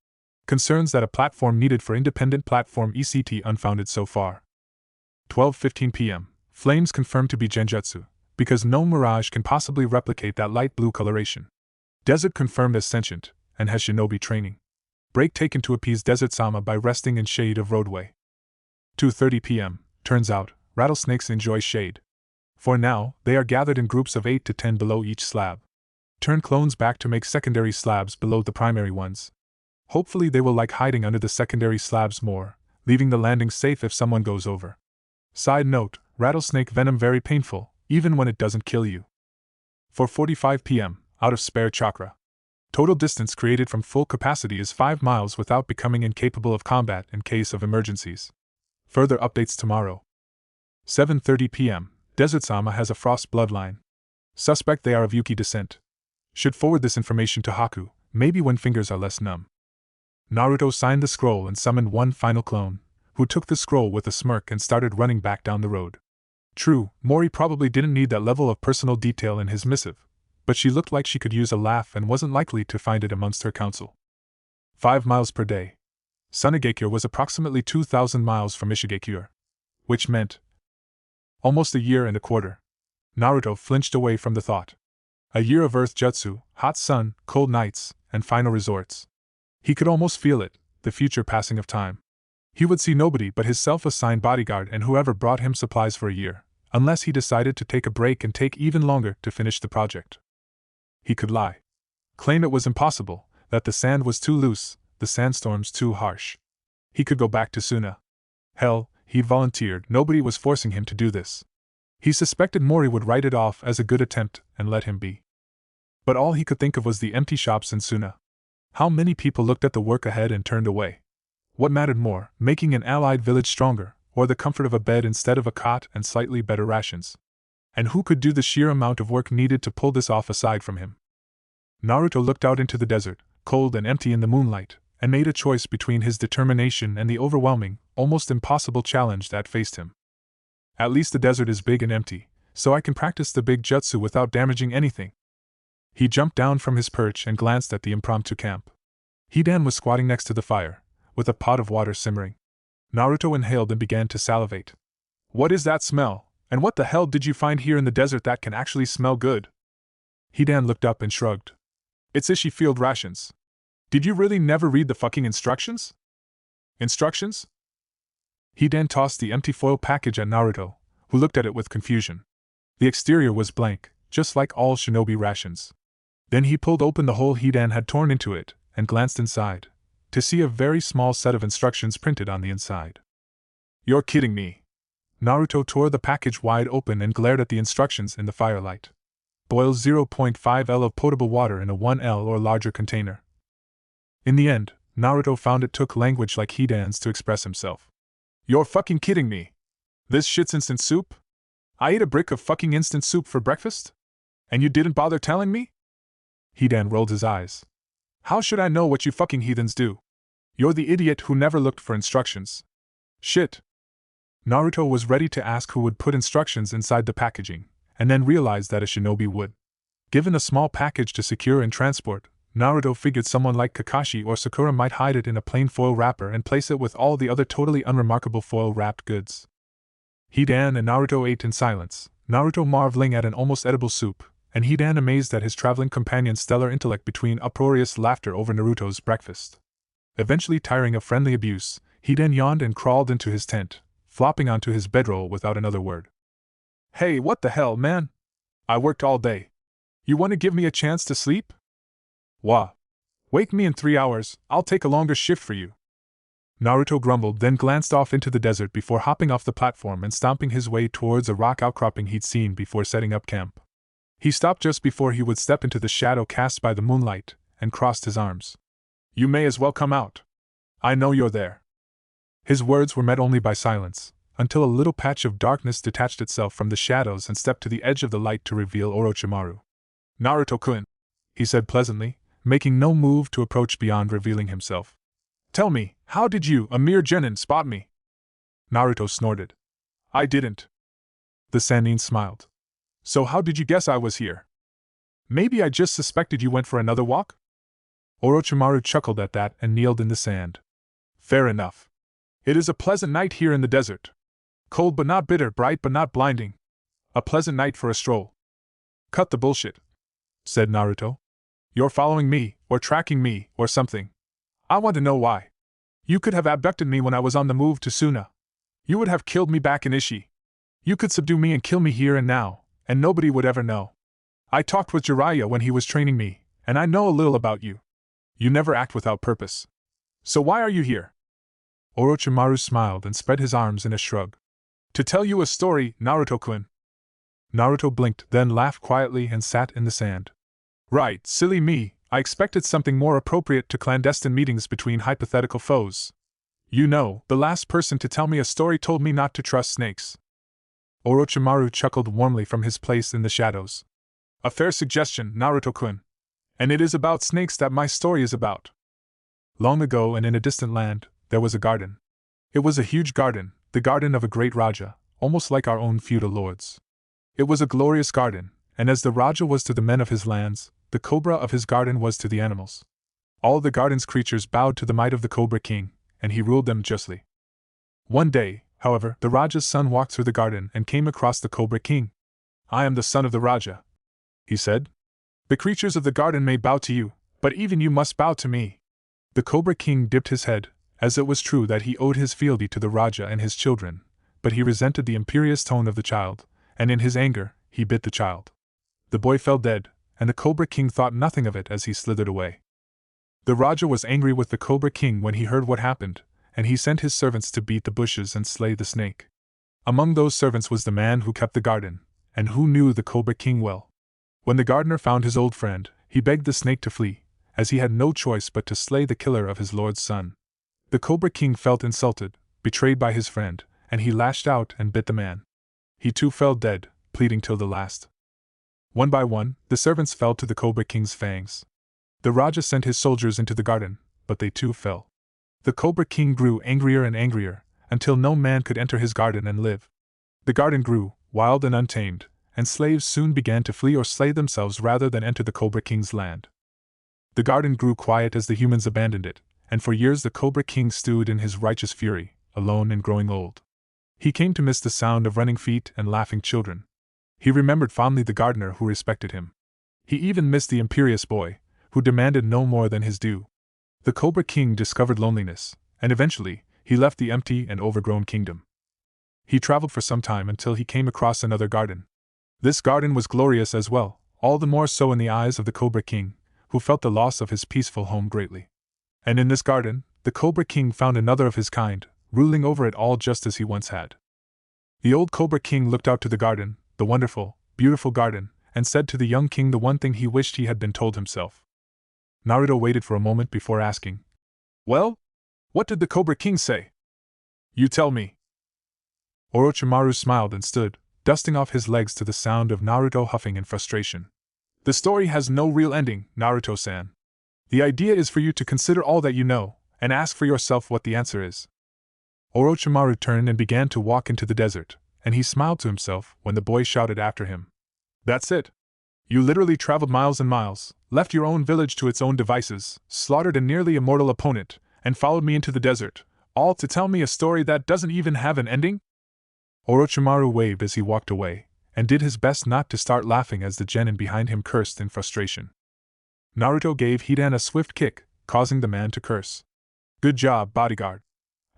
Concerns that a platform needed for independent platform ECT unfounded so far. 12:15 p.m., flames confirmed to be genjutsu, because no mirage can possibly replicate that light blue coloration. Desert confirmed as sentient, and has shinobi training. Break taken to appease Desert Sama by resting in shade of roadway. 2:30 p.m., turns out, rattlesnakes enjoy shade. For now, they are gathered in groups of 8 to 10 below each slab. Turn clones back to make secondary slabs below the primary ones. Hopefully they will like hiding under the secondary slabs more, leaving the landing safe if someone goes over. Side note, rattlesnake venom very painful, even when it doesn't kill you. 4:45 p.m., out of spare chakra. Total distance created from full capacity is 5 miles without becoming incapable of combat in case of emergencies. Further updates tomorrow. 7:30 p.m. Desert-sama has a frost bloodline. Suspect they are of Yuki descent. Should forward this information to Haku, maybe when fingers are less numb. Naruto signed the scroll and summoned one final clone, who took the scroll with a smirk and started running back down the road. True, Mori probably didn't need that level of personal detail in his missive, but she looked like she could use a laugh and wasn't likely to find it amongst her council. 5 miles per day. Sunagekure was approximately 2,000 miles from Ishigekure, which meant almost a year and a quarter. Naruto flinched away from the thought. A year of earth jutsu, hot sun, cold nights, and final resorts. He could almost feel it, the future passing of time. He would see nobody but his self-assigned bodyguard and whoever brought him supplies for a year, unless he decided to take a break and take even longer to finish the project. He could lie. Claim it was impossible, that the sand was too loose, the sandstorms too harsh. He could go back to Suna. Hell, he volunteered, nobody was forcing him to do this. He suspected Mori would write it off as a good attempt and let him be. But all he could think of was the empty shops in Suna. How many people looked at the work ahead and turned away? What mattered more, making an allied village stronger, or the comfort of a bed instead of a cot and slightly better rations? And who could do the sheer amount of work needed to pull this off aside from him? Naruto looked out into the desert, cold and empty in the moonlight, and made a choice between his determination and the overwhelming, almost impossible challenge that faced him. At least the desert is big and empty, so I can practice the big jutsu without damaging anything. He jumped down from his perch and glanced at the impromptu camp. Hidan was squatting next to the fire, with a pot of water simmering. Naruto inhaled and began to salivate. What is that smell, and what the hell did you find here in the desert that can actually smell good? Hidan looked up and shrugged. It's Ishi field rations. Did you really never read the fucking instructions? Instructions? Hidan tossed the empty foil package at Naruto, who looked at it with confusion. The exterior was blank, just like all shinobi rations. Then he pulled open the hole Hidan had torn into it, and glanced inside, to see a very small set of instructions printed on the inside. You're kidding me. Naruto tore the package wide open and glared at the instructions in the firelight. Boil 0.5 L of potable water in a 1 L or larger container. In the end, Naruto found it took language like Hidan's to express himself. You're fucking kidding me. This shit's instant soup? I ate a brick of fucking instant soup for breakfast? And you didn't bother telling me? Hidan rolled his eyes. How should I know what you fucking heathens do? You're the idiot who never looked for instructions. Shit. Naruto was ready to ask who would put instructions inside the packaging, and then realized that a shinobi would. Given a small package to secure and transport, Naruto figured someone like Kakashi or Sakura might hide it in a plain foil wrapper and place it with all the other totally unremarkable foil-wrapped goods. Hidan and Naruto ate in silence, Naruto marveling at an almost edible soup, and Hidan amazed at his traveling companion's stellar intellect between uproarious laughter over Naruto's breakfast. Eventually tiring of friendly abuse, Hidan yawned and crawled into his tent, flopping onto his bedroll without another word. Hey, what the hell, man? I worked all day. You want to give me a chance to sleep? Wah. Wake me in 3 hours, I'll take a longer shift for you. Naruto grumbled, then glanced off into the desert before hopping off the platform and stomping his way towards a rock outcropping he'd seen before setting up camp. He stopped just before he would step into the shadow cast by the moonlight, and crossed his arms. You may as well come out. I know you're there. His words were met only by silence, until a little patch of darkness detached itself from the shadows and stepped to the edge of the light to reveal Orochimaru. Naruto-kun, he said pleasantly, making no move to approach beyond revealing himself. Tell me, how did you, a mere genin, spot me? Naruto snorted. I didn't. The Sannin smiled. So how did you guess I was here? Maybe I just suspected you went for another walk? Orochimaru chuckled at that and kneeled in the sand. Fair enough. It is a pleasant night here in the desert. Cold but not bitter, bright but not blinding. A pleasant night for a stroll. Cut the bullshit, said Naruto. You're following me, or tracking me, or something. I want to know why. You could have abducted me when I was on the move to Suna. You would have killed me back in Ishi. You could subdue me and kill me here and now, and nobody would ever know. I talked with Jiraiya when he was training me, and I know a little about you. You never act without purpose. So why are you here? Orochimaru smiled and spread his arms in a shrug. To tell you a story, Naruto-kun. Naruto blinked, then laughed quietly and sat in the sand. Right, silly me, I expected something more appropriate to clandestine meetings between hypothetical foes. You know, the last person to tell me a story told me not to trust snakes. Orochimaru chuckled warmly from his place in the shadows. A fair suggestion, Naruto-kun. And it is about snakes that my story is about. Long ago and in a distant land, there was a garden. It was a huge garden, the garden of a great Raja, almost like our own feudal lords. It was a glorious garden, and as the Raja was to the men of his lands, the cobra of his garden was to the animals. All the garden's creatures bowed to the might of the Cobra King, and he ruled them justly. One day, however, the Raja's son walked through the garden and came across the Cobra King. I am the son of the Raja, he said. The creatures of the garden may bow to you, but even you must bow to me. The Cobra King dipped his head, as it was true that he owed his fealty to the Raja and his children, but he resented the imperious tone of the child, and in his anger, he bit the child. The boy fell dead, and the Cobra King thought nothing of it as he slithered away. The Raja was angry with the Cobra King when he heard what happened, and he sent his servants to beat the bushes and slay the snake. Among those servants was the man who kept the garden, and who knew the Cobra King well. When the gardener found his old friend, he begged the snake to flee, as he had no choice but to slay the killer of his lord's son. The Cobra King felt insulted, betrayed by his friend, and he lashed out and bit the man. He too fell dead, pleading till the last. One by one, the servants fell to the Cobra King's fangs. The Raja sent his soldiers into the garden, but they too fell. The Cobra King grew angrier and angrier, until no man could enter his garden and live. The garden grew, wild and untamed, and slaves soon began to flee or slay themselves rather than enter the Cobra King's land. The garden grew quiet as the humans abandoned it, and for years the Cobra King stewed in his righteous fury, alone and growing old. He came to miss the sound of running feet and laughing children. He remembered fondly the gardener who respected him. He even missed the imperious boy, who demanded no more than his due. The Cobra King discovered loneliness, and eventually, he left the empty and overgrown kingdom. He traveled for some time until he came across another garden. This garden was glorious as well, all the more so in the eyes of the Cobra King, who felt the loss of his peaceful home greatly. And in this garden, the Cobra King found another of his kind, ruling over it all just as he once had. The old Cobra King looked out to the garden, the wonderful, beautiful garden, and said to the young king the one thing he wished he had been told himself. Naruto waited for a moment before asking, "Well? What did the Cobra King say? You tell me." Orochimaru smiled and stood, dusting off his legs to the sound of Naruto huffing in frustration. "The story has no real ending, Naruto-san. The idea is for you to consider all that you know, and ask for yourself what the answer is." Orochimaru turned and began to walk into the desert, and he smiled to himself when the boy shouted after him. "That's it. You literally traveled miles and miles, left your own village to its own devices, slaughtered a nearly immortal opponent, and followed me into the desert, all to tell me a story that doesn't even have an ending?" Orochimaru waved as he walked away, and did his best not to start laughing as the genin behind him cursed in frustration. Naruto gave Hidan a swift kick, causing the man to curse. "Good job, bodyguard.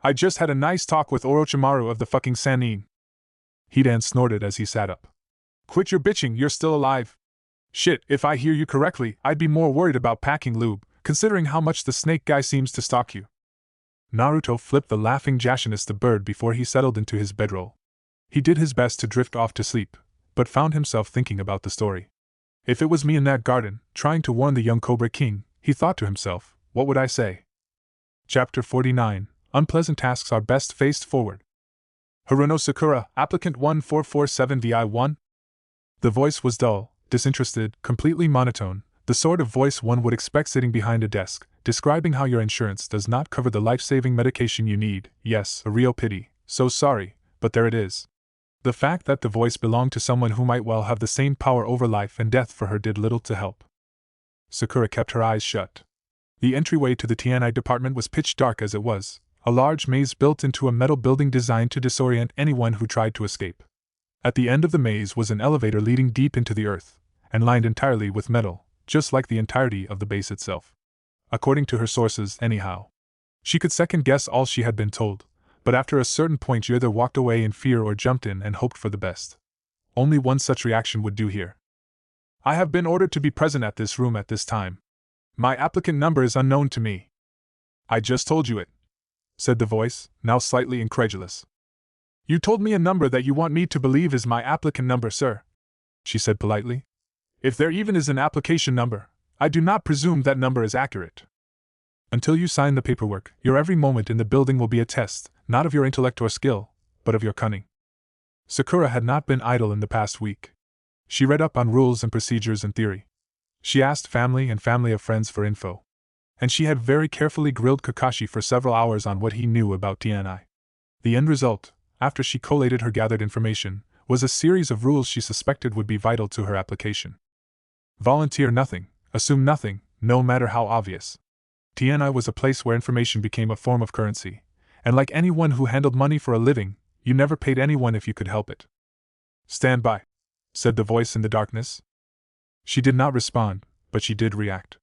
I just had a nice talk with Orochimaru of the fucking Sannin." Hidan snorted as he sat up. "Quit your bitching, you're still alive. Shit, if I hear you correctly, I'd be more worried about packing lube, considering how much the snake guy seems to stalk you." Naruto flipped the laughing Jashinus the bird before he settled into his bedroll. He did his best to drift off to sleep, but found himself thinking about the story. If it was me in that garden, trying to warn the young Cobra King, he thought to himself, what would I say? Chapter 49. Unpleasant tasks are best faced forward. Haruno Sakura, applicant 1447VI1. The voice was dull, disinterested, completely monotone, the sort of voice one would expect sitting behind a desk, describing how your insurance does not cover the life-saving medication you need. Yes, a real pity, so sorry, but there it is. The fact that the voice belonged to someone who might well have the same power over life and death for her did little to help. Sakura kept her eyes shut. The entryway to the Tianai department was pitch dark as it was, a large maze built into a metal building designed to disorient anyone who tried to escape. At the end of the maze was an elevator leading deep into the earth, and lined entirely with metal, just like the entirety of the base itself. According to her sources, anyhow. She could second-guess all she had been told, but after a certain point you either walked away in fear or jumped in and hoped for the best. Only one such reaction would do here. "I have been ordered to be present at this room at this time. My applicant number is unknown to me." "I just told you it," said the voice, now slightly incredulous. "You told me a number that you want me to believe is my applicant number, sir," she said politely. "If there even is an application number, I do not presume that number is accurate. Until you sign the paperwork, your every moment in the building will be a test, not of your intellect or skill, but of your cunning." Sakura had not been idle in the past week. She read up on rules and procedures and theory. She asked family and family of friends for info. And she had very carefully grilled Kakashi for several hours on what he knew about TNI. The end result, after she collated her gathered information, was a series of rules she suspected would be vital to her application. Volunteer nothing, assume nothing, no matter how obvious. TNI was a place where information became a form of currency, and like anyone who handled money for a living, you never paid anyone if you could help it. Stand by, said the voice in the darkness. She did not respond, but she did react.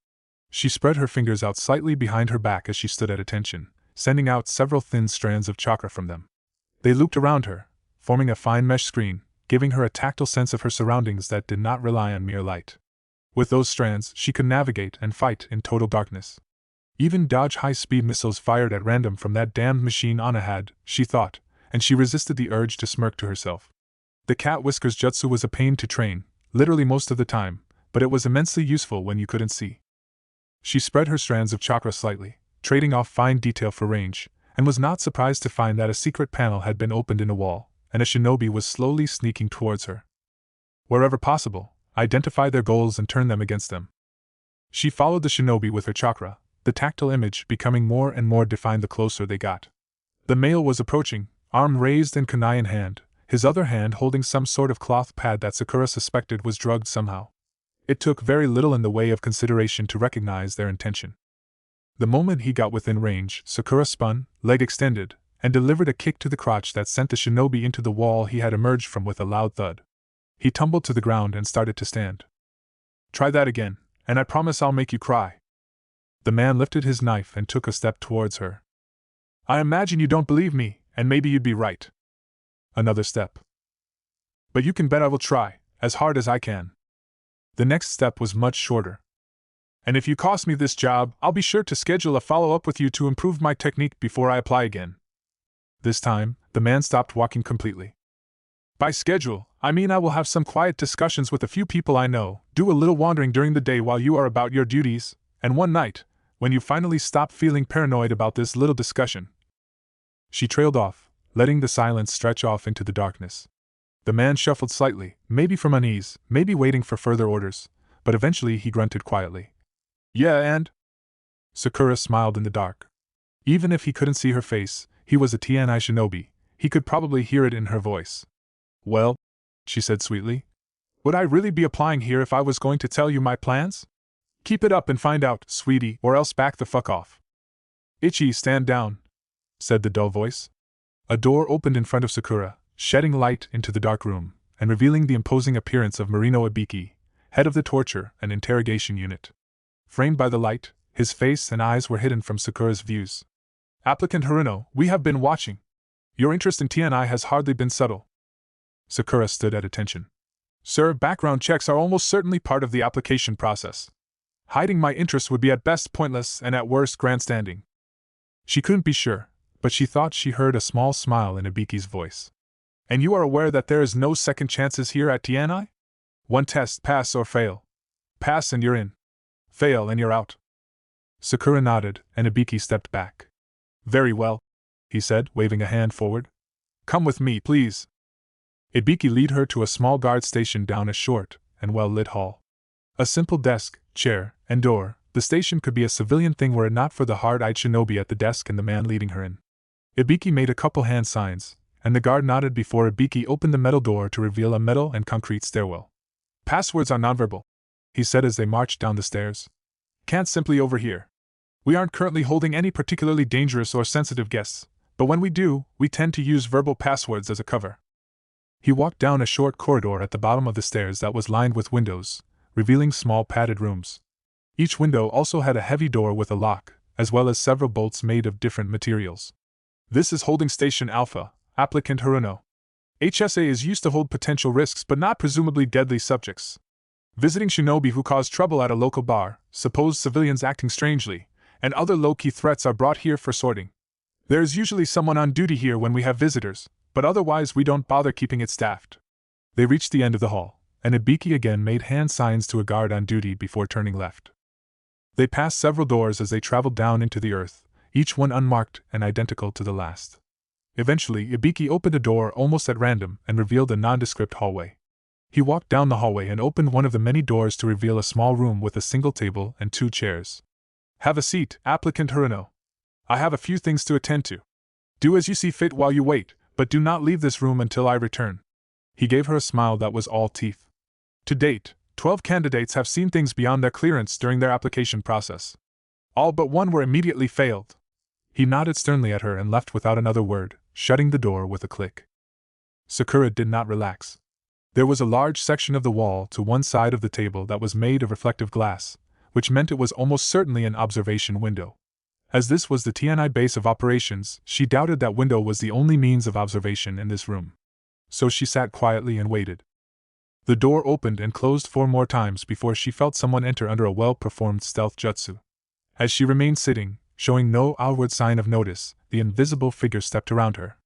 She spread her fingers out slightly behind her back as she stood at attention, sending out several thin strands of chakra from them. They looped around her, forming a fine mesh screen, giving her a tactile sense of her surroundings that did not rely on mere light. With those strands, she could navigate and fight in total darkness. Even dodge high-speed missiles fired at random from that damned machine Anna had, she thought, and she resisted the urge to smirk to herself. The cat whiskers jutsu was a pain to train, literally most of the time, but it was immensely useful when you couldn't see. She spread her strands of chakra slightly, trading off fine detail for range, and was not surprised to find that a secret panel had been opened in a wall, and a shinobi was slowly sneaking towards her. Wherever possible, identify their goals and turn them against them. She followed the shinobi with her chakra, the tactile image becoming more and more defined the closer they got. The male was approaching, arm raised and kunai in hand, his other hand holding some sort of cloth pad that Sakura suspected was drugged somehow. It took very little in the way of consideration to recognize their intention. The moment he got within range, Sakura spun, leg extended, and delivered a kick to the crotch that sent the shinobi into the wall he had emerged from with a loud thud. He tumbled to the ground and started to stand. Try that again, and I promise I'll make you cry. The man lifted his knife and took a step towards her. I imagine you don't believe me, and maybe you'd be right. Another step. But you can bet I will try, as hard as I can. The next step was much shorter. And if you cost me this job, I'll be sure to schedule a follow-up with you to improve my technique before I apply again. This time, the man stopped walking completely. By schedule, I mean I will have some quiet discussions with a few people I know, do a little wandering during the day while you are about your duties, and one night, when you finally stop feeling paranoid about this little discussion. She trailed off, letting the silence stretch off into the darkness. The man shuffled slightly, maybe from unease, maybe waiting for further orders, but eventually he grunted quietly. Yeah, and? Sakura smiled in the dark. Even if he couldn't see her face, he was a TNI shinobi, he could probably hear it in her voice. Well, she said sweetly, would I really be applying here if I was going to tell you my plans? Keep it up and find out, sweetie, or else back the fuck off. Ichi, stand down, said the dull voice. A door opened in front of Sakura, shedding light into the dark room, and revealing the imposing appearance of Marino Ibiki, head of the torture and interrogation unit. Framed by the light, his face and eyes were hidden from Sakura's views. Applicant Haruno, we have been watching. Your interest in TNI has hardly been subtle. Sakura stood at attention. Sir, background checks are almost certainly part of the application process. Hiding my interest would be at best pointless and at worst grandstanding. She couldn't be sure, but she thought she heard a small smile in Ibiki's voice. And you are aware that there is no second chances here at TNI? One test, pass or fail. Pass and you're in. Fail and you're out. Sakura nodded, and Ibiki stepped back. Very well, he said, waving a hand forward. Come with me, please. Ibiki led her to a small guard station down a short and well-lit hall. A simple desk, chair, and door, the station could be a civilian thing were it not for the hard-eyed shinobi at the desk and the man leading her in. Ibiki made a couple hand signs, and the guard nodded before Ibiki opened the metal door to reveal a metal and concrete stairwell. Passwords are nonverbal, he said as they marched down the stairs. Can't simply overhear. We aren't currently holding any particularly dangerous or sensitive guests, but when we do, we tend to use verbal passwords as a cover. He walked down a short corridor at the bottom of the stairs that was lined with windows, revealing small padded rooms. Each window also had a heavy door with a lock, as well as several bolts made of different materials. This is Holding Station Alpha, Applicant Haruno. HSA is used to hold potential risks but not presumably deadly subjects. Visiting shinobi who cause trouble at a local bar, supposed civilians acting strangely, and other low-key threats are brought here for sorting. There is usually someone on duty here when we have visitors, but otherwise we don't bother keeping it staffed. They reached the end of the hall, and Ibiki again made hand signs to a guard on duty before turning left. They passed several doors as they traveled down into the earth, each one unmarked and identical to the last. Eventually, Ibiki opened a door almost at random and revealed a nondescript hallway. He walked down the hallway and opened one of the many doors to reveal a small room with a single table and 2 chairs. Have a seat, applicant Haruno. I have a few things to attend to. Do as you see fit while you wait, but do not leave this room until I return. He gave her a smile that was all teeth. To date, 12 candidates have seen things beyond their clearance during their application process. All but 1 were immediately failed. He nodded sternly at her and left without another word, shutting the door with a click. Sakura did not relax. There was a large section of the wall to one side of the table that was made of reflective glass, which meant it was almost certainly an observation window. As this was the TNI base of operations, she doubted that window was the only means of observation in this room. So she sat quietly and waited. The door opened and closed 4 more times before she felt someone enter under a well-performed stealth jutsu. As she remained sitting, showing no outward sign of notice, the invisible figure stepped around her.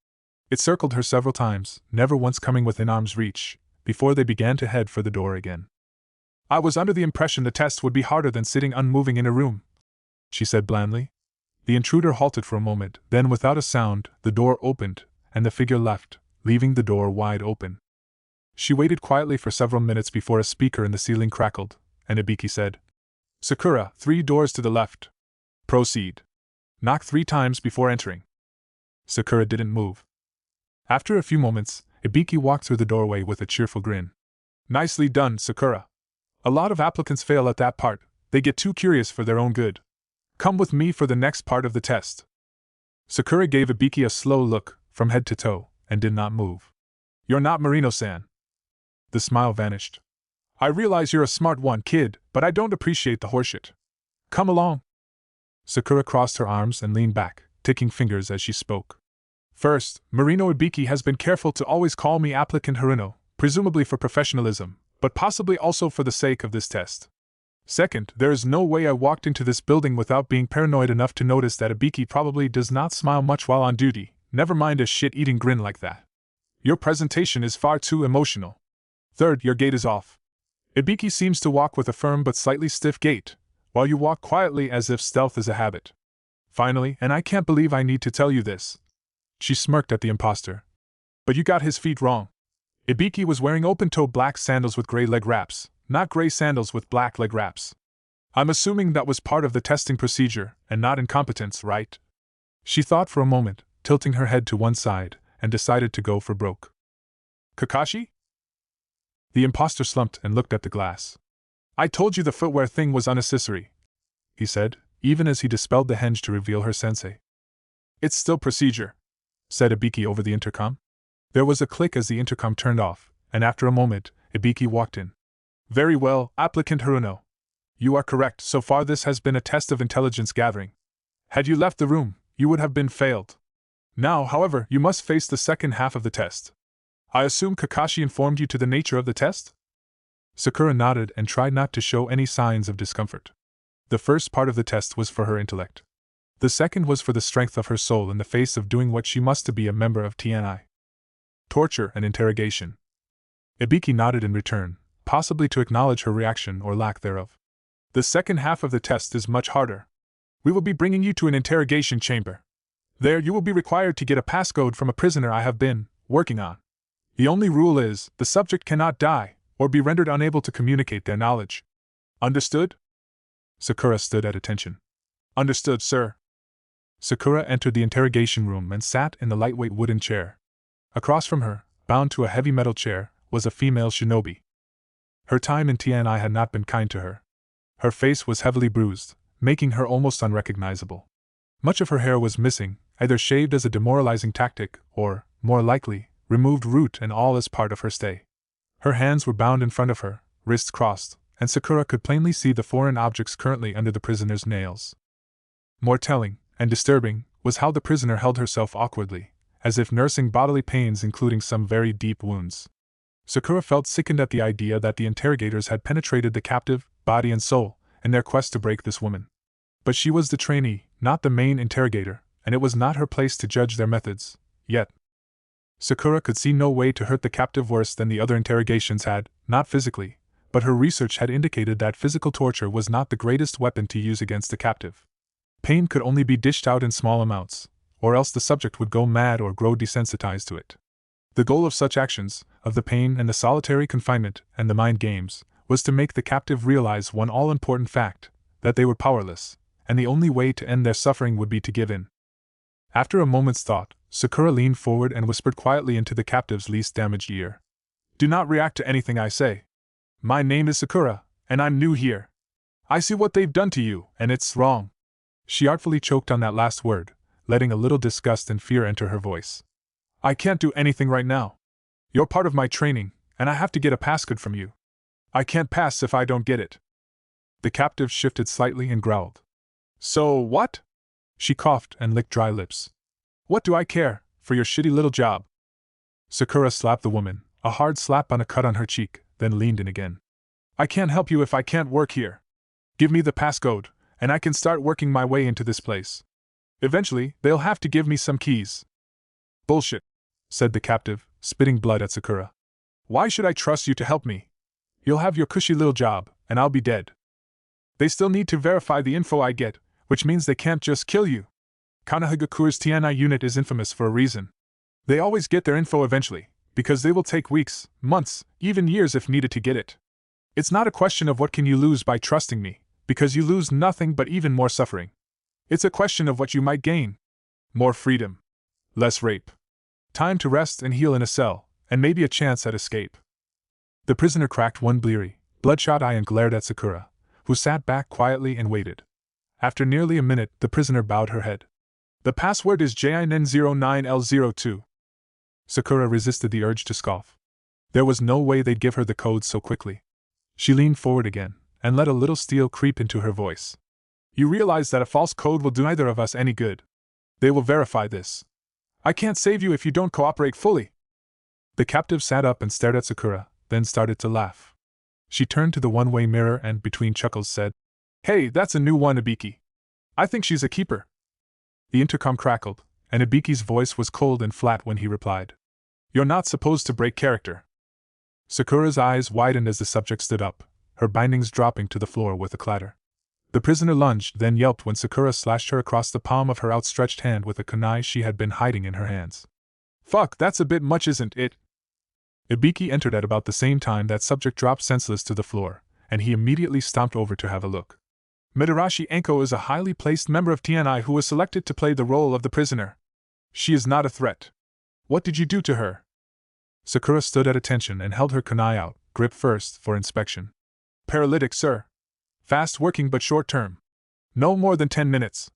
It circled her several times, never once coming within arm's reach, before they began to head for the door again. I was under the impression the test would be harder than sitting unmoving in a room, she said blandly. The intruder halted for a moment, then without a sound, the door opened, and the figure left, leaving the door wide open. She waited quietly for several minutes before a speaker in the ceiling crackled, and Ibiki said, Sakura, 3 doors to the left. Proceed. Knock 3 times before entering. Sakura didn't move. After a few moments, Ibiki walked through the doorway with a cheerful grin. Nicely done, Sakura. A lot of applicants fail at that part, they get too curious for their own good. Come with me for the next part of the test. Sakura gave Ibiki a slow look, from head to toe, and did not move. You're not Marino-san. The smile vanished. I realize you're a smart one, kid, but I don't appreciate the horseshit. Come along. Sakura crossed her arms and leaned back, ticking fingers as she spoke. First, Marino Ibiki has been careful to always call me applicant Haruno, presumably for professionalism, but possibly also for the sake of this test. Second, there is no way I walked into this building without being paranoid enough to notice that Ibiki probably does not smile much while on duty, never mind a shit-eating grin like that. Your presentation is far too emotional. Third, your gait is off. Ibiki seems to walk with a firm but slightly stiff gait, while you walk quietly as if stealth is a habit. Finally, and I can't believe I need to tell you this. She smirked at the imposter. But you got his feet wrong. Ibiki was wearing open-toe black sandals with gray leg wraps, not gray sandals with black leg wraps. I'm assuming that was part of the testing procedure, and not incompetence, right? She thought for a moment, tilting her head to one side, and decided to go for broke. Kakashi? The imposter slumped and looked at the glass. I told you the footwear thing was unnecessary, he said, even as he dispelled the henge to reveal her sensei. It's still procedure, said Ibiki over the intercom. There was a click as the intercom turned off, and after a moment, Ibiki walked in. Very well, applicant Haruno. You are correct, so far this has been a test of intelligence gathering. Had you left the room, you would have been failed. Now, however, you must face the second half of the test. I assume Kakashi informed you to the nature of the test? Sakura nodded and tried not to show any signs of discomfort. The first part of the test was for her intellect. The second was for the strength of her soul in the face of doing what she must to be a member of TNI. Torture and interrogation. Ibiki nodded in return, possibly to acknowledge her reaction or lack thereof. The second half of the test is much harder. We will be bringing you to an interrogation chamber. There you will be required to get a passcode from a prisoner I have been working on. The only rule is, the subject cannot die, or be rendered unable to communicate their knowledge. Understood? Sakura stood at attention. Understood, sir. Sakura entered the interrogation room and sat in the lightweight wooden chair. Across from her, bound to a heavy metal chair, was a female shinobi. Her time in TNI had not been kind to her. Her face was heavily bruised, making her almost unrecognizable. Much of her hair was missing, either shaved as a demoralizing tactic, or, more likely, removed root and all as part of her stay. Her hands were bound in front of her, wrists crossed, and Sakura could plainly see the foreign objects currently under the prisoner's nails. More telling, and disturbing, was how the prisoner held herself awkwardly, as if nursing bodily pains including some very deep wounds. Sakura felt sickened at the idea that the interrogators had penetrated the captive, body and soul, in their quest to break this woman. But she was the trainee, not the main interrogator, and it was not her place to judge their methods, yet. Sakura could see no way to hurt the captive worse than the other interrogations had, not physically, but her research had indicated that physical torture was not the greatest weapon to use against a captive. Pain could only be dished out in small amounts, or else the subject would go mad or grow desensitized to it. The goal of such actions, of the pain and the solitary confinement and the mind games, was to make the captive realize one all-important fact, that they were powerless, and the only way to end their suffering would be to give in. After a moment's thought, Sakura leaned forward and whispered quietly into the captive's least damaged ear. Do not react to anything I say. My name is Sakura, and I'm new here. I see what they've done to you, and it's wrong. She artfully choked on that last word, letting a little disgust and fear enter her voice. I can't do anything right now. You're part of my training, and I have to get a passcode from you. I can't pass if I don't get it. The captive shifted slightly and growled. So what? She coughed and licked dry lips. What do I care, for your shitty little job? Sakura slapped the woman, a hard slap on a cut on her cheek, then leaned in again. I can't help you if I can't work here. Give me the passcode, and I can start working my way into this place. Eventually, they'll have to give me some keys. Bullshit, said the captive, spitting blood at Sakura. Why should I trust you to help me? You'll have your cushy little job, and I'll be dead. They still need to verify the info I get, which means they can't just kill you. Konohagakure's TNI unit is infamous for a reason. They always get their info eventually, because they will take weeks, months, even years if needed to get it. It's not a question of what can you lose by trusting me, because you lose nothing but even more suffering. It's a question of what you might gain. More freedom. Less rape. Time to rest and heal in a cell, and maybe a chance at escape. The prisoner cracked one bleary, bloodshot eye and glared at Sakura, who sat back quietly and waited. After nearly a minute, the prisoner bowed her head. The password is JIN09L02. Sakura resisted the urge to scoff. There was no way they'd give her the code so quickly. She leaned forward again, and let a little steel creep into her voice. You realize that a false code will do neither of us any good. They will verify this. I can't save you if you don't cooperate fully. The captive sat up and stared at Sakura, then started to laugh. She turned to the one-way mirror and, between chuckles, said, Hey, that's a new one, Ibiki. I think she's a keeper. The intercom crackled, and Ibiki's voice was cold and flat when he replied. You're not supposed to break character. Sakura's eyes widened as the subject stood up, her bindings dropping to the floor with a clatter. The prisoner lunged, then yelped when Sakura slashed her across the palm of her outstretched hand with a kunai she had been hiding in her hands. Fuck, that's a bit much, isn't it? Ibiki entered at about the same time that subject dropped senseless to the floor, and he immediately stomped over to have a look. Midarashi Enko is a highly placed member of TNI who was selected to play the role of the prisoner. She is not a threat. What did you do to her? Sakura stood at attention and held her kunai out, grip first, for inspection. Paralytic, sir. Fast working but short term. No more than 10 minutes.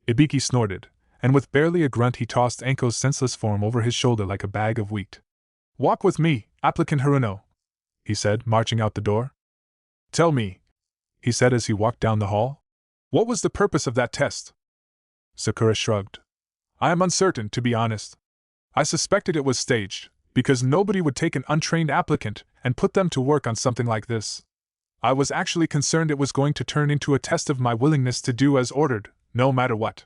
Ibiki snorted, and with barely a grunt he tossed Enko's senseless form over his shoulder like a bag of wheat. Walk with me, applicant Haruno, he said, marching out the door. Tell me, he said as he walked down the hall. What was the purpose of that test? Sakura shrugged. I am uncertain, to be honest. I suspected it was staged, because nobody would take an untrained applicant and put them to work on something like this. I was actually concerned it was going to turn into a test of my willingness to do as ordered, no matter what.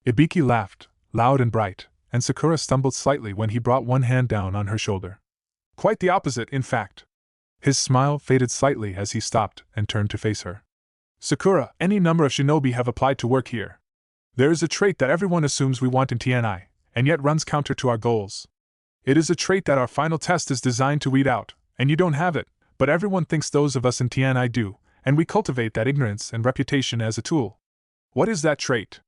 Ibiki laughed, loud and bright, and Sakura stumbled slightly when he brought one hand down on her shoulder. Quite the opposite, in fact. His smile faded slightly as he stopped and turned to face her. Sakura, any number of shinobi have applied to work here. There is a trait that everyone assumes we want in TNI, and yet runs counter to our goals. It is a trait that our final test is designed to weed out, and you don't have it, but everyone thinks those of us in TNI do, and we cultivate that ignorance and reputation as a tool. What is that trait?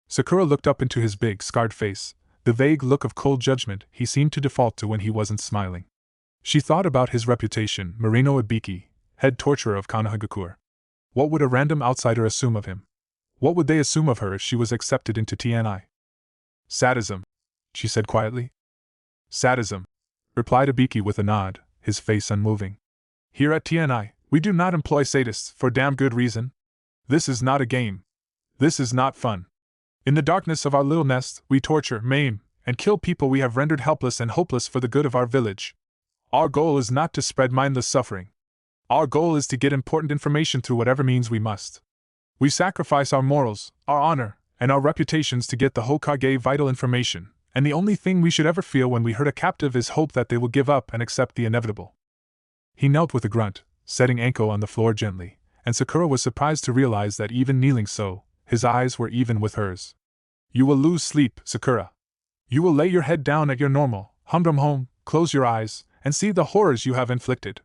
Sakura looked up into his big, scarred face, the vague look of cold judgment he seemed to default to when he wasn't smiling. She thought about his reputation, Marino Ibiki, head torturer of Konohagakure. What would a random outsider assume of him? What would they assume of her if she was accepted into TNI? Sadism, she said quietly. Sadism, replied Ibiki with a nod, his face unmoving. Here at TNI, we do not employ sadists for damn good reason. This is not a game. This is not fun. In the darkness of our little nest, we torture, maim, and kill people we have rendered helpless and hopeless for the good of our village. Our goal is not to spread mindless suffering. Our goal is to get important information through whatever means we must. We sacrifice our morals, our honor, and our reputations to get the Hokage vital information, and the only thing we should ever feel when we hurt a captive is hope that they will give up and accept the inevitable. He knelt with a grunt, setting Enko on the floor gently, and Sakura was surprised to realize that even kneeling so, his eyes were even with hers. You will lose sleep, Sakura. You will lay your head down at your normal, humdrum home, close your eyes, and see the horrors you have inflicted.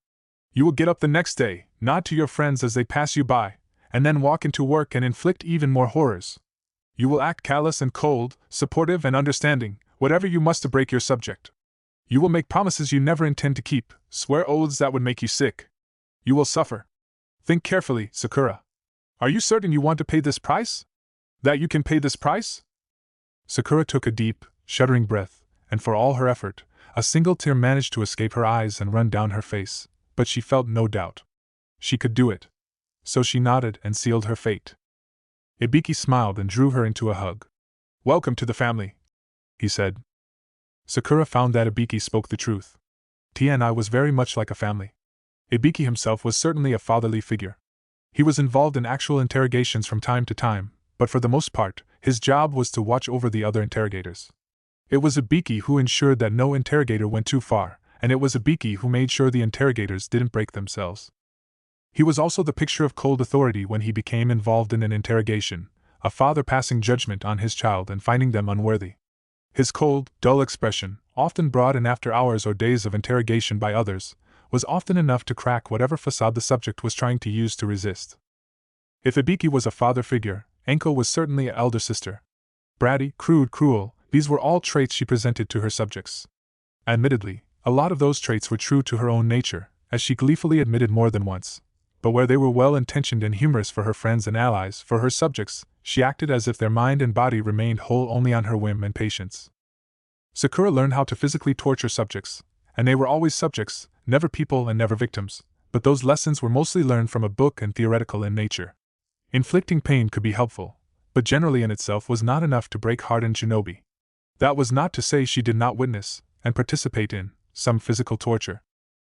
You will get up the next day, nod to your friends as they pass you by, and then walk into work and inflict even more horrors. You will act callous and cold, supportive and understanding, whatever you must to break your subject. You will make promises you never intend to keep, swear oaths that would make you sick. You will suffer. Think carefully, Sakura. Are you certain you want to pay this price? That you can pay this price? Sakura took a deep, shuddering breath, and for all her effort, a single tear managed to escape her eyes and run down her face, but she felt no doubt. She could do it. So she nodded and sealed her fate. Ibiki smiled and drew her into a hug. Welcome to the family, he said. Sakura found that Ibiki spoke the truth. T&I was very much like a family. Ibiki himself was certainly a fatherly figure. He was involved in actual interrogations from time to time, but for the most part, his job was to watch over the other interrogators. It was Ibiki who ensured that no interrogator went too far, and it was Ibiki who made sure the interrogators didn't break themselves. He was also the picture of cold authority when he became involved in an interrogation, a father passing judgment on his child and finding them unworthy. His cold, dull expression, often brought in after hours or days of interrogation by others, was often enough to crack whatever facade the subject was trying to use to resist. If Ibiki was a father figure, Enko was certainly an elder sister. Bratty, crude, cruel, these were all traits she presented to her subjects. Admittedly, a lot of those traits were true to her own nature, as she gleefully admitted more than once. But where they were well-intentioned and humorous for her friends and allies, for her subjects, she acted as if their mind and body remained whole only on her whim and patience. Sakura learned how to physically torture subjects, and they were always subjects, never people and never victims, but those lessons were mostly learned from a book and theoretical in nature. Inflicting pain could be helpful, but generally in itself was not enough to break hardened shinobi. That was not to say she did not witness, and participate in, some physical torture.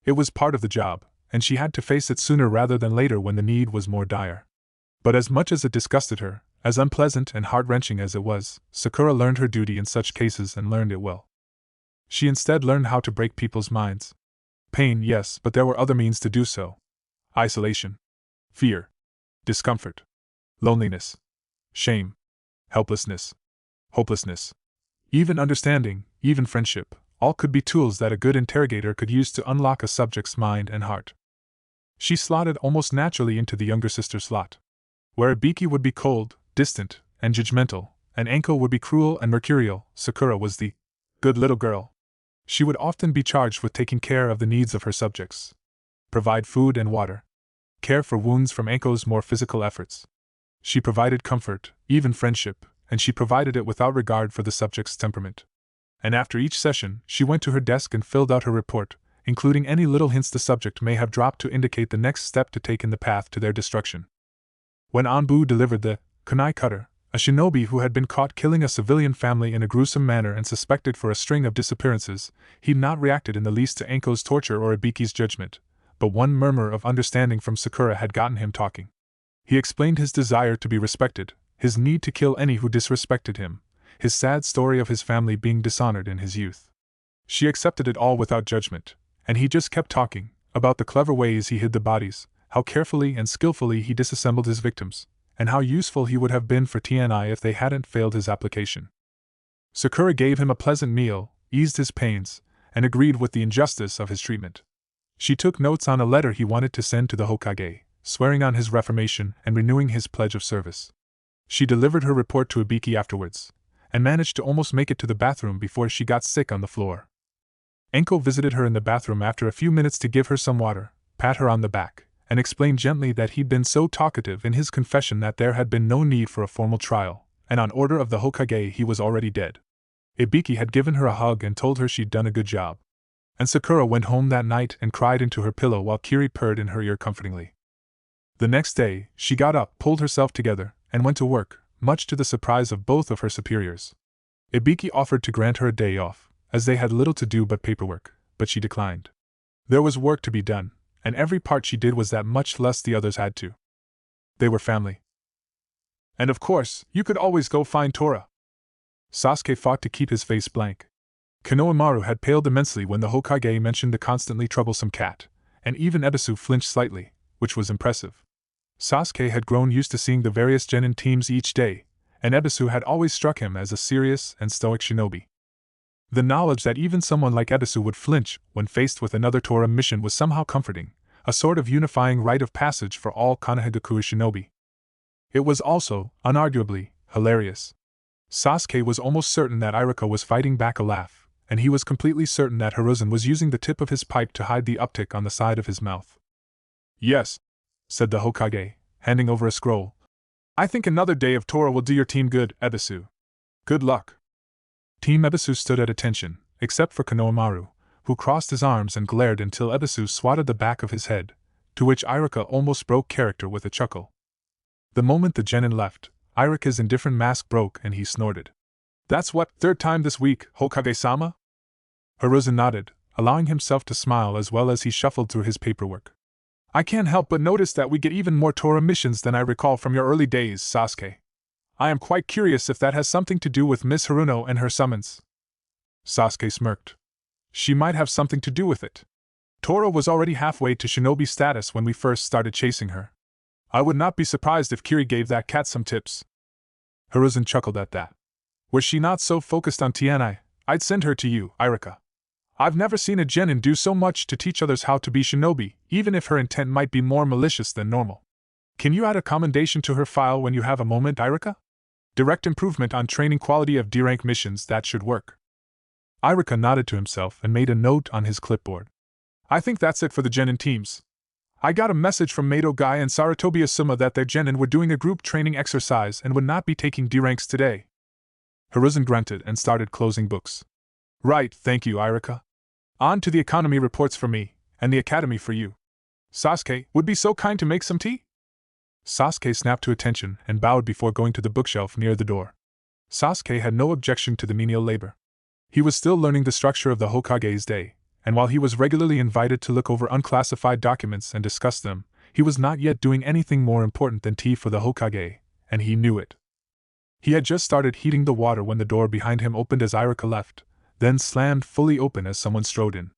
It was part of the job, and she had to face it sooner rather than later when the need was more dire. But as much as it disgusted her, as unpleasant and heart-wrenching as it was, Sakura learned her duty in such cases and learned it well. She instead learned how to break people's minds. Pain, yes, but there were other means to do so. Isolation. Fear. Discomfort. Loneliness. Shame. Helplessness. Hopelessness. Even understanding, even friendship, all could be tools that a good interrogator could use to unlock a subject's mind and heart. She slotted almost naturally into the younger sister's slot. Where Ibiki would be cold, distant, and judgmental, and Enko would be cruel and mercurial, Sakura was the good little girl. She would often be charged with taking care of the needs of her subjects. Provide food and water. Care for wounds from Enko's more physical efforts. She provided comfort, even friendship, and she provided it without regard for the subject's temperament. And after each session, she went to her desk and filled out her report, including any little hints the subject may have dropped to indicate the next step to take in the path to their destruction. When Anbu delivered the kunai cutter, a shinobi who had been caught killing a civilian family in a gruesome manner and suspected for a string of disappearances, he not reacted in the least to Enko's torture or Ibiki's judgment, but one murmur of understanding from Sakura had gotten him talking. He explained his desire to be respected, his need to kill any who disrespected him, his sad story of his family being dishonored in his youth. She accepted it all without judgment, and he just kept talking, about the clever ways he hid the bodies, how carefully and skillfully he disassembled his victims, and how useful he would have been for T&I if they hadn't failed his application. Sakura gave him a pleasant meal, eased his pains, and agreed with the injustice of his treatment. She took notes on a letter he wanted to send to the Hokage, swearing on his reformation and renewing his pledge of service. She delivered her report to Ibiki afterwards, and managed to almost make it to the bathroom before she got sick on the floor. Enko visited her in the bathroom after a few minutes to give her some water, pat her on the back, and explain gently that he'd been so talkative in his confession that there had been no need for a formal trial, and on order of the Hokage he was already dead. Ibiki had given her a hug and told her she'd done a good job. And Sakura went home that night and cried into her pillow while Kiri purred in her ear comfortingly. The next day, she got up, pulled herself together, and went to work, much to the surprise of both of her superiors. Ibiki offered to grant her a day off, as they had little to do but paperwork, but she declined. There was work to be done, and every part she did was that much less the others had to. They were family. And of course, you could always go find Tora. Sasuke fought to keep his face blank. Konohamaru had paled immensely when the Hokage mentioned the constantly troublesome cat, and even Ebisu flinched slightly, which was impressive. Sasuke had grown used to seeing the various genin teams each day, and Ebisu had always struck him as a serious and stoic shinobi. The knowledge that even someone like Ebisu would flinch when faced with another Torah mission was somehow comforting, a sort of unifying rite of passage for all Konohagakure shinobi. It was also, unarguably, hilarious. Sasuke was almost certain that Iruka was fighting back a laugh, and he was completely certain that Hiruzen was using the tip of his pipe to hide the uptick on the side of his mouth. "Yes," said the Hokage, handing over a scroll. "I think another day of Torah will do your team good, Ebisu. Good luck." Team Ebisu stood at attention, except for Konohamaru, who crossed his arms and glared until Ebisu swatted the back of his head, to which Iruka almost broke character with a chuckle. The moment the genin left, Iruka's indifferent mask broke and he snorted. "That's what, third time this week, Hokage-sama?" Hiruzen nodded, allowing himself to smile as well as he shuffled through his paperwork. "I can't help but notice that we get even more Torah missions than I recall from your early days, Sasuke. I am quite curious if that has something to do with Miss Haruno and her summons." Sasuke smirked. "She might have something to do with it. Torah was already halfway to shinobi status when we first started chasing her. I would not be surprised if Kiri gave that cat some tips." Hiruzen chuckled at that. "Were she not so focused on Tianai, I'd send her to you, Iruka. I've never seen a genin do so much to teach others how to be shinobi, even if her intent might be more malicious than normal. Can you add a commendation to her file when you have a moment, Iruka? Direct improvement on training quality of D-rank missions, that should work." Iruka nodded to himself and made a note on his clipboard. "I think that's it for the genin teams. I got a message from Mato Guy and Saratobi Asuma that their genin were doing a group training exercise and would not be taking D-ranks today." Hiruzen grunted and started closing books. "Right, thank you, Iruka. On to the economy reports for me, and the academy for you. Sasuke, would be so kind to make some tea?" Sasuke snapped to attention and bowed before going to the bookshelf near the door. Sasuke had no objection to the menial labor. He was still learning the structure of the Hokage's day, and while he was regularly invited to look over unclassified documents and discuss them, he was not yet doing anything more important than tea for the Hokage, and he knew it. He had just started heating the water when the door behind him opened as Iruka left, then slammed fully open as someone strode in.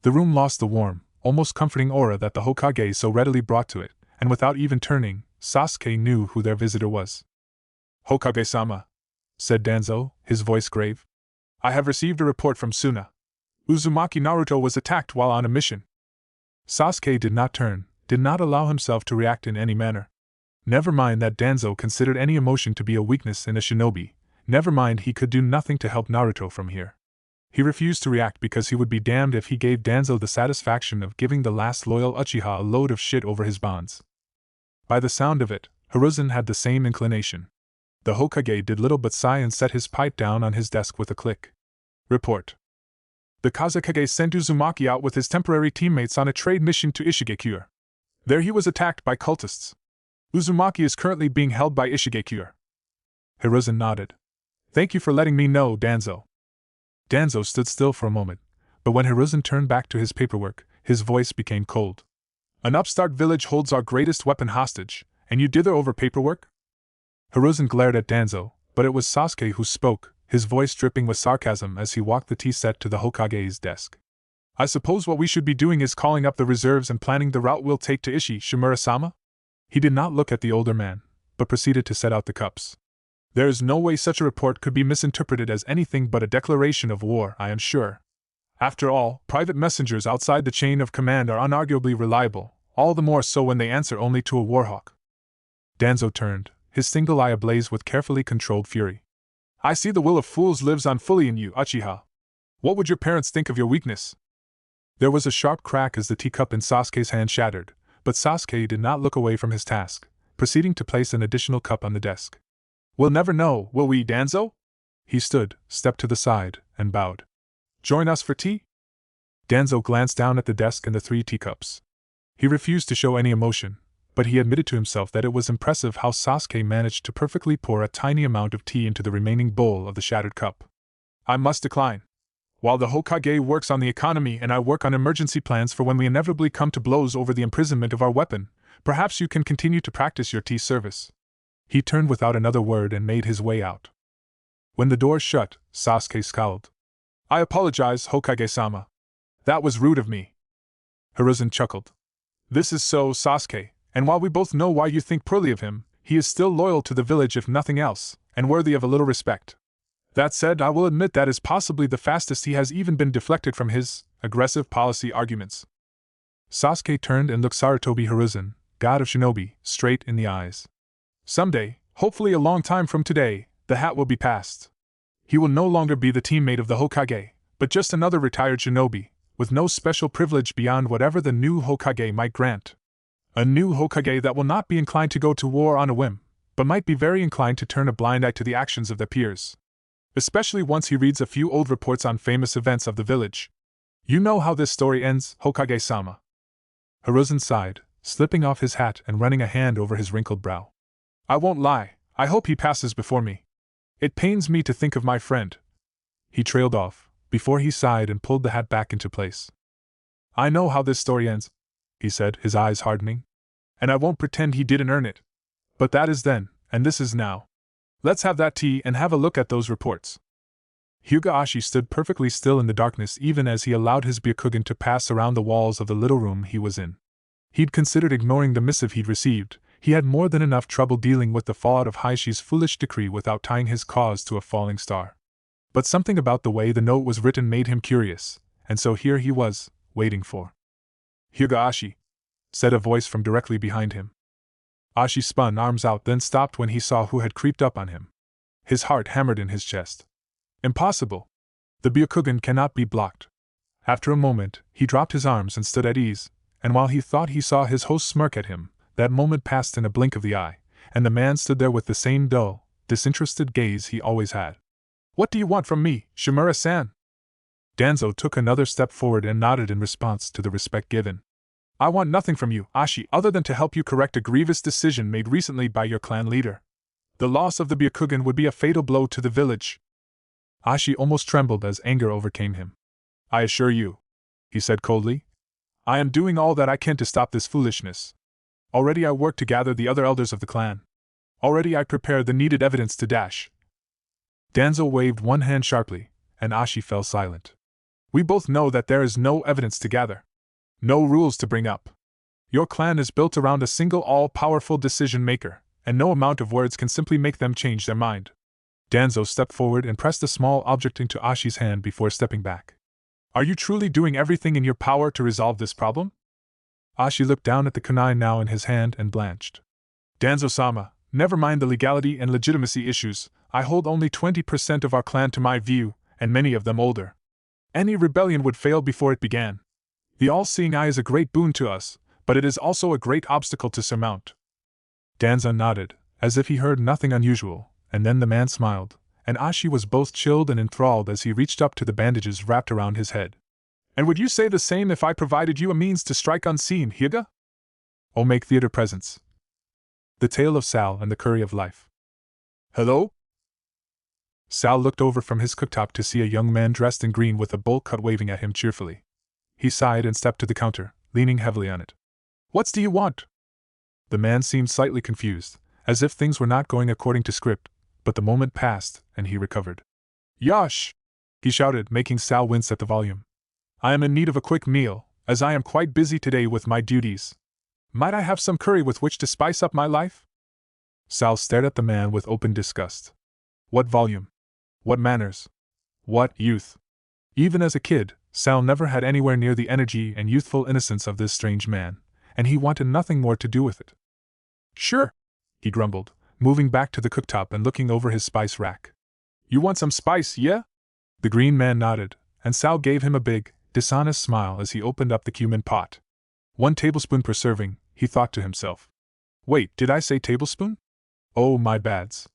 The room lost the warm, almost comforting aura that the Hokage so readily brought to it, and without even turning, Sasuke knew who their visitor was. "Hokage-sama," said Danzo, his voice grave. "I have received a report from Suna. Uzumaki Naruto was attacked while on a mission." Sasuke did not turn, did not allow himself to react in any manner. Never mind that Danzo considered any emotion to be a weakness in a shinobi, never mind he could do nothing to help Naruto from here. He refused to react because he would be damned if he gave Danzo the satisfaction of giving the last loyal Uchiha a load of shit over his bonds. By the sound of it, Hiruzen had the same inclination. The Hokage did little but sigh and set his pipe down on his desk with a click. "Report. The Kazekage sent Uzumaki out with his temporary teammates on a trade mission to Ishigekure. There he was attacked by cultists. Uzumaki is currently being held by Ishigekure." Hiruzen nodded. "Thank you for letting me know, Danzo." Danzo stood still for a moment, but when Hiruzen turned back to his paperwork, his voice became cold. "An upstart village holds our greatest weapon hostage, and you dither over paperwork?" Hiruzen glared at Danzo, but it was Sasuke who spoke, his voice dripping with sarcasm as he walked the tea set to the Hokage's desk. "I suppose what we should be doing is calling up the reserves and planning the route we'll take to Shimura-sama?" He did not look at the older man, but proceeded to set out the cups. "There is no way such a report could be misinterpreted as anything but a declaration of war, I am sure. After all, private messengers outside the chain of command are unarguably reliable, all the more so when they answer only to a warhawk." Danzo turned, his single eye ablaze with carefully controlled fury. "I see the will of fools lives on fully in you, Uchiha. What would your parents think of your weakness?" There was a sharp crack as the teacup in Sasuke's hand shattered, but Sasuke did not look away from his task, proceeding to place an additional cup on the desk. "We'll never know, will we, Danzo?" He stood, stepped to the side, and bowed. "Join us for tea?" Danzo glanced down at the desk and the 3 teacups. He refused to show any emotion, but he admitted to himself that it was impressive how Sasuke managed to perfectly pour a tiny amount of tea into the remaining bowl of the shattered cup. "I must decline. While the Hokage works on the economy and I work on emergency plans for when we inevitably come to blows over the imprisonment of our weapon, perhaps you can continue to practice your tea service." He turned without another word and made his way out. When the door shut, Sasuke scowled. "I apologize, Hokage-sama. That was rude of me." Hiruzen chuckled. "This is so, Sasuke, and while we both know why you think poorly of him, he is still loyal to the village if nothing else, and worthy of a little respect. That said, I will admit that is possibly the fastest he has even been deflected from his aggressive policy arguments. Sasuke turned and looked Sarutobi Hiruzen, god of shinobi, straight in the eyes. Someday, hopefully a long time from today, the hat will be passed. He will no longer be the teammate of the Hokage, but just another retired shinobi, with no special privilege beyond whatever the new Hokage might grant. A new Hokage that will not be inclined to go to war on a whim, but might be very inclined to turn a blind eye to the actions of their peers. Especially once he reads a few old reports on famous events of the village. You know how this story ends, Hokage-sama. Hiruzen sighed, slipping off his hat and running a hand over his wrinkled brow. I won't lie, I hope he passes before me. It pains me to think of my friend. He trailed off, before he sighed and pulled the hat back into place. I know how this story ends, he said, his eyes hardening. And I won't pretend he didn't earn it. But that is then, and this is now. Let's have that tea and have a look at those reports. Hyuga stood perfectly still in the darkness even as he allowed his Byakugan to pass around the walls of the little room he was in. He'd considered ignoring the missive he'd received. He had more than enough trouble dealing with the fallout of Haishi's foolish decree without tying his cause to a falling star. But something about the way the note was written made him curious, and so here he was, waiting for. Hyuga, said a voice from directly behind him. Ashi spun arms out, then stopped when he saw who had creeped up on him. His heart hammered in his chest. Impossible! The Byakugan cannot be blocked. After a moment, he dropped his arms and stood at ease, and while he thought he saw his host smirk at him, that moment passed in a blink of the eye, and the man stood there with the same dull, disinterested gaze he always had. What do you want from me, Shimura-san? Danzo took another step forward and nodded in response to the respect given. I want nothing from you, Ashi, other than to help you correct a grievous decision made recently by your clan leader. The loss of the Byakugan would be a fatal blow to the village. Ashi almost trembled as anger overcame him. I assure you, he said coldly, I am doing all that I can to stop this foolishness. Already I work to gather the other elders of the clan. Already I prepare the needed evidence to dash. Danzo waved one hand sharply, and Ashi fell silent. We both know that there is no evidence to gather. No rules to bring up. Your clan is built around a single all-powerful decision-maker, and no amount of words can simply make them change their mind. Danzo stepped forward and pressed a small object into Ashi's hand before stepping back. Are you truly doing everything in your power to resolve this problem? Ashi looked down at the kunai now in his hand and blanched. Danzo-sama, never mind the legality and legitimacy issues, I hold only 20% of our clan to my view, and many of them older. Any rebellion would fail before it began. The all-seeing eye is a great boon to us, but it is also a great obstacle to surmount. Danzo nodded, as if he heard nothing unusual, and then the man smiled, and Ashi was both chilled and enthralled as he reached up to the bandages wrapped around his head. And would you say the same if I provided you a means to strike unseen, Hyuga? Oh, make theater presents. The Tale of Sal and the Curry of Life. Hello? Sal looked over from his cooktop to see a young man dressed in green with a bowl cut waving at him cheerfully. He sighed and stepped to the counter, leaning heavily on it. What do you want? The man seemed slightly confused, as if things were not going according to script, but the moment passed, and he recovered. Yosh! He shouted, making Sal wince at the volume. I am in need of a quick meal, as I am quite busy today with my duties. Might I have some curry with which to spice up my life? Sal stared at the man with open disgust. What volume? What manners? What youth? Even as a kid, Sal never had anywhere near the energy and youthful innocence of this strange man, and he wanted nothing more to do with it. Sure, he grumbled, moving back to the cooktop and looking over his spice rack. You want some spice, yeah? The green man nodded, and Sal gave him a big, dishonest smile as he opened up the cumin pot. 1 tablespoon per serving, he thought to himself. Wait, did I say tablespoon? Oh, my bads.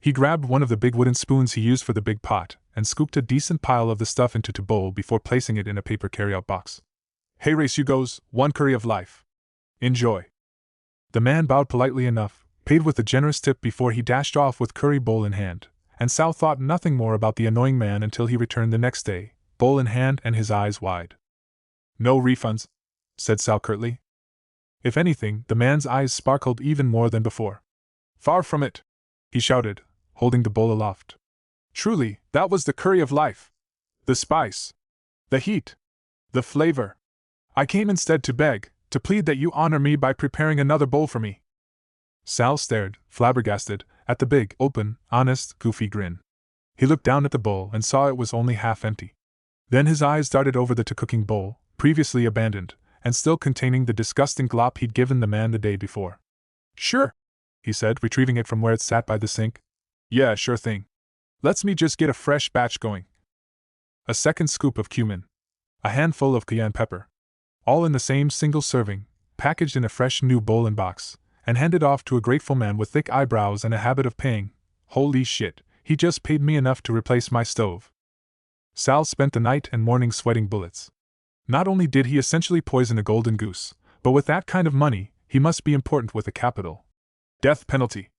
He grabbed one of the big wooden spoons he used for the big pot, and scooped a decent pile of the stuff into a bowl before placing it in a paper carry-out box. Hey race you goes, 1 curry of life. Enjoy. The man bowed politely enough, paid with a generous tip before he dashed off with curry bowl in hand, and Sal thought nothing more about the annoying man until he returned the next day, bowl in hand and his eyes wide. No refunds, said Sal curtly. If anything, the man's eyes sparkled even more than before. Far from it, he shouted, holding the bowl aloft. Truly, that was the curry of life. The spice. The heat. The flavor. I came instead to beg, to plead that you honor me by preparing another bowl for me. Sal stared, flabbergasted, at the big, open, honest, goofy grin. He looked down at the bowl and saw it was only half empty. Then his eyes darted over the cooking bowl, previously abandoned, and still containing the disgusting glop he'd given the man the day before. "Sure," he said, retrieving it from where it sat by the sink. "Yeah, sure thing. Let's me just get a fresh batch going." A second scoop of cumin. A handful of cayenne pepper. All in the same single serving, packaged in a fresh new bowl and box, and handed off to a grateful man with thick eyebrows and a habit of paying. Holy shit, he just paid me enough to replace my stove. Sal spent the night and morning sweating bullets. Not only did he essentially poison a golden goose, but with that kind of money, he must be important with a capital. Death penalty.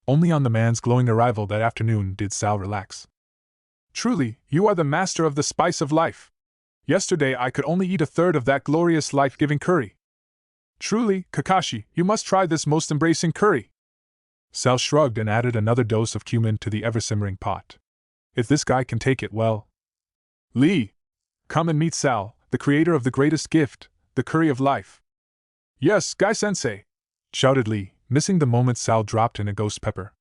Only on the man's glowing arrival that afternoon did Sal relax. "Truly, you are the master of the spice of life. Yesterday I could only eat a third of that glorious life-giving curry. Truly, Kakashi, you must try this most embracing curry." Sal shrugged and added another dose of cumin to the ever-simmering pot. If this guy can take it, well. "Lee! Come and meet Sal, the creator of the greatest gift, the curry of life." "Yes, Guy-sensei!" shouted Lee, missing the moment Sal dropped in a ghost pepper.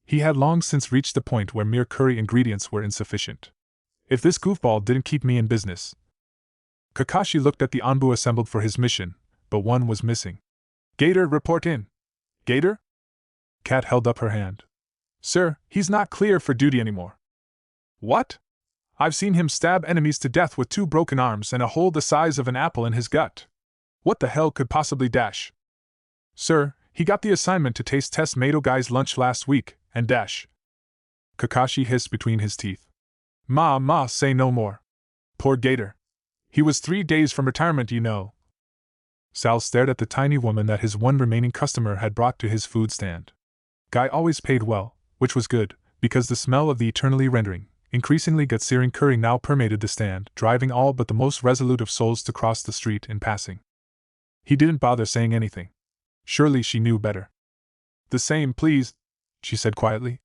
He had long since reached the point where mere curry ingredients were insufficient. If this goofball didn't keep me in business. Kakashi looked at the Anbu assembled for his mission, but one was missing. "Gator, report in." "Gator?" Cat held up her hand. "Sir, he's not clear for duty anymore." "What?" "I've seen him stab enemies to death with 2 broken arms and a hole the size of an apple in his gut. What the hell could possibly dash?" "Sir, he got the assignment to taste test Mato Guy's lunch last week, and dash." Kakashi hissed between his teeth. Ma, say no more. Poor Gator. He was 3 days from retirement, you know." Sal stared at the tiny woman that his one remaining customer had brought to his food stand. Guy always paid well, which was good, because the smell of the eternally rendering, increasingly gut-searing curry now permeated the stand, driving all but the most resolute of souls to cross the street in passing. He didn't bother saying anything. Surely she knew better. "The same, please," she said quietly.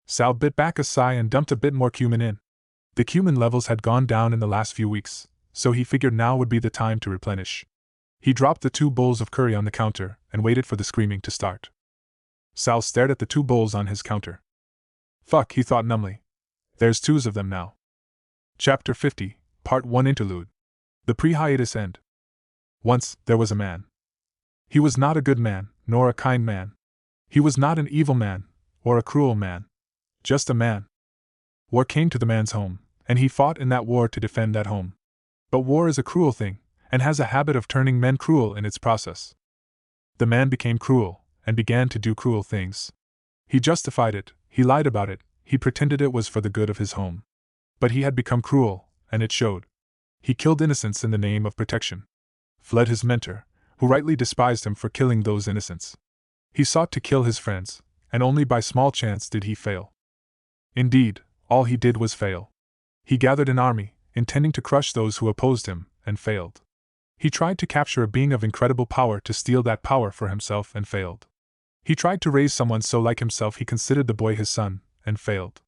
Sal bit back a sigh and dumped a bit more cumin in. The cumin levels had gone down in the last few weeks, so he figured now would be the time to replenish. He dropped the 2 bowls of curry on the counter and waited for the screaming to start. Sal stared at the 2 bowls on his counter. Fuck, he thought numbly. There's 2s of them now. Chapter 50, Part 1 Interlude. The pre-hiatus end. Once, there was a man. He was not a good man, nor a kind man. He was not an evil man, or a cruel man. Just a man. War came to the man's home, and he fought in that war to defend that home. But war is a cruel thing, and has a habit of turning men cruel in its process. The man became cruel, and began to do cruel things. He justified it, he lied about it, he pretended it was for the good of his home. But he had become cruel, and it showed. He killed innocents in the name of protection. Fled his mentor, who rightly despised him for killing those innocents. He sought to kill his friends, and only by small chance did he fail. Indeed, all he did was fail. He gathered an army, intending to crush those who opposed him, and failed. He tried to capture a being of incredible power to steal that power for himself and failed. He tried to raise someone so like himself he considered the boy his son, and failed.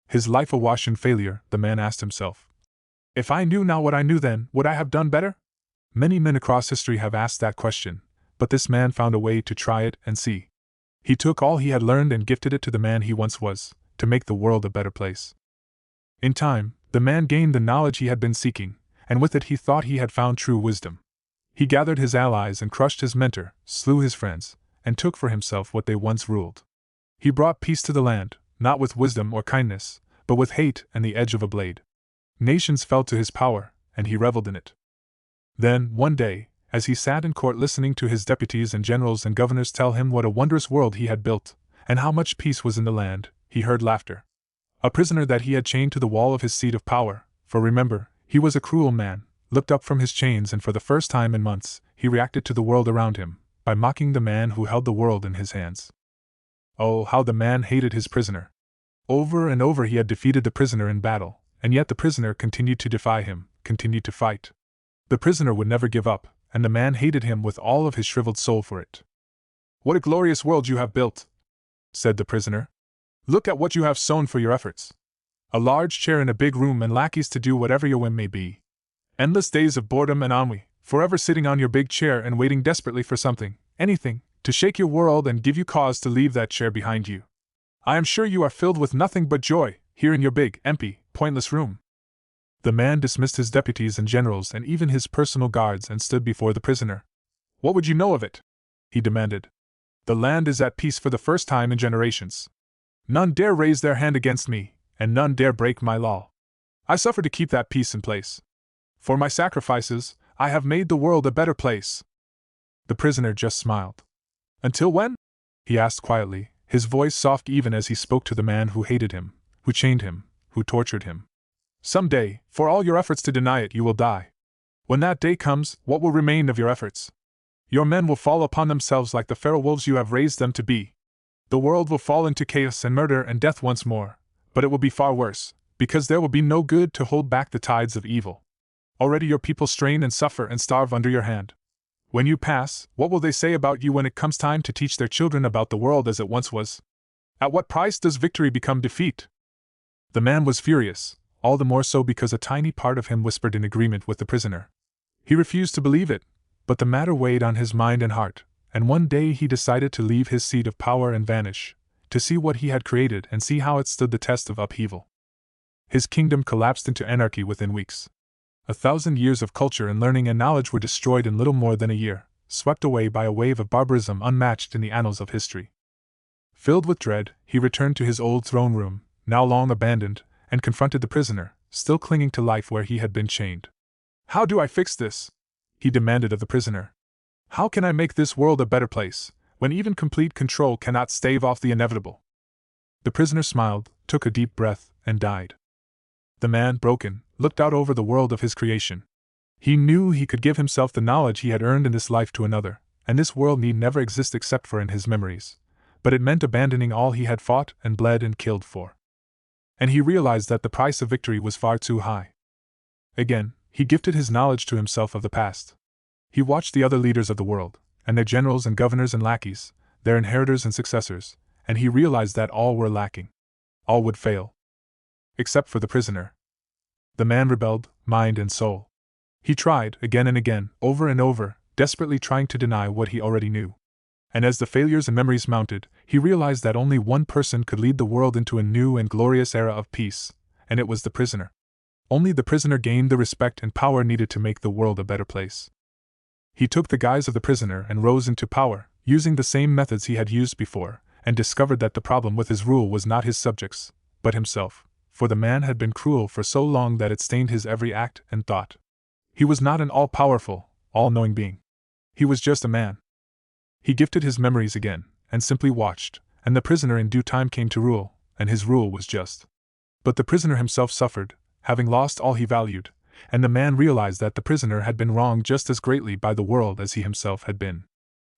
His life awash in failure, the man asked himself. If I knew now what I knew then, would I have done better? Many men across history have asked that question, but this man found a way to try it and see. He took all he had learned and gifted it to the man he once was, to make the world a better place. In time, the man gained the knowledge he had been seeking, and with it he thought he had found true wisdom. He gathered his allies and crushed his mentor, slew his friends, and took for himself what they once ruled. He brought peace to the land, not with wisdom or kindness, but with hate and the edge of a blade. Nations fell to his power, and he reveled in it. Then, one day, as he sat in court listening to his deputies and generals and governors tell him what a wondrous world he had built, and how much peace was in the land, he heard laughter. A prisoner that he had chained to the wall of his seat of power, for remember, he was a cruel man, looked up from his chains and for the first time in months, he reacted to the world around him, by mocking the man who held the world in his hands. Oh, how the man hated his prisoner. Over and over he had defeated the prisoner in battle, and yet the prisoner continued to defy him, continued to fight. The prisoner would never give up, and the man hated him with all of his shriveled soul for it. What a glorious world you have built, said the prisoner. Look at what you have sown for your efforts. A large chair in a big room and lackeys to do whatever your whim may be. Endless days of boredom and ennui, forever sitting on your big chair and waiting desperately for something, anything, to shake your world and give you cause to leave that chair behind you. I am sure you are filled with nothing but joy, here in your big, empty, pointless room. The man dismissed his deputies and generals and even his personal guards and stood before the prisoner. What would you know of it? He demanded. The land is at peace for the first time in generations. None dare raise their hand against me, and none dare break my law. I suffer to keep that peace in place. For my sacrifices, I have made the world a better place. The prisoner just smiled. Until when? He asked quietly, his voice soft even as he spoke to the man who hated him, who chained him, who tortured him. Some day, for all your efforts to deny it, you will die. When that day comes, what will remain of your efforts? Your men will fall upon themselves like the feral wolves you have raised them to be. The world will fall into chaos and murder and death once more, but it will be far worse, because there will be no good to hold back the tides of evil. Already your people strain and suffer and starve under your hand. When you pass, what will they say about you when it comes time to teach their children about the world as it once was? At what price does victory become defeat? The man was furious, all the more so because a tiny part of him whispered in agreement with the prisoner. He refused to believe it, but the matter weighed on his mind and heart, and one day he decided to leave his seat of power and vanish, to see what he had created and see how it stood the test of upheaval. His kingdom collapsed into anarchy within weeks. 1,000 years of culture and learning and knowledge were destroyed in little more than a year, swept away by a wave of barbarism unmatched in the annals of history. Filled with dread, he returned to his old throne room, now long abandoned, and confronted the prisoner, still clinging to life where he had been chained. How do I fix this? He demanded of the prisoner. How can I make this world a better place, when even complete control cannot stave off the inevitable? The prisoner smiled, took a deep breath, and died. The man, broken, looked out over the world of his creation. He knew he could give himself the knowledge he had earned in this life to another, and this world need never exist except for in his memories. But it meant abandoning all he had fought and bled and killed for. And he realized that the price of victory was far too high. Again, he gifted his knowledge to himself of the past. He watched the other leaders of the world, and their generals and governors and lackeys, their inheritors and successors, and he realized that all were lacking. All would fail. Except for the prisoner. The man rebelled, mind and soul. He tried, again and again, over and over, desperately trying to deny what he already knew. And as the failures and memories mounted, he realized that only one person could lead the world into a new and glorious era of peace, and it was the prisoner. Only the prisoner gained the respect and power needed to make the world a better place. He took the guise of the prisoner and rose into power, using the same methods he had used before, and discovered that the problem with his rule was not his subjects, but himself, for the man had been cruel for so long that it stained his every act and thought. He was not an all-powerful, all-knowing being. He was just a man. He gifted his memories again, and simply watched, and the prisoner in due time came to rule, and his rule was just. But the prisoner himself suffered, having lost all he valued, and the man realized that the prisoner had been wronged just as greatly by the world as he himself had been.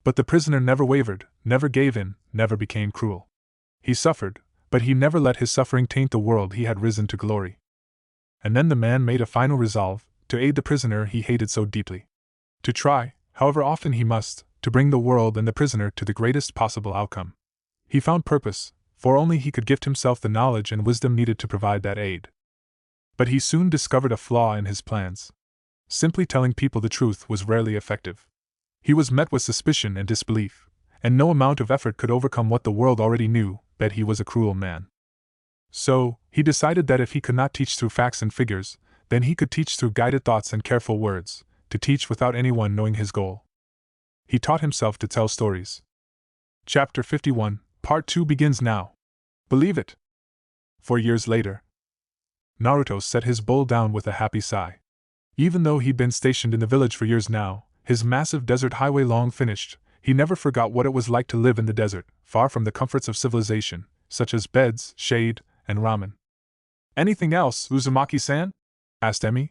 But the prisoner never wavered, never gave in, never became cruel. He suffered, but he never let his suffering taint the world he had risen to glory. And then the man made a final resolve, to aid the prisoner he hated so deeply. To try, however often he must, to bring the world and the prisoner to the greatest possible outcome. He found purpose, for only he could gift himself the knowledge and wisdom needed to provide that aid. But he soon discovered a flaw in his plans. Simply telling people the truth was rarely effective. He was met with suspicion and disbelief, and no amount of effort could overcome what the world already knew, that he was a cruel man. So, he decided that if he could not teach through facts and figures, then he could teach through guided thoughts and careful words, to teach without anyone knowing his goal. He taught himself to tell stories. Chapter 51, Part 2 begins now. Believe it! 4 years later. Naruto set his bowl down with a happy sigh. Even though he'd been stationed in the village for years now, his massive desert highway long finished, he never forgot what it was like to live in the desert, far from the comforts of civilization, such as beds, shade, and ramen. Anything else, Uzumaki-san? Asked Emi.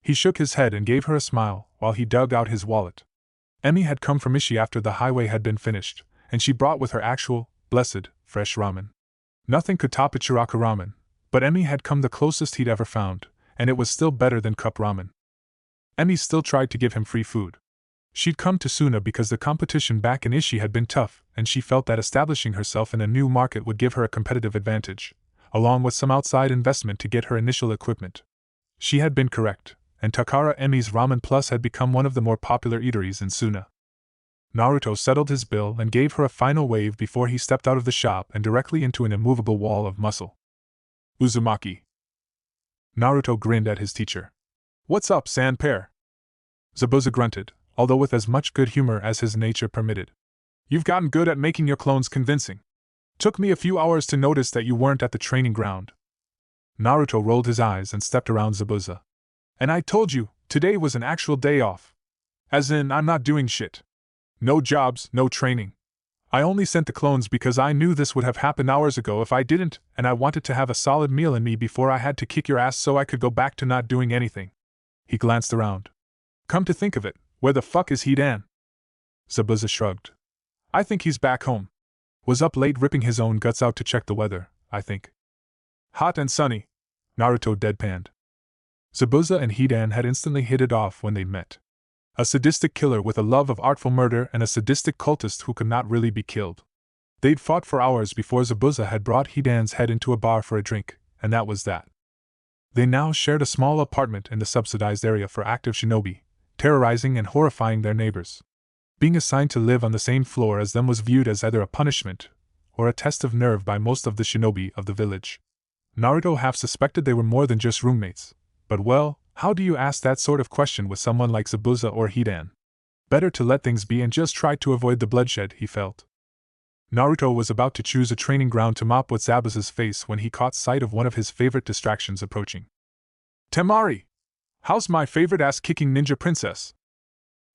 He shook his head and gave her a smile, while he dug out his wallet. Emi had come from Ishi after the highway had been finished, and she brought with her actual, blessed, fresh ramen. Nothing could top Ichiraka ramen, but Emi had come the closest he'd ever found, and it was still better than cup ramen. Emi still tried to give him free food. She'd come to Suna because the competition back in Ishi had been tough, and she felt that establishing herself in a new market would give her a competitive advantage, along with some outside investment to get her initial equipment. She had been correct, and Takara Emi's Ramen Plus had become one of the more popular eateries in Suna. Naruto settled his bill and gave her a final wave before he stepped out of the shop and directly into an immovable wall of muscle. Uzumaki. Naruto grinned at his teacher. What's up, Sandpair? Zabuza grunted, although with as much good humor as his nature permitted. You've gotten good at making your clones convincing. Took me a few hours to notice that you weren't at the training ground. Naruto rolled his eyes and stepped around Zabuza. And I told you, today was an actual day off. As in, I'm not doing shit. No jobs, no training. I only sent the clones because I knew this would have happened hours ago if I didn't, and I wanted to have a solid meal in me before I had to kick your ass so I could go back to not doing anything. He glanced around. Come to think of it, where the fuck is Hidan? Zabuza shrugged. I think he's back home. Was up late ripping his own guts out to check the weather, I think. Hot and sunny, Naruto deadpanned. Zabuza and Hidan had instantly hit it off when they met. A sadistic killer with a love of artful murder and a sadistic cultist who could not really be killed. They'd fought for hours before Zabuza had brought Hidan's head into a bar for a drink, and that was that. They now shared a small apartment in the subsidized area for active shinobi, terrorizing and horrifying their neighbors. Being assigned to live on the same floor as them was viewed as either a punishment or a test of nerve by most of the shinobi of the village. Naruto half suspected they were more than just roommates, but well, how do you ask that sort of question with someone like Zabuza or Hidan? Better to let things be and just try to avoid the bloodshed, he felt. Naruto was about to choose a training ground to mop with Zabuza's face when he caught sight of one of his favorite distractions approaching. Temari! How's my favorite ass-kicking ninja princess?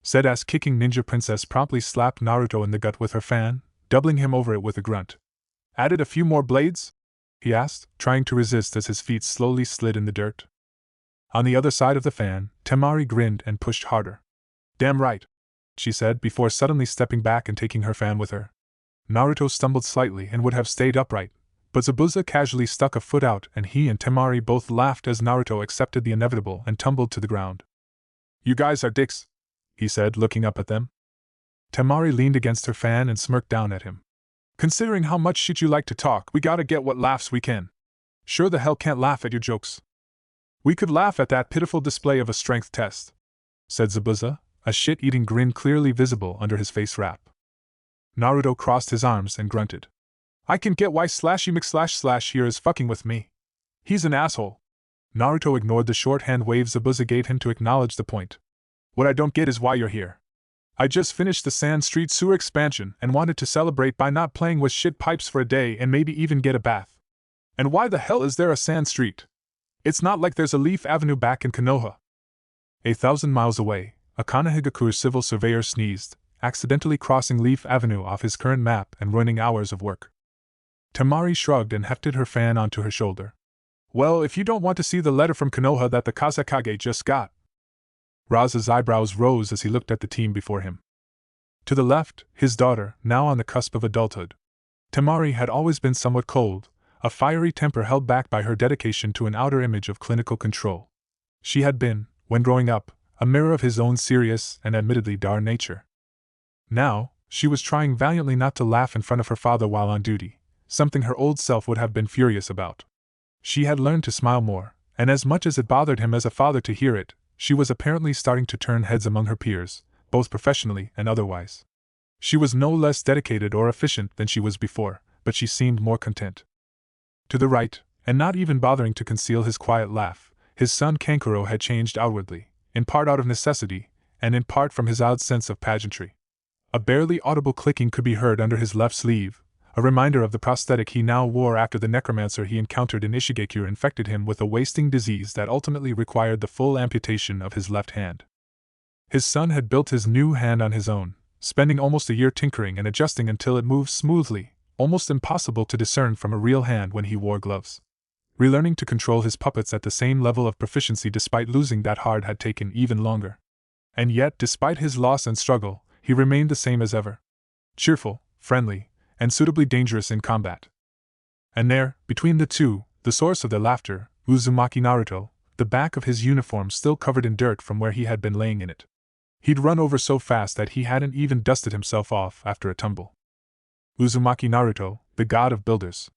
Said ass-kicking ninja princess promptly slapped Naruto in the gut with her fan, doubling him over it with a grunt. Added a few more blades? He asked, trying to resist as his feet slowly slid in the dirt. On the other side of the fan, Temari grinned and pushed harder. Damn right, she said before suddenly stepping back and taking her fan with her. Naruto stumbled slightly and would have stayed upright, but Zabuza casually stuck a foot out and he and Temari both laughed as Naruto accepted the inevitable and tumbled to the ground. You guys are dicks, he said, looking up at them. Temari leaned against her fan and smirked down at him. Considering how much shit you like to talk, we gotta get what laughs we can. Sure the hell can't laugh at your jokes. We could laugh at that pitiful display of a strength test, said Zabuza, a shit-eating grin clearly visible under his face wrap. Naruto crossed his arms and grunted. I can get why Slashy McSlash here is fucking with me. He's an asshole. Naruto ignored the shorthand wave Zabuza gave him to acknowledge the point. What I don't get is why you're here. I just finished the Sand Street Sewer expansion and wanted to celebrate by not playing with shit pipes for a day and maybe even get a bath. And why the hell is there a Sand Street? It's not like there's a Leaf Avenue back in Konoha. 1,000 miles away, a Kanahigaku's civil surveyor sneezed, accidentally crossing Leaf Avenue off his current map and ruining hours of work. Temari shrugged and hefted her fan onto her shoulder. Well, if you don't want to see the letter from Konoha that the Kazekage just got. Raza's eyebrows rose as he looked at the team before him. To the left, his daughter, now on the cusp of adulthood. Temari had always been somewhat cold, a fiery temper held back by her dedication to an outer image of clinical control. She had been, when growing up, a mirror of his own serious and admittedly dour nature. Now, she was trying valiantly not to laugh in front of her father while on duty, something her old self would have been furious about. She had learned to smile more, and as much as it bothered him as a father to hear it, she was apparently starting to turn heads among her peers, both professionally and otherwise. She was no less dedicated or efficient than she was before, but she seemed more content. To the right, and not even bothering to conceal his quiet laugh, his son Kankuro had changed outwardly, in part out of necessity, and in part from his odd sense of pageantry. A barely audible clicking could be heard under his left sleeve, a reminder of the prosthetic he now wore after the necromancer he encountered in Ishigekure infected him with a wasting disease that ultimately required the full amputation of his left hand. His son had built his new hand on his own, spending almost a year tinkering and adjusting until it moved smoothly, almost impossible to discern from a real hand when he wore gloves. Relearning to control his puppets at the same level of proficiency despite losing that hard had taken even longer. And yet, despite his loss and struggle, he remained the same as ever. Cheerful, friendly, and suitably dangerous in combat. And there, between the two, the source of their laughter, Uzumaki Naruto, the back of his uniform still covered in dirt from where he had been laying in it. He'd run over so fast that he hadn't even dusted himself off after a tumble. Uzumaki Naruto, the god of builders.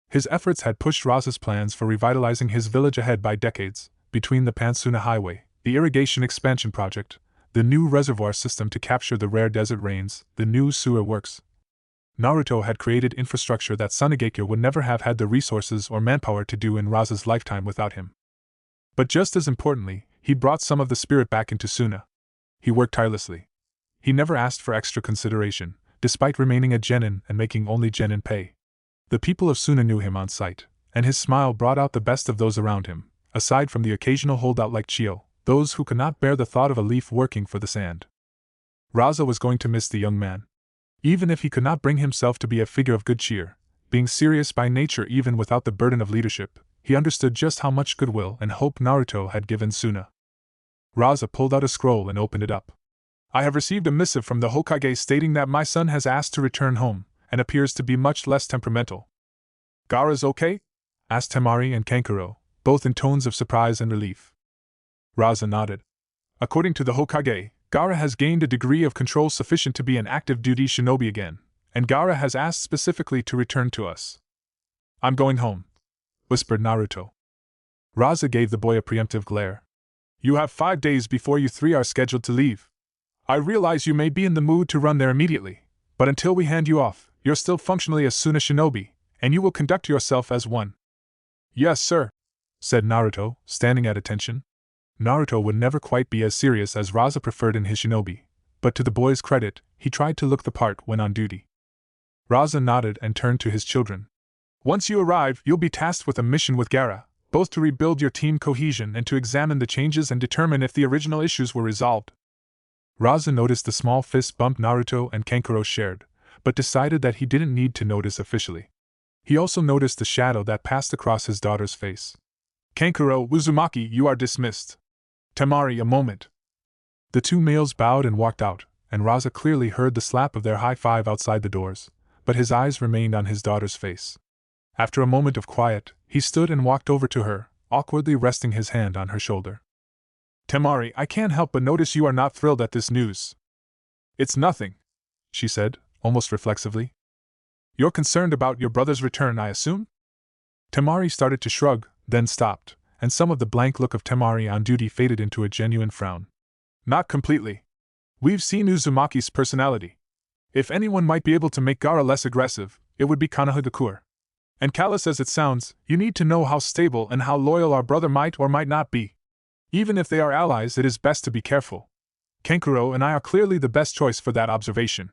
His efforts had pushed Raza's plans for revitalizing his village ahead by decades, between the Pansuna Highway, the irrigation expansion project, the new reservoir system to capture the rare desert rains, the new sewer works. Naruto had created infrastructure that Sunagekyo would never have had the resources or manpower to do in Raza's lifetime without him. But just as importantly, he brought some of the spirit back into Suna. He worked tirelessly. He never asked for extra consideration, despite remaining a genin and making only genin pay. The people of Suna knew him on sight, and his smile brought out the best of those around him, aside from the occasional holdout like Chio, those who could not bear the thought of a leaf working for the sand. Raza was going to miss the young man. Even if he could not bring himself to be a figure of good cheer, being serious by nature even without the burden of leadership, he understood just how much goodwill and hope Naruto had given Suna. Raza pulled out a scroll and opened it up. I have received a missive from the Hokage stating that my son has asked to return home, and appears to be much less temperamental. Gaara's okay? Asked Temari and Kankuro, both in tones of surprise and relief. Raza nodded. According to the Hokage, Gaara has gained a degree of control sufficient to be an active duty shinobi again, and Gaara has asked specifically to return to us. I'm going home, whispered Naruto. Raza gave the boy a preemptive glare. You have 5 days before you three are scheduled to leave. I realize you may be in the mood to run there immediately, but until we hand you off, you're still functionally a Suna shinobi, and you will conduct yourself as one. Yes, sir, said Naruto, standing at attention. Naruto would never quite be as serious as Raza preferred in his shinobi, but to the boy's credit, he tried to look the part when on duty. Raza nodded and turned to his children. Once you arrive, you'll be tasked with a mission with Gaara, both to rebuild your team cohesion and to examine the changes and determine if the original issues were resolved. Raza noticed the small fist bump Naruto and Kankuro shared, but decided that he didn't need to notice officially. He also noticed the shadow that passed across his daughter's face. Kankuro, Uzumaki, you are dismissed. Temari, a moment. The two males bowed and walked out, and Raza clearly heard the slap of their high five outside the doors, but his eyes remained on his daughter's face. After a moment of quiet, he stood and walked over to her, awkwardly resting his hand on her shoulder. Temari, I can't help but notice you are not thrilled at this news. It's nothing, she said, almost reflexively. You're concerned about your brother's return, I assume? Temari started to shrug, then stopped, and some of the blank look of Temari on duty faded into a genuine frown. Not completely. We've seen Uzumaki's personality. If anyone might be able to make Gaara less aggressive, it would be Konohagakure. And callous as it sounds, you need to know how stable and how loyal our brother might or might not be. Even if they are allies, it is best to be careful. Kankuro and I are clearly the best choice for that observation.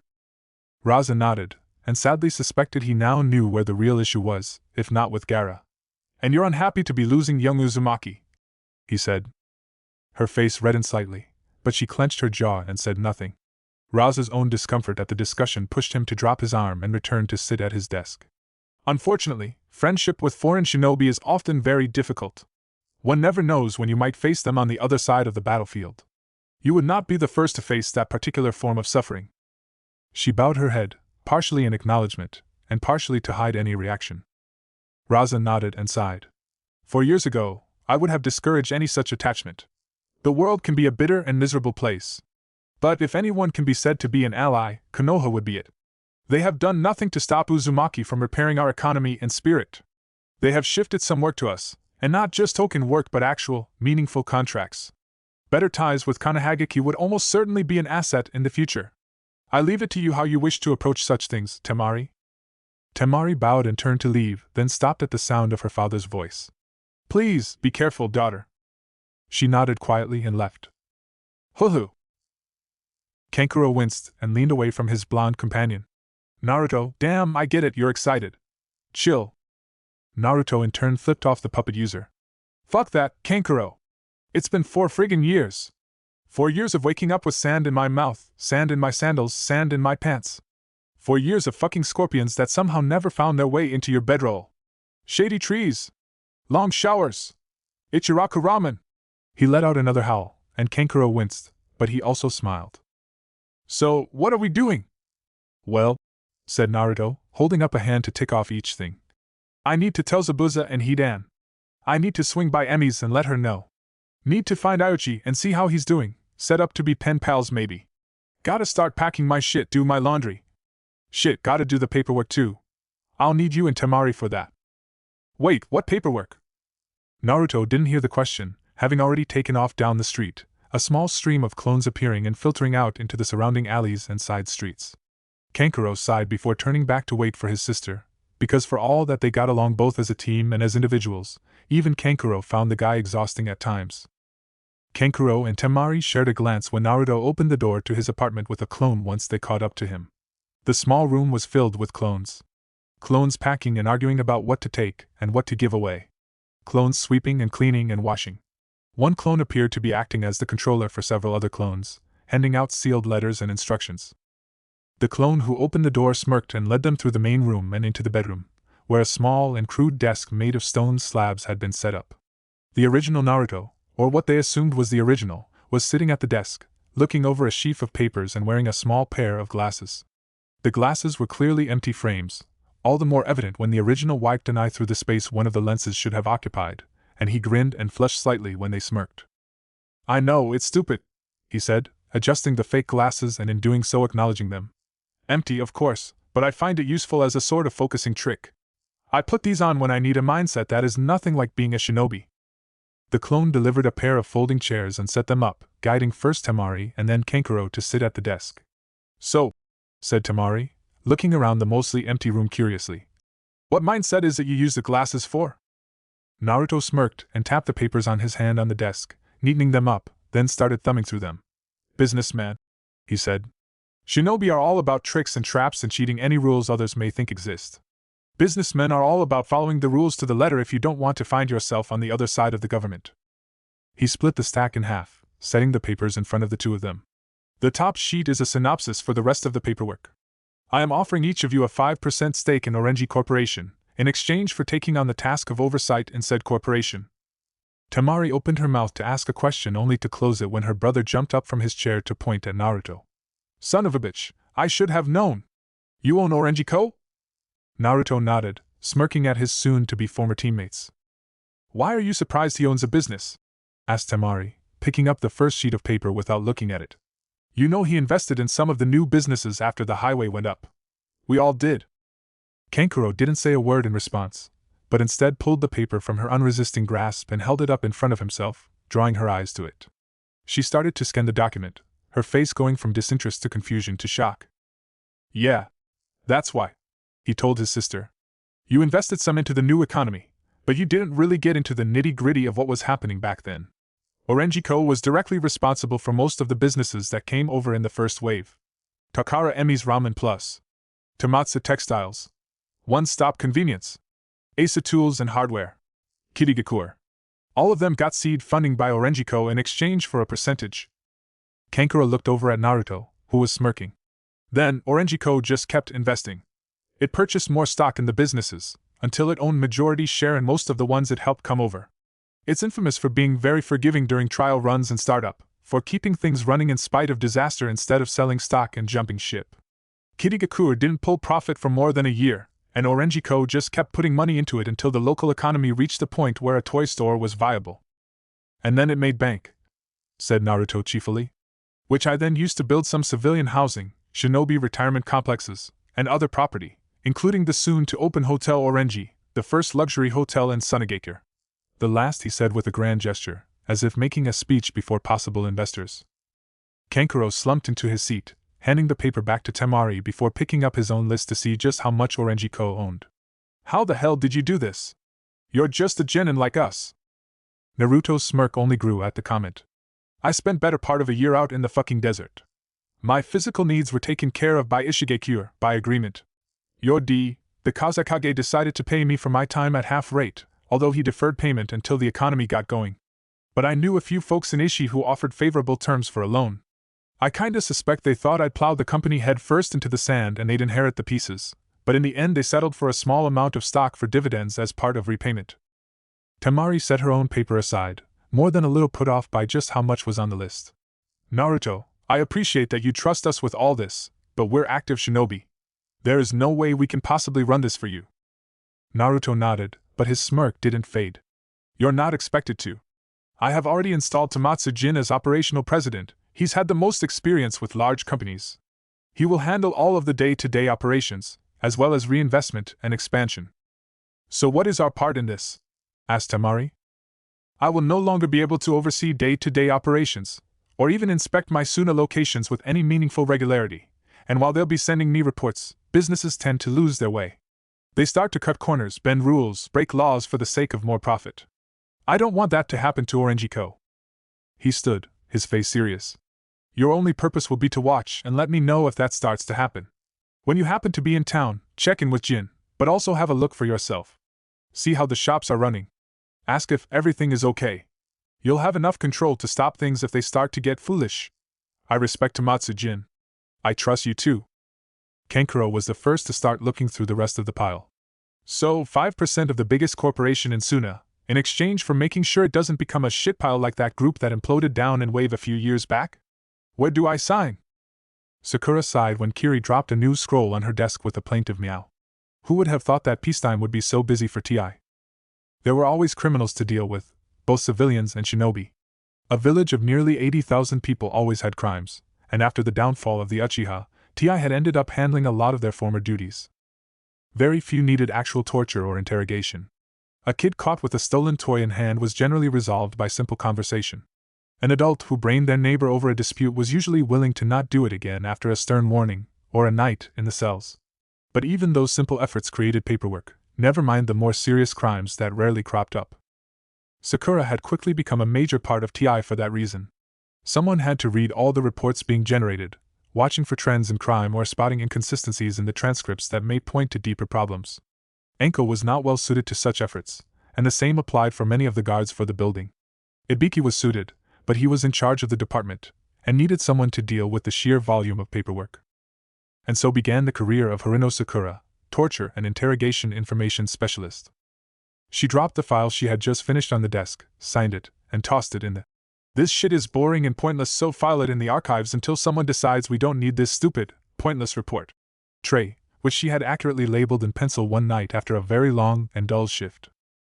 Raza nodded, and sadly suspected he now knew where the real issue was, if not with Gaara. And you're unhappy to be losing young Uzumaki, he said. Her face reddened slightly, but she clenched her jaw and said nothing. Raza's own discomfort at the discussion pushed him to drop his arm and return to sit at his desk. Unfortunately, friendship with foreign shinobi is often very difficult. One never knows when you might face them on the other side of the battlefield. You would not be the first to face that particular form of suffering. She bowed her head, partially in acknowledgement, and partially to hide any reaction. Raza nodded and sighed. 4 years ago, I would have discouraged any such attachment. The world can be a bitter and miserable place. But if anyone can be said to be an ally, Konoha would be it. They have done nothing to stop Uzumaki from repairing our economy and spirit. They have shifted some work to us, and not just token work but actual, meaningful contracts. Better ties with Konohagaki would almost certainly be an asset in the future. I leave it to you how you wish to approach such things, Temari. Temari bowed and turned to leave, then stopped at the sound of her father's voice. Please, be careful, daughter. She nodded quietly and left. Hoo-hoo! Kankuro winced and leaned away from his blonde companion. Naruto, damn, I get it, you're excited. Chill. Naruto in turn flipped off the puppet user. Fuck that, Kankuro. It's been 4 friggin' years. 4 years of waking up with sand in my mouth, sand in my sandals, sand in my pants. 4 years of fucking scorpions that somehow never found their way into your bedroll. Shady trees. Long showers. Ichiraku ramen. He let out another howl, and Kankuro winced, but he also smiled. So, what are we doing? Well, said Naruto, holding up a hand to tick off each thing. I need to tell Zabuza and Hidan. I need to swing by Emi's and let her know. Need to find Aochi and see how he's doing, set up to be pen pals maybe. Gotta start packing my shit, do my laundry. Shit, gotta do the paperwork too. I'll need you and Temari for that. Wait, what paperwork? Naruto didn't hear the question, having already taken off down the street, a small stream of clones appearing and filtering out into the surrounding alleys and side streets. Kankuro sighed before turning back to wait for his sister, because for all that they got along both as a team and as individuals, even Kankuro found the guy exhausting at times. Kankuro and Temari shared a glance when Naruto opened the door to his apartment with a clone once they caught up to him. The small room was filled with clones. Clones packing and arguing about what to take and what to give away. Clones sweeping and cleaning and washing. One clone appeared to be acting as the controller for several other clones, handing out sealed letters and instructions. The clone who opened the door smirked and led them through the main room and into the bedroom, where a small and crude desk made of stone slabs had been set up. The original Naruto, or what they assumed was the original, was sitting at the desk, looking over a sheaf of papers and wearing a small pair of glasses. The glasses were clearly empty frames, all the more evident when the original wiped an eye through the space one of the lenses should have occupied, and he grinned and flushed slightly when they smirked. "I know, it's stupid," he said, adjusting the fake glasses and in doing so acknowledging them. "Empty, of course, but I find it useful as a sort of focusing trick. I put these on when I need a mindset that is nothing like being a shinobi." The clone delivered a pair of folding chairs and set them up, guiding first Temari and then Kankuro to sit at the desk. "So," said Temari, looking around the mostly empty room curiously, "what mindset is it you use the glasses for?" Naruto smirked and tapped the papers on his hand on the desk, neatening them up, then started thumbing through them. "Businessman," he said. "Shinobi are all about tricks and traps and cheating any rules others may think exist. Businessmen are all about following the rules to the letter if you don't want to find yourself on the other side of the government." He split the stack in half, setting the papers in front of the two of them. "The top sheet is a synopsis for the rest of the paperwork. I am offering each of you a 5% stake in Orenji Corporation, in exchange for taking on the task of oversight in said corporation." Temari opened her mouth to ask a question only to close it when her brother jumped up from his chair to point at Naruto. "Son of a bitch, I should have known! You own Orenji Co.?" Naruto nodded, smirking at his soon-to-be former teammates. "Why are you surprised he owns a business?" asked Temari, picking up the first sheet of paper without looking at it. "You know he invested in some of the new businesses after the highway went up. We all did." Kankuro didn't say a word in response, but instead pulled the paper from her unresisting grasp and held it up in front of himself, drawing her eyes to it. She started to scan the document, her face going from disinterest to confusion to shock. "Yeah. That's why," he told his sister. "You invested some into the new economy, but you didn't really get into the nitty-gritty of what was happening back then. Orenji Co. was directly responsible for most of the businesses that came over in the first wave. Takara Emi's Ramen Plus, Tamatsu Textiles, One Stop Convenience, Asa Tools and Hardware, Kirigakure. All of them got seed funding by Orenji Co. in exchange for a percentage." Kankuro looked over at Naruto, who was smirking. "Then, Orenji Co. just kept investing. It purchased more stock in the businesses, until it owned majority share in most of the ones it helped come over. It's infamous for being very forgiving during trial runs and startup, for keeping things running in spite of disaster instead of selling stock and jumping ship. Kirigakure didn't pull profit for more than a year, and Orenji Co. just kept putting money into it until the local economy reached the point where a toy store was viable. And then it made bank," said Naruto cheerfully. "Which I then used to build some civilian housing, shinobi retirement complexes, and other property, including the soon-to-open Hotel Orenji, the first luxury hotel in Sunagakure." The last he said with a grand gesture, as if making a speech before possible investors. Kankuro slumped into his seat, handing the paper back to Temari before picking up his own list to see just how much Orenji Co. owned. "How the hell did you do this? You're just a genin like us." Naruto's smirk only grew at the comment. "I spent better part of a year out in the fucking desert. My physical needs were taken care of by Ishigekure, by agreement. The Kazakage decided to pay me for my time at half rate, although he deferred payment until the economy got going. But I knew a few folks in Ishi who offered favorable terms for a loan. I kinda suspect they thought I'd plow the company head first into the sand and they'd inherit the pieces, but in the end they settled for a small amount of stock for dividends as part of repayment." Temari set her own paper aside, more than a little put off by just how much was on the list. "Naruto, I appreciate that you trust us with all this, but we're active shinobi. There is no way we can possibly run this for you." Naruto nodded, but his smirk didn't fade. "You're not expected to. I have already installed Tamatsu Jin as operational president. He's had the most experience with large companies. He will handle all of the day-to-day operations, as well as reinvestment and expansion." "So what is our part in this?" asked Temari. "I will no longer be able to oversee day-to-day operations. or even inspect my Suna locations with any meaningful regularity, and while they'll be sending me reports, businesses tend to lose their way. They start to cut corners, bend rules, break laws for the sake of more profit. I don't want that to happen to Orangico. He stood, his face serious. Your only purpose will be to watch and let me know if that starts to happen. When you happen to be in town, check in with Jin, but also have a look for yourself. See how the shops are running. Ask if everything is okay. You'll have enough control to stop things if they start to get foolish. I respect Tomatsu Jin. I trust you too. Kankuro was the first to start looking through the rest of the pile. So, 5% of the biggest corporation in Suna, in exchange for making sure it doesn't become a shitpile like that group that imploded down in Wave a few years back? Where do I sign? Sakura sighed when Kiri dropped a new scroll on her desk with a plaintive meow. Who would have thought that peacetime would be so busy for TI? There were always criminals to deal with, both civilians and shinobi. A village of nearly 80,000 people always had crimes, and after the downfall of the Uchiha, TI had ended up handling a lot of their former duties. Very few needed actual torture or interrogation. A kid caught with a stolen toy in hand was generally resolved by simple conversation. An adult who brained their neighbor over a dispute was usually willing to not do it again after a stern warning, or a night in the cells. But even those simple efforts created paperwork, never mind the more serious crimes that rarely cropped up. Sakura had quickly become a major part of TI for that reason. Someone had to read all the reports being generated, watching for trends in crime or spotting inconsistencies in the transcripts that may point to deeper problems. Enko was not well suited to such efforts, and the same applied for many of the guards for the building. Ibiki was suited, but he was in charge of the department, and needed someone to deal with the sheer volume of paperwork. And so began the career of Harino Sakura, torture and interrogation information specialist. She dropped the file she had just finished on the desk, signed it, and tossed it in the "This shit is boring and pointless, so file it in the archives until someone decides we don't need this stupid, pointless report" tray, which she had accurately labeled in pencil one night after a very long and dull shift.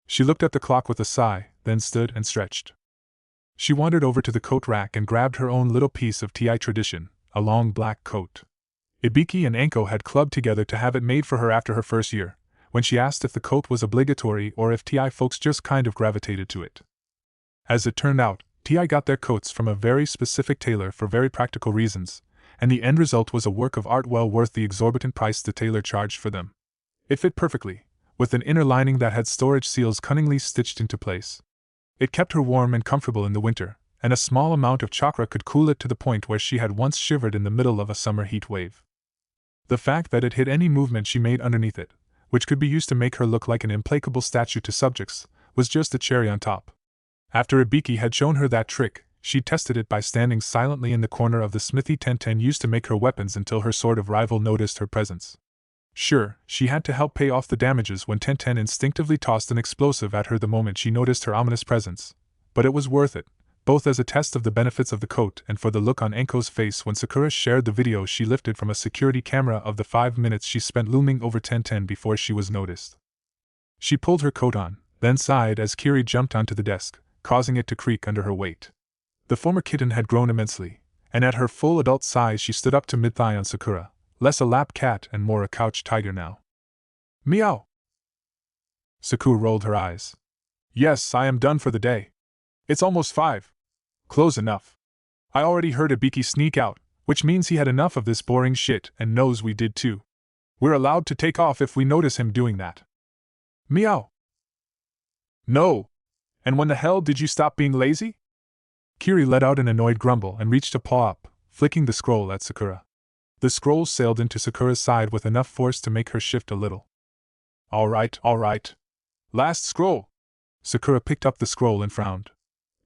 She looked at the clock with a sigh, then stood and stretched. She wandered over to the coat rack and grabbed her own little piece of TI tradition, a long black coat. Ibiki and Enko had clubbed together to have it made for her after her first year, when she asked if the coat was obligatory or if TI folks just kind of gravitated to it. As it turned out, TI got their coats from a very specific tailor for very practical reasons, and the end result was a work of art well worth the exorbitant price the tailor charged for them. It fit perfectly, with an inner lining that had storage seals cunningly stitched into place. It kept her warm and comfortable in the winter, and a small amount of chakra could cool it to the point where she had once shivered in the middle of a summer heat wave. The fact that it hid any movement she made underneath it, which could be used to make her look like an implacable statue to subjects, was just a cherry on top. After Ibiki had shown her that trick, she tested it by standing silently in the corner of the smithy Tenten used to make her weapons until her sort of rival noticed her presence. Sure, she had to help pay off the damages when Tenten instinctively tossed an explosive at her the moment she noticed her ominous presence, but it was worth it, both as a test of the benefits of the coat and for the look on Enko's face when Sakura shared the video she lifted from a security camera of the 5 minutes she spent looming over Tenten before she was noticed. She pulled her coat on, then sighed as Kiri jumped onto the desk, causing it to creak under her weight. The former kitten had grown immensely, and at her full adult size she stood up to mid-thigh on Sakura, less a lap cat and more a couch tiger now. Meow! Sakura rolled her eyes. Yes, I am done for the day. It's almost 5. Close enough. I already heard Ibiki sneak out, which means he had enough of this boring shit and knows we did too. We're allowed to take off if we notice him doing that. Meow! No! And when the hell did you stop being lazy? Kiri let out an annoyed grumble and reached a paw up, flicking the scroll at Sakura. The scroll sailed into Sakura's side with enough force to make her shift a little. All right. Last scroll. Sakura picked up the scroll and frowned.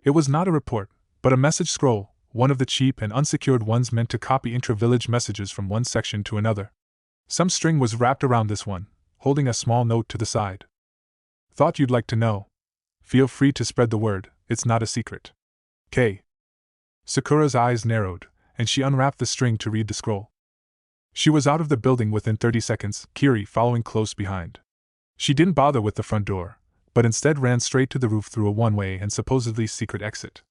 It was not a report, but a message scroll, one of the cheap and unsecured ones meant to copy intra-village messages from one section to another. Some string was wrapped around this one, holding a small note to the side. Thought you'd like to know. Feel free to spread the word, it's not a secret. K. Sakura's eyes narrowed, and she unwrapped the string to read the scroll. She was out of the building within 30 seconds, Kiri following close behind. She didn't bother with the front door, but instead ran straight to the roof through a one-way and supposedly secret exit.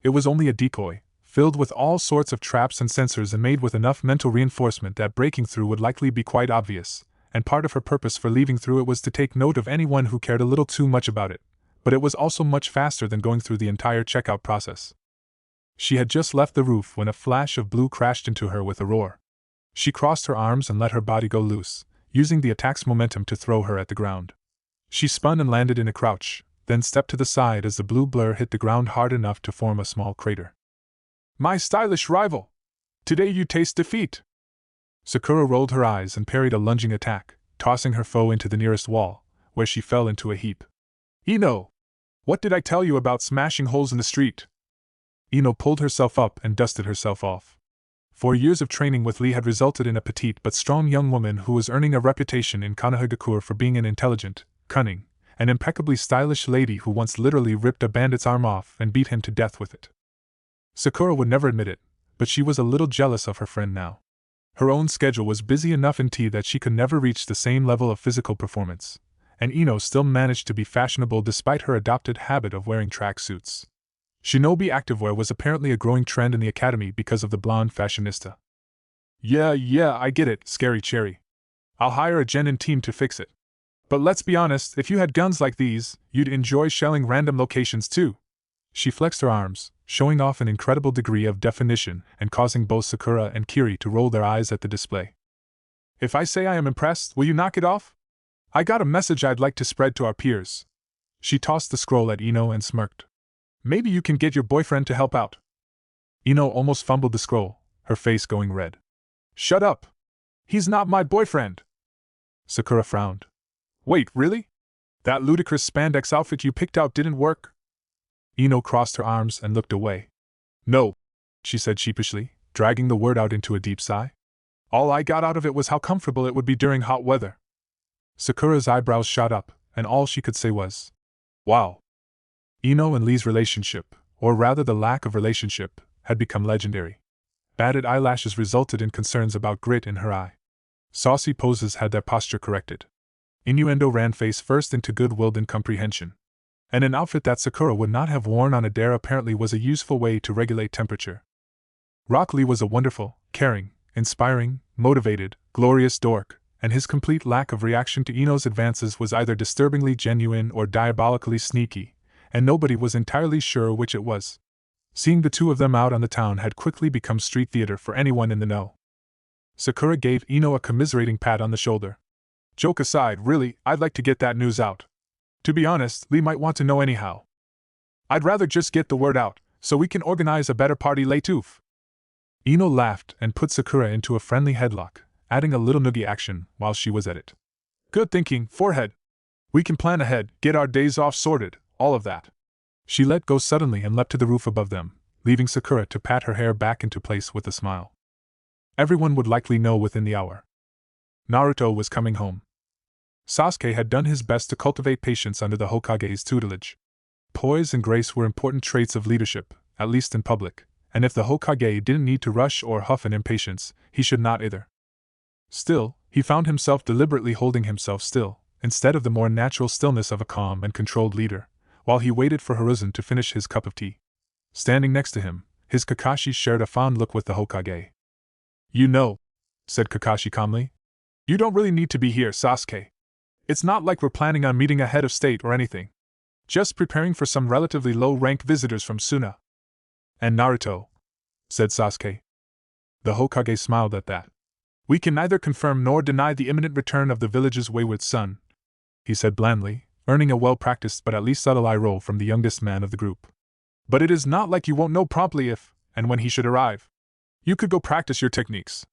It was only a decoy, filled with all sorts of traps and sensors and made with enough mental reinforcement that breaking through would likely be quite obvious, and part of her purpose for leaving through it was to take note of anyone who cared a little too much about it, but it was also much faster than going through the entire checkout process. She had just left the roof when a flash of blue crashed into her with a roar. She crossed her arms and let her body go loose, using the attack's momentum to throw her at the ground. She spun and landed in a crouch, then stepped to the side as the blue blur hit the ground hard enough to form a small crater. My stylish rival! Today you taste defeat! Sakura rolled her eyes and parried a lunging attack, tossing her foe into the nearest wall, where she fell into a heap. Ino! What did I tell you about smashing holes in the street? Ino pulled herself up and dusted herself off. 4 years of training with Lee had resulted in a petite but strong young woman who was earning a reputation in Konohagakure for being an intelligent, cunning, and impeccably stylish lady who once literally ripped a bandit's arm off and beat him to death with it. Sakura would never admit it, but she was a little jealous of her friend now. Her own schedule was busy enough in tea that she could never reach the same level of physical performance, and Ino still managed to be fashionable despite her adopted habit of wearing tracksuits. Shinobi activewear was apparently a growing trend in the academy because of the blonde fashionista. Yeah, I get it, Scary Cherry. I'll hire a genin team to fix it. But let's be honest, if you had guns like these, you'd enjoy shelling random locations too. She flexed her arms, showing off an incredible degree of definition and causing both Sakura and Kiri to roll their eyes at the display. If I say I am impressed, will you knock it off? I got a message I'd like to spread to our peers. She tossed the scroll at Ino and smirked. Maybe you can get your boyfriend to help out. Ino almost fumbled the scroll, her face going red. Shut up! He's not my boyfriend! Sakura frowned. Wait, really? That ludicrous spandex outfit you picked out didn't work? Ino crossed her arms and looked away. No, she said sheepishly, dragging the word out into a deep sigh. All I got out of it was how comfortable it would be during hot weather. Sakura's eyebrows shot up, and all she could say was, wow. Ino and Lee's relationship, or rather the lack of relationship, had become legendary. Batted eyelashes resulted in concerns about grit in her eye. Saucy poses had their posture corrected. Innuendo ran face first into good-willed incomprehension. And an outfit that Sakura would not have worn on a dare apparently was a useful way to regulate temperature. Rock Lee was a wonderful, caring, inspiring, motivated, glorious dork, and his complete lack of reaction to Ino's advances was either disturbingly genuine or diabolically sneaky, and nobody was entirely sure which it was. Seeing the two of them out on the town had quickly become street theater for anyone in the know. Sakura gave Ino a commiserating pat on the shoulder. Joke aside, really, I'd like to get that news out. To be honest, Lee might want to know anyhow. I'd rather just get the word out, so we can organize a better party later. Ino laughed and put Sakura into a friendly headlock, adding a little noogie action while she was at it. Good thinking, forehead. We can plan ahead, get our days off sorted, all of that. She let go suddenly and leapt to the roof above them, leaving Sakura to pat her hair back into place with a smile. Everyone would likely know within the hour. Naruto was coming home. Sasuke had done his best to cultivate patience under the Hokage's tutelage. Poise and grace were important traits of leadership, at least in public, and if the Hokage didn't need to rush or huff in impatience, he should not either. Still, he found himself deliberately holding himself still, instead of the more natural stillness of a calm and controlled leader, while he waited for Hiruzen to finish his cup of tea. Standing next to him, his Kakashi shared a fond look with the Hokage. You know, said Kakashi calmly, you don't really need to be here, Sasuke. It's not like we're planning on meeting a head of state or anything. Just preparing for some relatively low-rank visitors from Suna. And Naruto, said Sasuke. The Hokage smiled at that. We can neither confirm nor deny the imminent return of the village's wayward son, he said blandly, earning a well-practiced but at least subtle eye roll from the youngest man of the group. But it is not like you won't know promptly if, and when he should arrive. You could go practice your techniques.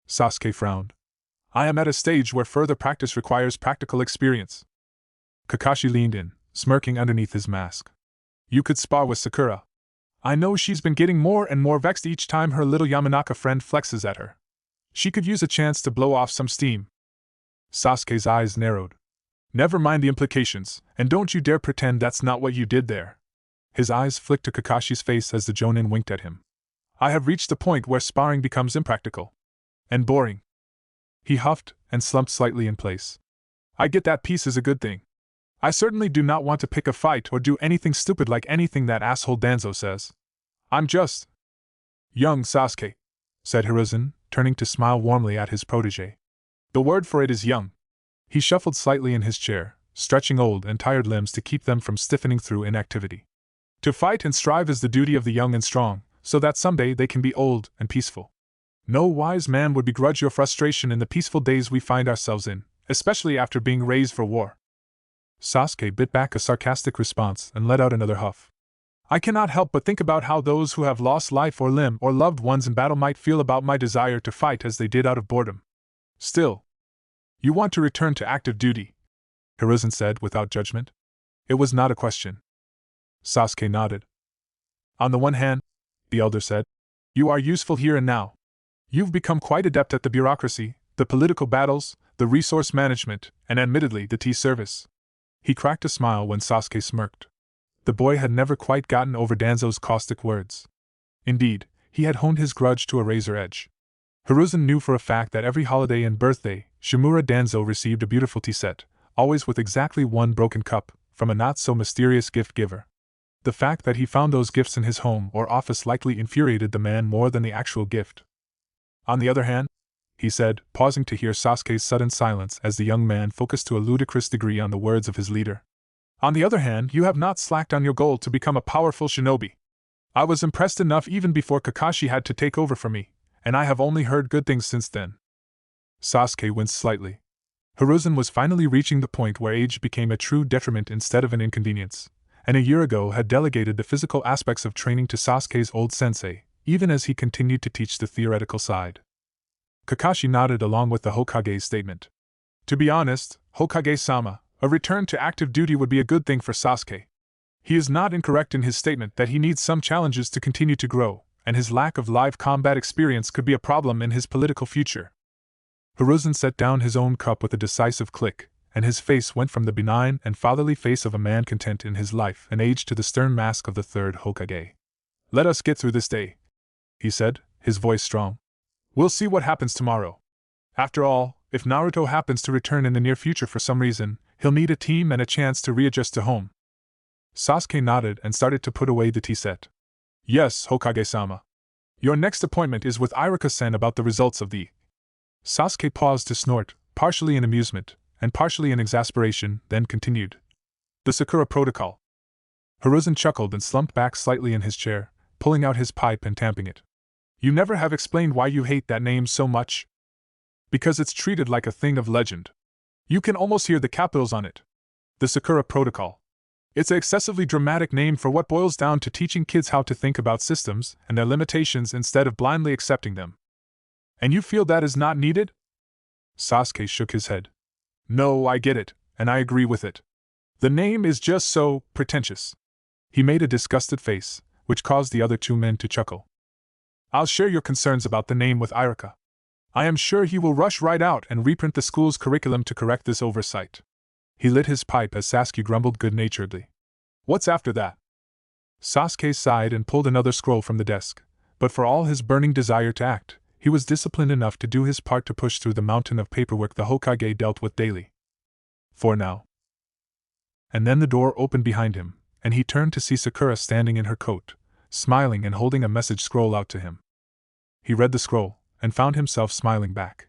Sasuke frowned. I am at a stage where further practice requires practical experience. Kakashi leaned in, smirking underneath his mask. You could spar with Sakura. I know she's been getting more and more vexed each time her little Yamanaka friend flexes at her. She could use a chance to blow off some steam. Sasuke's eyes narrowed. Never mind the implications, and don't you dare pretend that's not what you did there. His eyes flicked to Kakashi's face as the Jonin winked at him. I have reached the point where sparring becomes impractical. And boring. He huffed and slumped slightly in place. I get that peace is a good thing. I certainly do not want to pick a fight or do anything stupid like anything that asshole Danzo says. I'm just young, Sasuke, said Hiruzen, turning to smile warmly at his protege. The word for it is young. He shuffled slightly in his chair, stretching old and tired limbs to keep them from stiffening through inactivity. To fight and strive is the duty of the young and strong, so that someday they can be old and peaceful. No wise man would begrudge your frustration in the peaceful days we find ourselves in, especially after being raised for war. Sasuke bit back a sarcastic response and let out another huff. I cannot help but think about how those who have lost life or limb or loved ones in battle might feel about my desire to fight as they did out of boredom. Still, you want to return to active duty, Hiruzen said without judgment. It was not a question. Sasuke nodded. On the one hand, the elder said, you are useful here and now. You've become quite adept at the bureaucracy, the political battles, the resource management, and admittedly the tea service. He cracked a smile when Sasuke smirked. The boy had never quite gotten over Danzo's caustic words. Indeed, he had honed his grudge to a razor edge. Hiruzen knew for a fact that every holiday and birthday, Shimura Danzo received a beautiful tea set, always with exactly one broken cup, from a not-so-mysterious gift-giver. The fact that he found those gifts in his home or office likely infuriated the man more than the actual gift. On the other hand, he said, pausing to hear Sasuke's sudden silence as the young man focused to a ludicrous degree on the words of his leader. On the other hand, you have not slacked on your goal to become a powerful shinobi. I was impressed enough even before Kakashi had to take over for me, and I have only heard good things since then. Sasuke winced slightly. Hiruzen was finally reaching the point where age became a true detriment instead of an inconvenience, and a year ago had delegated the physical aspects of training to Sasuke's old sensei, even as he continued to teach the theoretical side. Kakashi nodded along with the Hokage's statement. To be honest, Hokage-sama, a return to active duty would be a good thing for Sasuke. He is not incorrect in his statement that he needs some challenges to continue to grow, and his lack of live combat experience could be a problem in his political future. Hiruzen set down his own cup with a decisive click, and his face went from the benign and fatherly face of a man content in his life and age to the stern mask of the third Hokage. Let us get through this day, he said, his voice strong. We'll see what happens tomorrow. After all, if Naruto happens to return in the near future for some reason, he'll need a team and a chance to readjust to home. Sasuke nodded and started to put away the tea set. Yes, Hokage-sama. Your next appointment is with Iruka-sen about the results of the... Sasuke paused to snort, partially in amusement, and partially in exasperation, then continued. The Sakura Protocol. Hiruzen chuckled and slumped back slightly in his chair, pulling out his pipe and tamping it. You never have explained why you hate that name so much. Because it's treated like a thing of legend. You can almost hear the capitals on it. The Sakura Protocol. It's an excessively dramatic name for what boils down to teaching kids how to think about systems and their limitations instead of blindly accepting them. And you feel that is not needed? Sasuke shook his head. No, I get it, and I agree with it. The name is just so pretentious. He made a disgusted face, which caused the other two men to chuckle. I'll share your concerns about the name with Iruka. I am sure he will rush right out and reprint the school's curriculum to correct this oversight. He lit his pipe as Sasuke grumbled good-naturedly. What's after that? Sasuke sighed and pulled another scroll from the desk, but for all his burning desire to act, he was disciplined enough to do his part to push through the mountain of paperwork the Hokage dealt with daily. For now. And then the door opened behind him, and he turned to see Sakura standing in her coat, smiling and holding a message scroll out to him. He read the scroll, and found himself smiling back.